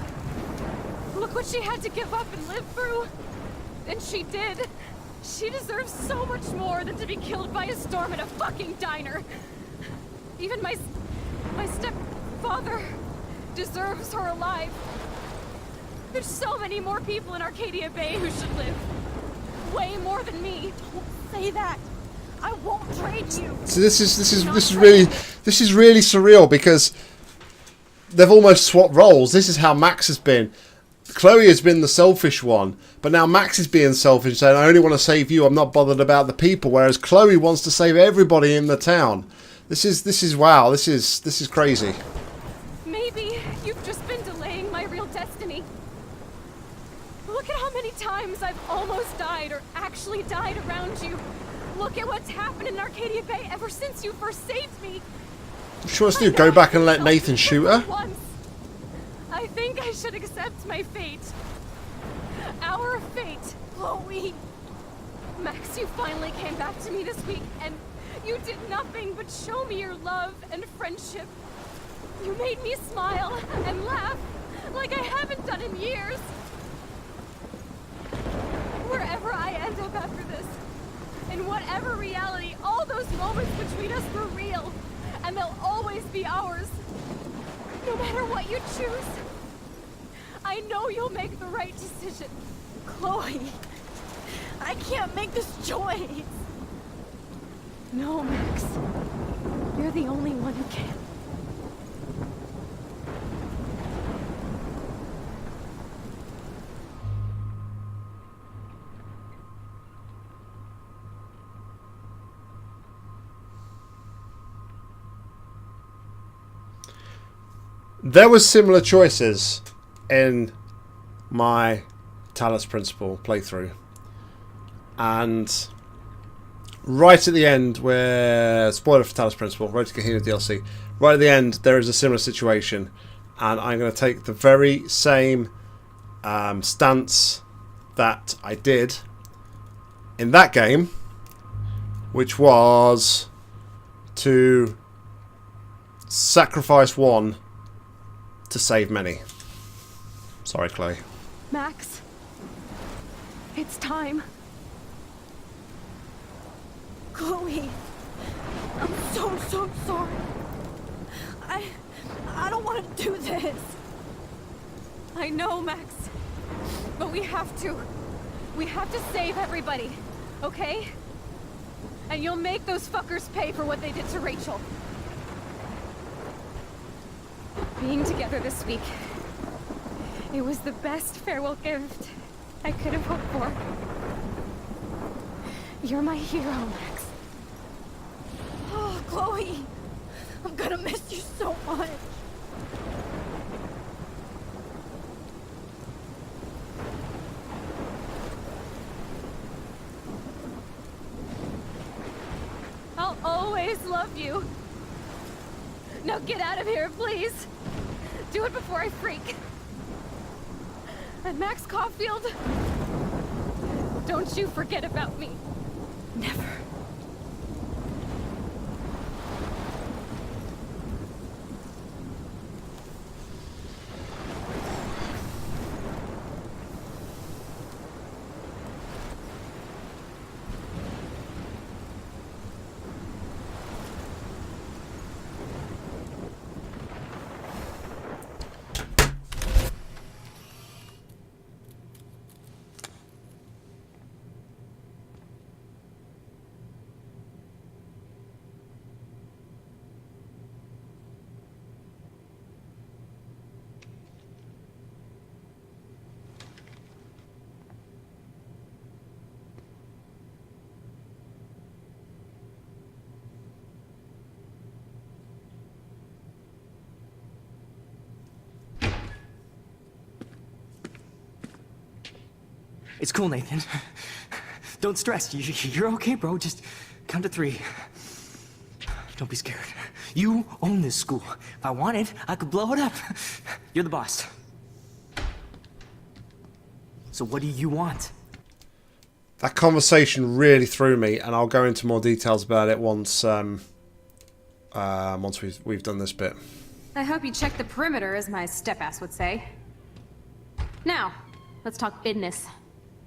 Look what she had to give up and live through. And she did. She deserves so much more than to be killed by a storm in a fucking diner. Even my stepfather deserves her alive. There's so many more people in Arcadia Bay who should live. Way more than me. Don't say that. I won't trade you. So this is really surreal because they've almost swapped roles. This is how Max has been. Chloe has been the selfish one, but now Max is being selfish, saying, "I only want to save you. I'm not bothered about the people." Whereas Chloe wants to save everybody in the town. This is wow. This is crazy. Maybe you've just been delaying my real destiny. Look at how many times I've almost died or actually died around you. Look at what's happened in Arcadia Bay ever since you first saved me. What she wants to do? Go back and let Nathan shoot her? Once. I think I should accept my fate. Our fate, Chloe. Max, you finally came back to me this week, and you did nothing but show me your love and friendship. You made me smile and laugh like I haven't done in years. Wherever I end up after this, in whatever reality, all those moments between us were real, and they'll always be ours. No matter what you choose, I know you'll make the right decision. Chloe, I can't make this choice. No, Max. You're the only one who can. There was similar choices in my Talos Principle playthrough, and right at the end, where spoiler for Talos Principle, Road to Kahina DLC, right at the end there is a similar situation, and I'm going to take the very same stance that I did in that game, which was to sacrifice one to save many. Sorry, Chloe. Max, it's time. Chloe, I'm so sorry. I don't want to do this. I know, Max. But we have to. We have to save everybody, okay? And you'll make those fuckers pay for what they did to Rachel. Being together this week, it was the best farewell gift I could have hoped for. You're my hero, Max. Oh, Chloe, I'm gonna miss you so much. I'll always love you. Now get out of here, please. Do it before I freak. And Max Caulfield, don't you forget about me. Never. It's cool, Nathan. Don't stress. You're okay, bro. Just count to 3. Don't be scared. You own this school. If I wanted, I could blow it up. You're the boss. So what do you want? That conversation really threw me, and I'll go into more details about it once we've done this bit. I hope you checked the perimeter, as my step-ass would say. Now, let's talk business.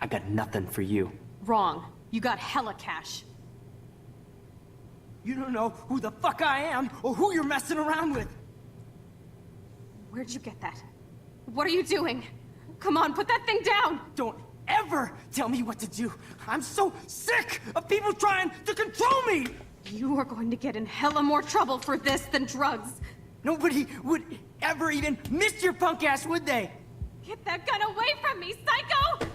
I got nothing for you. Wrong. You got hella cash. You don't know who the fuck I am or who you're messing around with. Where'd you get that? What are you doing? Come on, put that thing down! Don't ever tell me what to do. I'm so sick of people trying to control me. You are going to get in hella more trouble for this than drugs. Nobody would ever even miss your punk ass, would they? Get that gun away from me, psycho!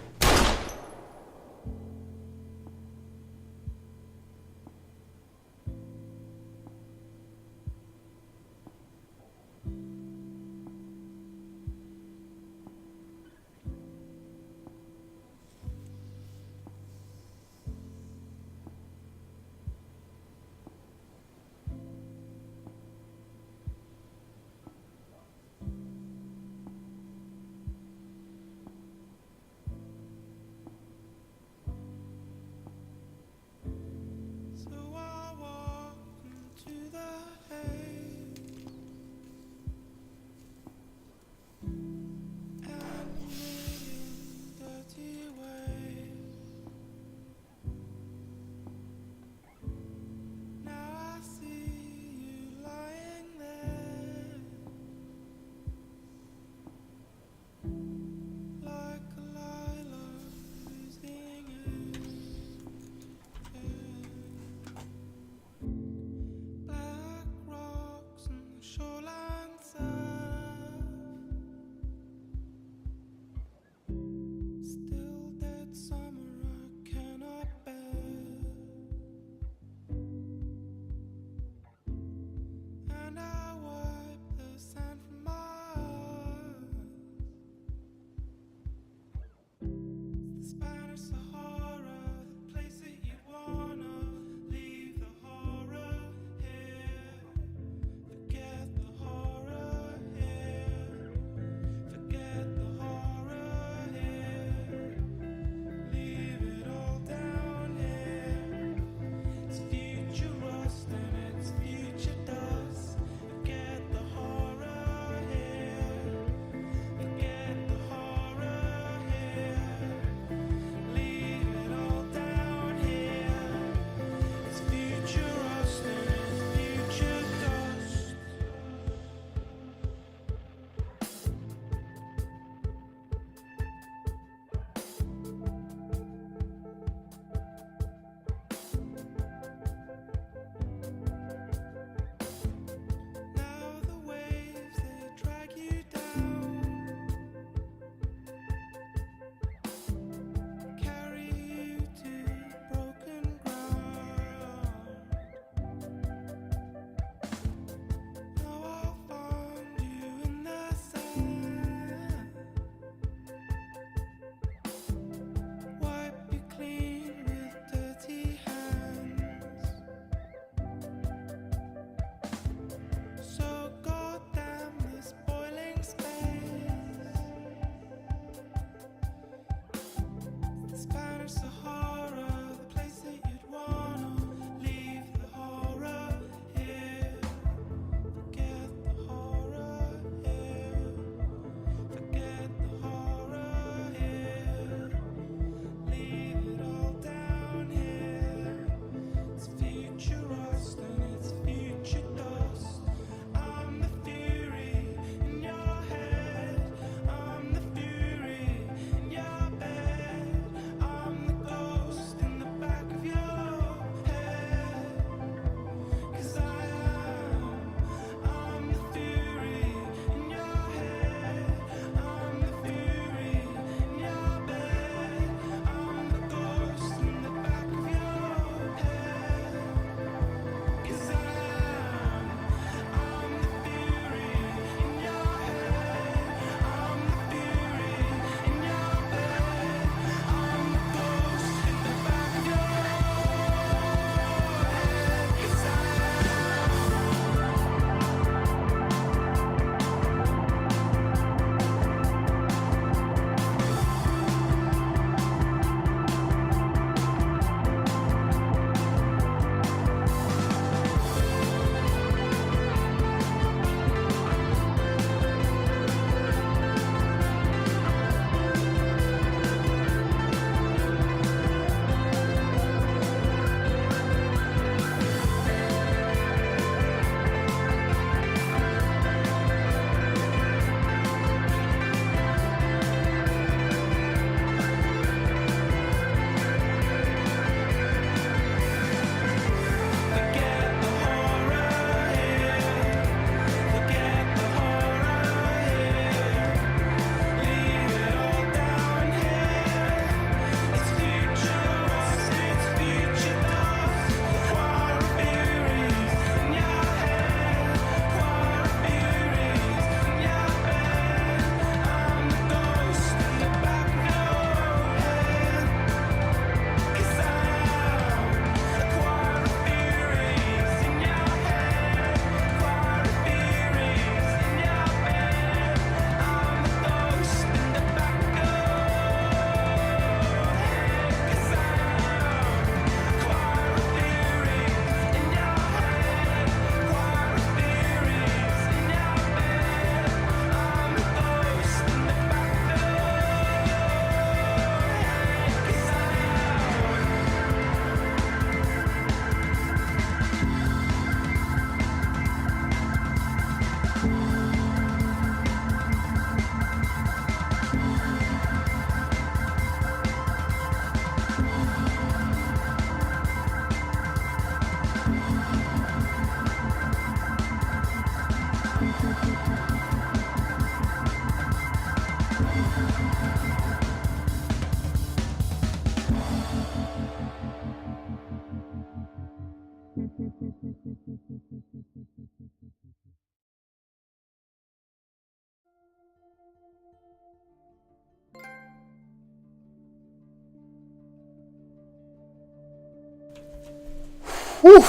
Whew.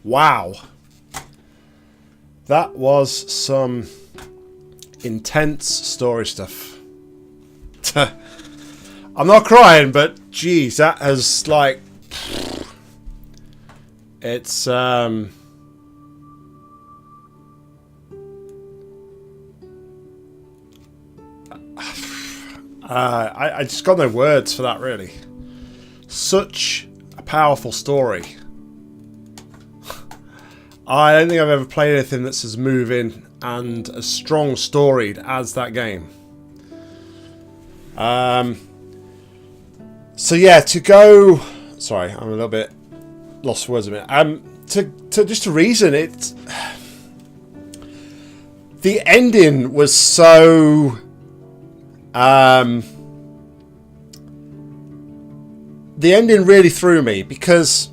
Wow. That was some intense story stuff. I'm not crying, but geez, that has like... It's... I just got no words for that, really. Such a powerful story. I don't think I've ever played anything that's as moving and as strong storied as that game. So yeah, to go... Sorry, I'm a little bit lost for words a minute. To reason it... The ending was so... the ending really threw me, because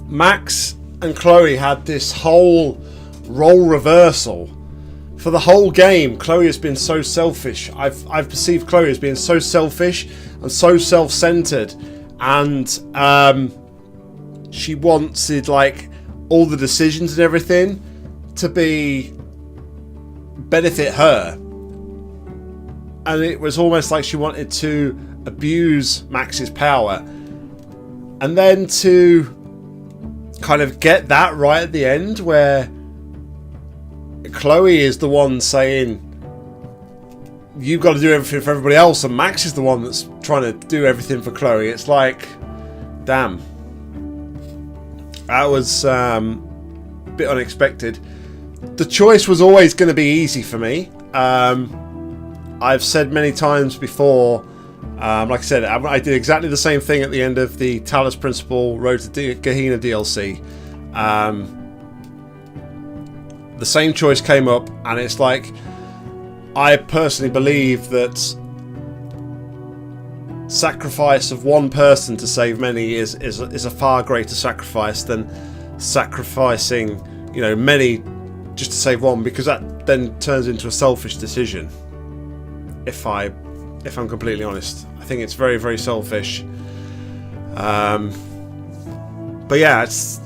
Max and Chloe had this whole role reversal. For the whole game, Chloe has been so selfish. I've perceived Chloe as being so selfish and so self-centered, and she wanted like all the decisions and everything to benefit her. And it was almost like she wanted to abuse Max's power. And then to kind of get that right at the end, where Chloe is the one saying, you've got to do everything for everybody else, and Max is the one that's trying to do everything for Chloe. It's like, damn. That was a bit unexpected. The choice was always going to be easy for me. I've said many times before, like I said, I did exactly the same thing at the end of the Talos Principle Road to Gehenna DLC. The same choice came up, and it's like, I personally believe that sacrifice of one person to save many is a far greater sacrifice than sacrificing, you know, many just to save one, because that then turns into a selfish decision. If I'm completely honest, I think it's very, very selfish. But yeah, it's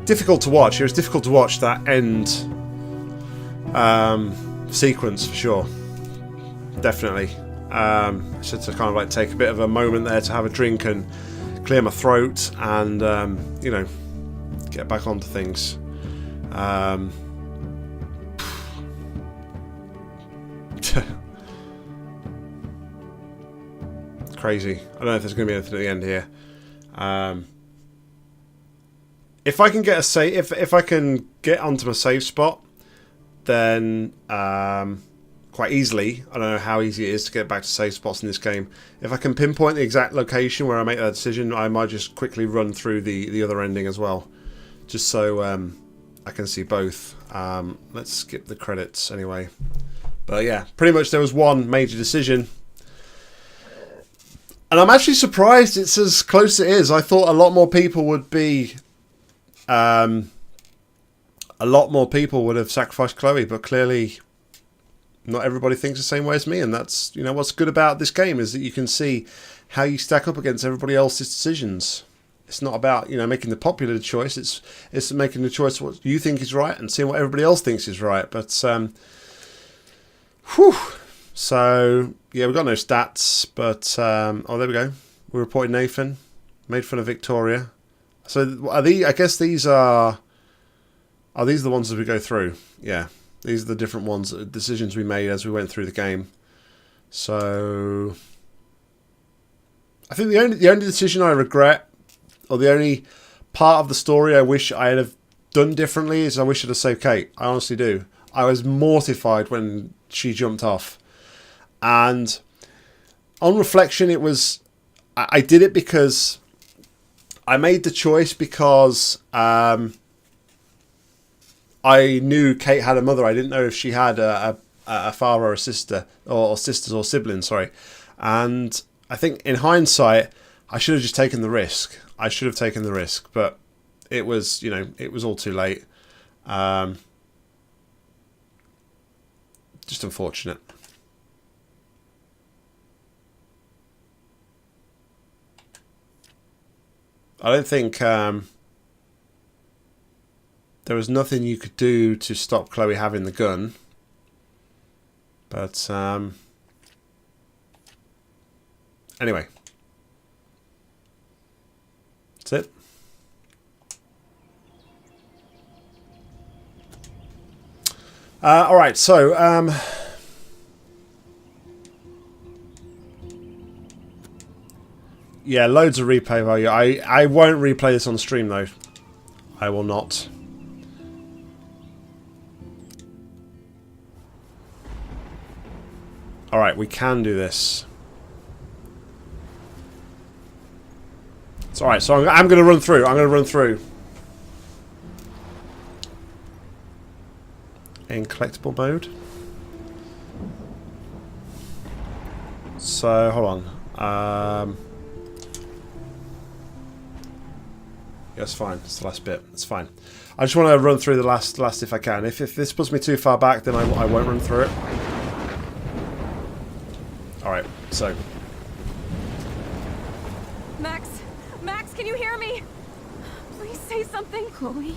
difficult to watch. It was difficult to watch that end sequence for sure. Definitely. So to kind of like take a bit of a moment there to have a drink and clear my throat, and you know, get back onto things. Crazy. I don't know if there's going to be anything at the end here. If I can get a save, if I can get onto my save spot, then quite easily. I don't know how easy it is to get back to save spots in this game. If I can pinpoint the exact location where I make that decision, I might just quickly run through the other ending as well, just so I can see both. Let's skip the credits anyway. But yeah, pretty much there was one major decision. And I'm actually surprised it's as close as it is. I thought a lot more people would be... a lot more people would have sacrificed Chloe, but clearly not everybody thinks the same way as me. And that's, you know, what's good about this game is that you can see how you stack up against everybody else's decisions. It's not about, you know, making the popular choice. It's making the choice what you think is right and seeing what everybody else thinks is right. But, whew. So, yeah, we've got no stats, but, oh, there we go. We reported Nathan, made fun of Victoria. So, are these, I guess these are these the ones as we go through? Yeah, these are the different ones, decisions we made as we went through the game. So, I think the only decision I regret, or the only part of the story I wish I had have done differently, is I wish I'd have saved Kate. I honestly do. I was mortified when she jumped off. And on reflection, it was... I did it because... I made the choice because I knew Kate had a mother. I didn't know if she had a father or a sister, or sisters or siblings, sorry. And I think in hindsight, I should have just taken the risk. I should have taken the risk, but it was, you know, it was all too late. Just unfortunate. I don't think there was nothing you could do to stop Chloe having the gun. But anyway, that's it. All right, so yeah, loads of replay value. I won't replay this on stream though. I will not. All right, we can do this. It's all right. So I'm going to run through. I'm going to run through in collectible mode. So hold on. Yeah, it's fine. It's the last bit. It's fine. I just want to run through the last if I can. If this puts me too far back, then I won't run through it. Alright, so. Max, can you hear me? Please say something. Chloe,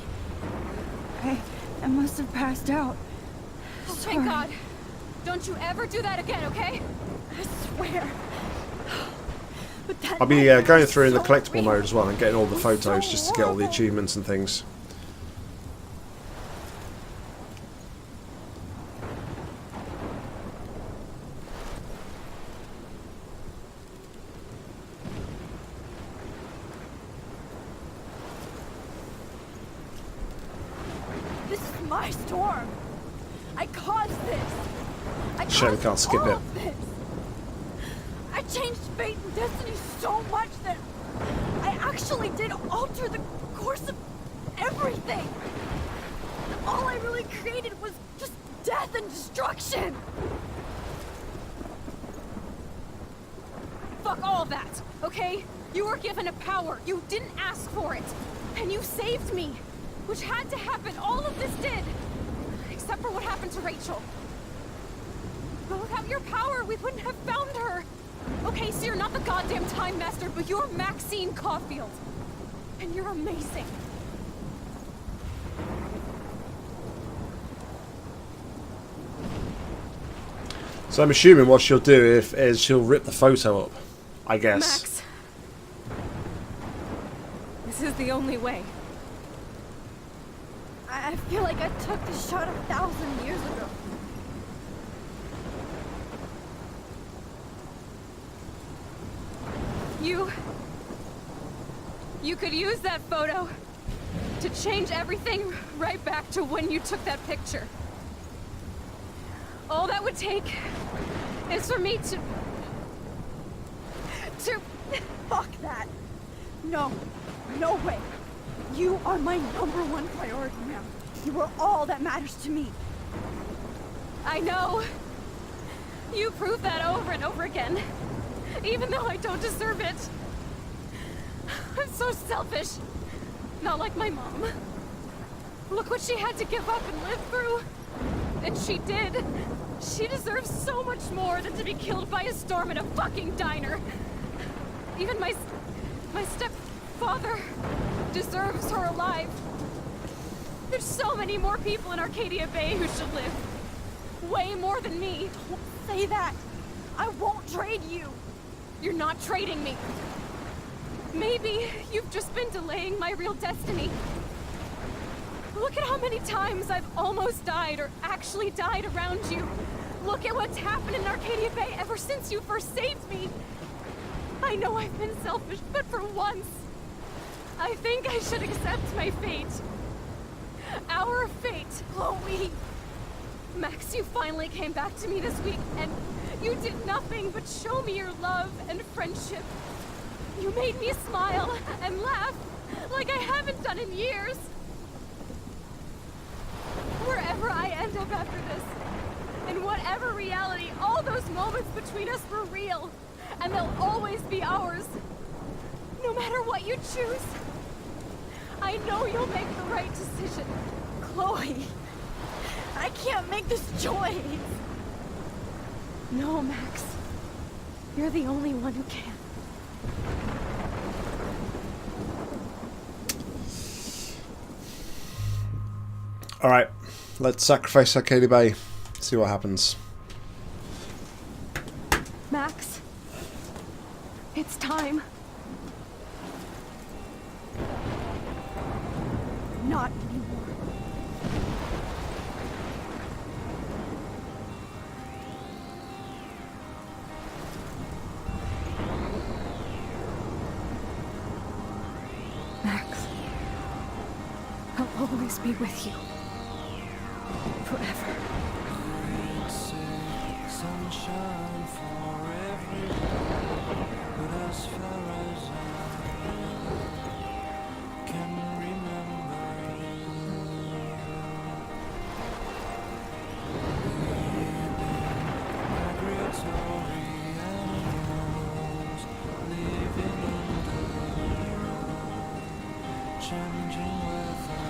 I must have passed out. Oh, thank God. Don't you ever do that again, okay? I swear. But that I'll be night going was through in the so collectible real. mode as well and getting all the It was photos so just to get all the horrible. achievements and things. This is my storm. I caused this. I Shame we caused can't skip all it. of this. I changed fate and destiny so much that I actually did alter the course of everything. All I really created was just death and destruction. Fuck all of that, okay? You were given a power. You didn't ask for it. And you saved me. Which had to happen. All of this did. Except for what happened to Rachel. But without your power, we wouldn't have found her. Okay, so you're not the goddamn Time Master, but you're Maxine Caulfield. And you're amazing. So I'm assuming what she'll do is she'll rip the photo up, I guess. Max. This is the only way. I feel like I took the shot 1,000 years ago. You could use that photo to change everything right back to when you took that picture. All that would take is for me to... Fuck that. No. No way. You are my #1 priority now. You are all that matters to me. I know. You prove that over and over again. Even though I don't deserve it. I'm so selfish. Not like my mom. Look what she had to give up and live through. And she did. She deserves so much more than to be killed by a storm in a fucking diner. Even my stepfather deserves her alive. There's so many more people in Arcadia Bay who should live. Way more than me. Don't say that. I won't trade you. You're not trading me. Maybe you've just been delaying my real destiny. Look at how many times I've almost died or actually died around you. Look at what's happened in Arcadia Bay ever since you first saved me. I know I've been selfish, but for once, I think I should accept my fate. Our fate, Chloe. Max, you finally came back to me this week, and you did nothing but show me your love and friendship. You made me smile and laugh like I haven't done in years. Wherever I end up after this, in whatever reality, all those moments between us were real, and they'll always be ours. No matter what you choose, I know you'll make the right decision. Chloe, I can't make this choice. No, Max. You're the only one who can. Alright, let's sacrifice Arcadia Bay. See what happens. Max, it's time. Not anymore. Max, I'll always be with you. Forever. Sunshine for everyone, but as far as I can remember, we've been migratory animals living under changing weather.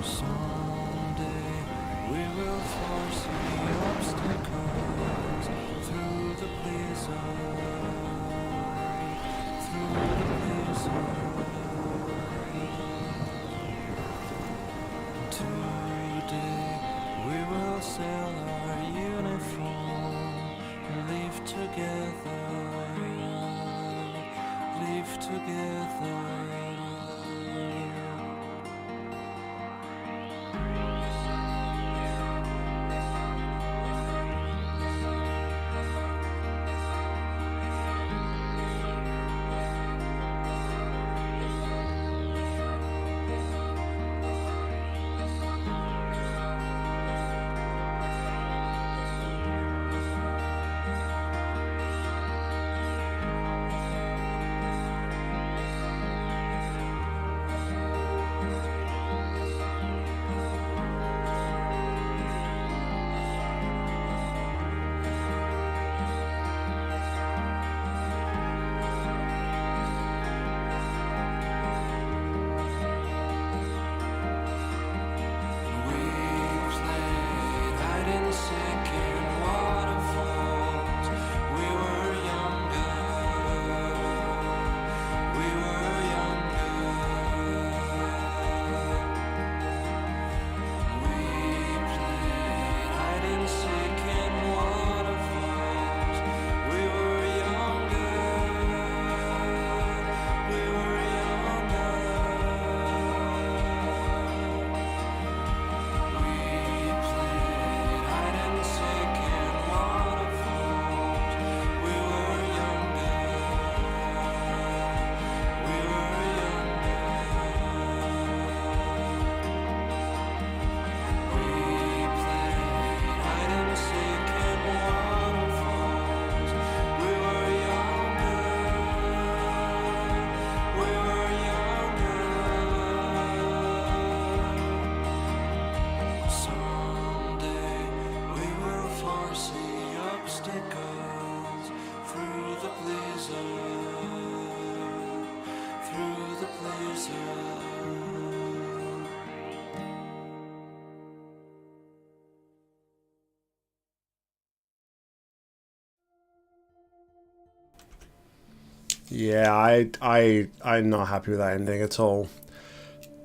Someday we will force the obstacles through the blizzard, through the blizzard. Today we will sell our uniform and live together, live together. Yeah, I'm not happy with that ending at all.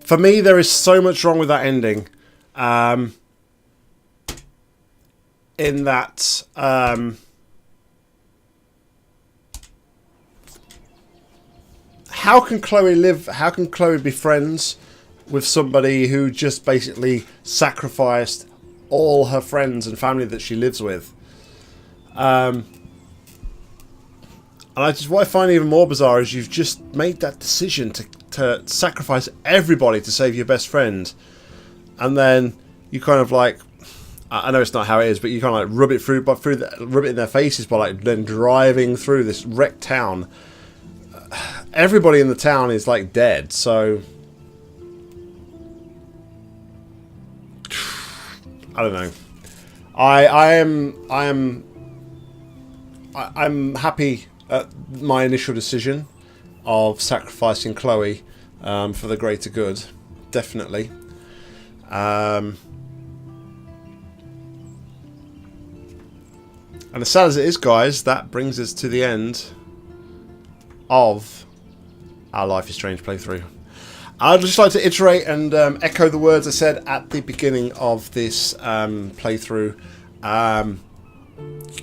For me, there is so much wrong with that ending. In that, how can Chloe live? How can Chloe be friends with somebody who just basically sacrificed all her friends and family that she lives with? And what I find even more bizarre is you've just made that decision to sacrifice everybody to save your best friend, and then you kind of like, I know it's not how it is, but you kind of like rub it in their faces by like then driving through this wrecked town. Everybody in the town is like dead, so I don't know. I'm happy at my initial decision of sacrificing Chloe for the greater good, definitely. And as sad as it is, guys, that brings us to the end of our Life is Strange playthrough. I'd just like to iterate and echo the words I said at the beginning of this playthrough.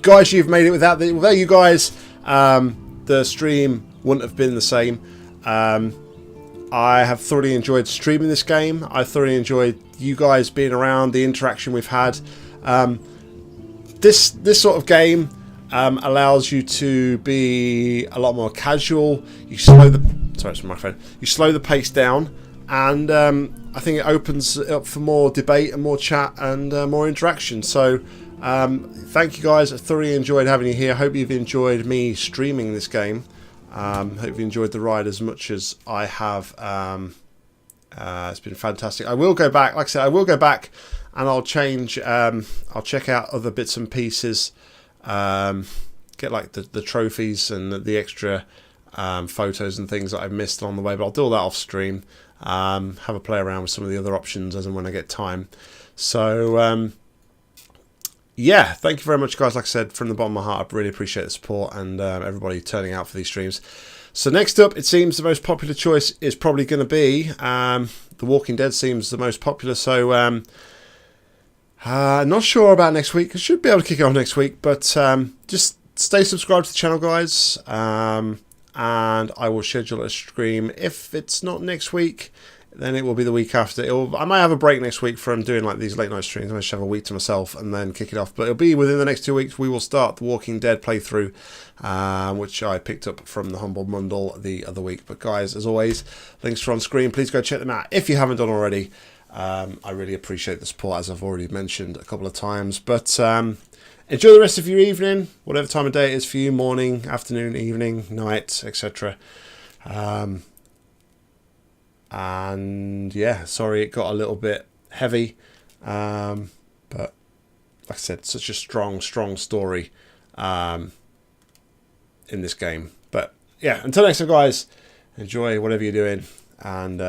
Guys, you've made it. Without you guys, the stream wouldn't have been the same. I have thoroughly enjoyed streaming this game. I thoroughly enjoyed you guys being around, the interaction we've had. This sort of game allows you to be a lot more casual. You slow the You slow the pace down, and I think it opens it up for more debate and more chat and more interaction. So thank you guys. I thoroughly enjoyed having you here. Hope you've enjoyed me streaming this game. Hope you enjoyed the ride as much as I have. It's been fantastic. I will go back, like I said, I will go back and I'll change. I'll check out other bits and pieces. Get like the trophies and the extra photos and things that I've missed along the way. But I'll do all that off stream. Have a play around with some of the other options as and when I get time. So yeah, thank you very much, guys. Like I said, from the bottom of my heart, I really appreciate the support and everybody turning out for these streams. So next up, it seems the most popular choice is probably going to be The Walking Dead. Seems the most popular. So not sure about next week. I should be able to kick it off next week, but just stay subscribed to the channel, guys. And I will schedule a stream. If it's not next week, then it will be the week after. I might have a break next week from doing like these late night streams. I might just have a week to myself and then kick it off. But it'll be within the next 2 weeks. We will start the Walking Dead playthrough, which I picked up from the Humble Bundle the other week. But guys, as always, links are on screen. Please go check them out if you haven't done already. I really appreciate the support, as I've already mentioned a couple of times. But enjoy the rest of your evening, whatever time of day it is for you, morning, afternoon, evening, night, etc. And yeah, sorry it got a little bit heavy, but like I said, such a strong story in this game. But yeah, until next time, guys, enjoy whatever you're doing and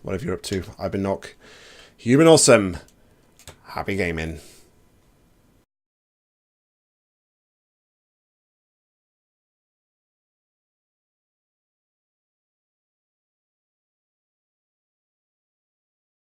whatever you're up to. I've been Nock. You've been awesome. Happy gaming.